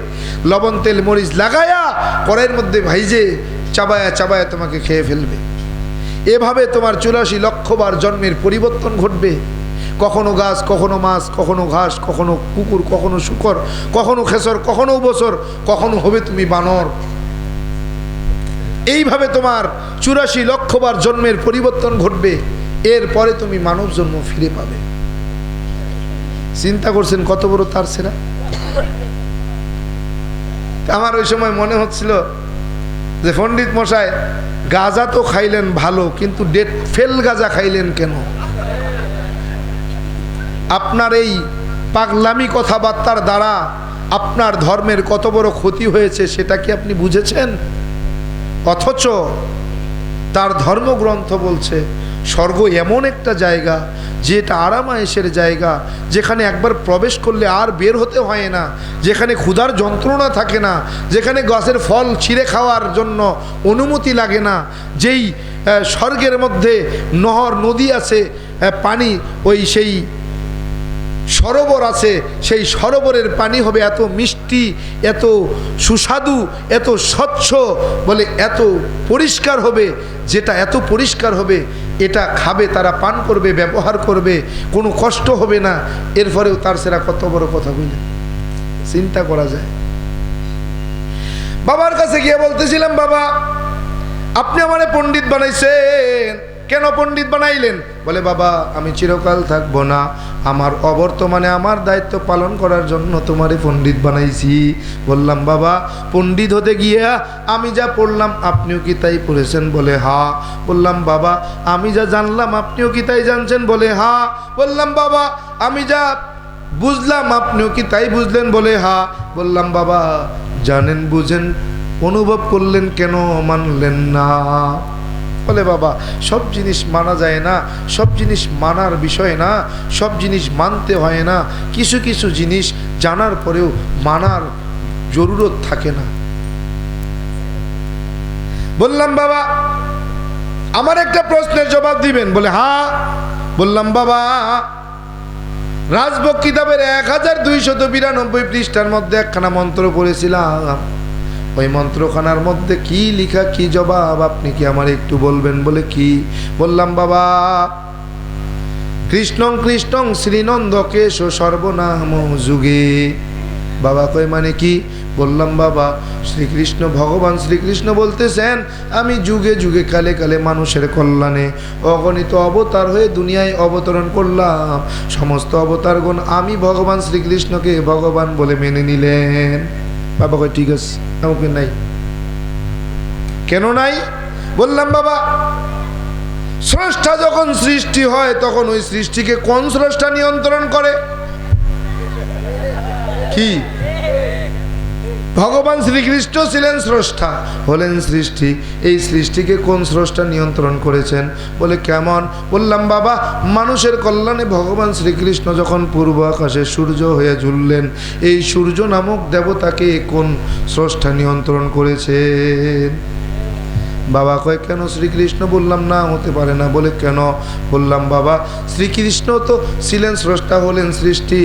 লবণ তেল মরিচ লাগায়া কড়াইয়ের মধ্যে ভাইজে চাবায়া চাবায়া তোমাকে খেয়ে ফেলবে। এভাবে তোমার 84 লক্ষ বার জন্মের পরিবর্তন ঘটবে। কখনো গাছ, কখনো মাছ, কখনো ঘাস, কখনো কুকুর, কখনো শূকর, কখনো খেসর, কখনো বছর, কখনো হবে তুমি বানর। এইভাবে তোমার 84 লক্ষ বার জন্মের পরিবর্তন ঘটবে। এরপরে তুমি মানব জন্ম ফিরে পাবে। চিন্তা করছেন কত বড় তার সেরা। আমার ওই সময় মনে হচ্ছিল যে পণ্ডিত মশাই, গাঁজা তো খাইলেন ভালো, কিন্তু ডেট ফেল গাঁজা খাইলেন কেন? আপনার এই পাগলামি কথাবার্তার দ্বারা আপনার ধর্মের কত বড় ক্ষতি হয়েছে সেটা কি আপনি বুঝেছেন? অথচ তার ধর্মগ্রন্থ বলছে স্বর্গ এমন একটা জায়গা যেটা আরামায়েশের জায়গা, যেখানে একবার প্রবেশ করলে আর বের হতে হয় না, যেখানে ক্ষুধার যন্ত্রণা থাকে না, যেখানে গাছের ফল ছিঁড়ে খাওয়ার জন্য অনুমতি লাগে না, যেই স্বর্গের মধ্যে নহর নদী আছে, পানি ওই সেই সরোবর আছে, সেই সরোবরের পানি হবে এত মিষ্টি, এত সুস্বাদু, এত স্বচ্ছ, বলে এত পরিষ্কার হবে, যেটা এত পরিষ্কার হবে এটা খাবে, তারা পান করবে, ব্যবহার করবে, কোনো কষ্ট হবে না। এরপরেও তার সেরা কত বড় কথা বুঝলেন, চিন্তা করা যায়। বাবার কাছে গিয়ে বলতেছিলাম, বাবা আপনি আমারে পণ্ডিত বানাইছেন, কেন পণ্ডিত বানাইলেন? বলে বাবা আমি চিরকাল থাকবো না, আমার অবর্তমানে আমার দায়িত্ব পালন করার জন্য তোমারে পণ্ডিত বানাইছি। বললাম বাবা পণ্ডিত হতে গিয়া আমি যা পড়লাম আপনিও কি তাই পড়েছেন? বলে হ্যাঁ। বললাম বাবা আমি যা জানলাম আপনিও কি তাই জানছেন? বলে হ্যাঁ। বললাম বাবা আমি যা বুঝলাম আপনিও কি তাই বুঝলেন? বলে হ্যাঁ। বললাম বাবা জানেন বুঝেন অনুভব করলেন কেন মানলেন না? বলে বাবা সব জিনিস মানা যায় না, সব জিনিস মানার বিষয় না, সব জিনিস মানতে হয় না, কিছু কিছু জিনিস জানার পরেও মানার জরুরত থাকে না। বললাম বাবা আমার একটা প্রশ্নের জবাব দিবেন? বলে হ্যাঁ। বললাম বাবা রাজভোগ কিতাবের 1292 পৃষ্ঠার মধ্যে একখানা মন্ত্র পড়েছিলাম, ওই মন্ত্রখানার মধ্যে কি লেখা, কি জবাব আপনি কি আমার একটু বলবেন? বলে কি? বললাম বাবা কৃষ্ণং কৃষ্ণং শ্রীনন্দ কেশ সর্বনাম যুগে। বাবা কয় মানে কি? বললাম বাবা শ্রীকৃষ্ণ ভগবান শ্রীকৃষ্ণ বলতেছেন আমি যুগে যুগে কালে কালে মানুষের কল্যাণে অগণিত অবতার হয়ে দুনিয়ায় অবতরণ করলাম, সমস্ত অবতারগণ আমি ভগবান শ্রীকৃষ্ণকে ভগবান বলে মেনে নিলেন। বাবা কয় ঠিক আছে, আমাকে নাই। কেন নাই? বললাম বাবা স্রষ্টা যখন সৃষ্টি হয় তখন ওই সৃষ্টিকে কোন স্রষ্টা নিয়ন্ত্রণ করে? কি? ভগবান শ্রীকৃষ্ণ ছিলেন স্রষ্টা, হলেন সৃষ্টি, এই সৃষ্টিকে কোন স্রষ্টা নিয়ন্ত্রণ করেছেন? বলে কেমন? বললাম বাবা মানুষের কল্যাণে ভগবান শ্রীকৃষ্ণ যখন পূর্ব আকাশে সূর্য হয়ে ঝুললেন, এই সূর্য নামক দেবতাকে কোন স্রষ্টা নিয়ন্ত্রণ করেছেন? বাবা কয় কেন শ্রীকৃষ্ণ? বললাম না হতে পারে না। বলে কেন? বললাম বাবা শ্রীকৃষ্ণ তো ছিলেন স্রষ্টা, হলেন সৃষ্টি,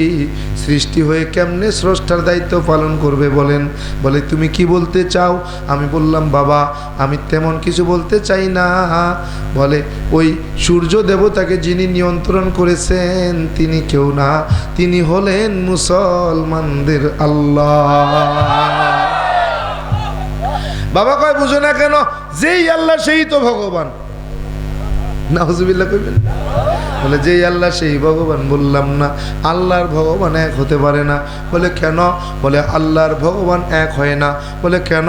সৃষ্টি হয়ে কেমনে স্রষ্টার দায়িত্ব পালন করবে বলেন? বলে তুমি কি বলতে চাও? আমি বললাম বাবা আমি তেমন কিছু বলতে চাই না। বলে ওই সূর্য দেবতাকে যিনি নিয়ন্ত্রণ করেছেন তিনি কেউ না, তিনি হলেন মুসলমানদের আল্লাহ। বাবা কয় বুঝো না কেন? যেই আল্লাহ সেই তো ভগবান। নাউজুবিল্লাহ কইবেন? বলে যেই আল্লাহ সেই ভগবান। বললাম না আল্লাহর ভগবান এক হতে পারে না। বলে কেন? বলে আল্লাহর ভগবান এক হয় না। বলে কেন?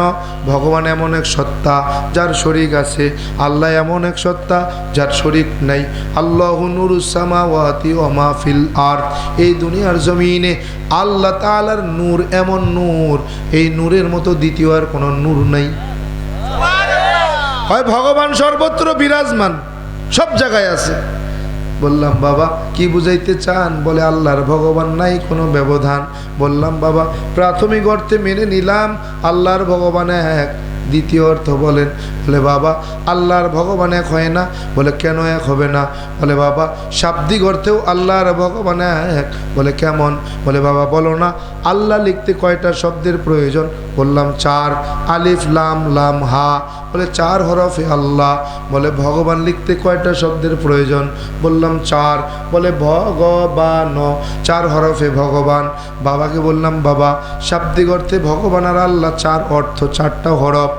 ভগবান এমন এক সত্তা যার শরীক আছে, আল্লাহ এমন এক সত্তা যার শরীক নাই। আল্লাহু নূরুস সামাওয়াতি ওয়া মা ফিল আরদ, এই দুনিয়ার জমিনে আল্লাহ তাআলার নূর এমন নূর, এই নূরের মতো দ্বিতীয় আর কোনো নূর নাই। হয় ভগবান সর্বত্র বিরাজমান, সব জায়গায় আছে। বললাম বাবা কি বুঝাইতে চান? বলে আল্লাহর ভগবান নাই কোনো ব্যবধান। বললাম বাবা প্রাথমিক অর্থে মেনে নিলাম আল্লাহর ভগবান এক, দ্বিতীয় অর্থ বলেন? বলে বাবা আল্লাহর ভগবান এক হয় না। বলে কেন এক হবে না? বলে বাবা শাব্দিক অর্থেও আল্লাহর ভগবান এক। বলে কেমন? বলে বাবা বলো না আল্লাহ লিখতে কয়টা শব্দের প্রয়োজন? বললাম 4, আলিফ লাম লাম হা। বলে 4 হরফে আল্লাহ। বলে ভগবান লিখতে কয়টা শব্দের প্রয়োজন? বললাম 4। বলে ভগবান, 4 হরফে ভগবান। বাবাকে বললাম বাবা শাব্দিক অর্থে ভগবান আর আল্লাহ 4 অর্থ, 4টা হরফ।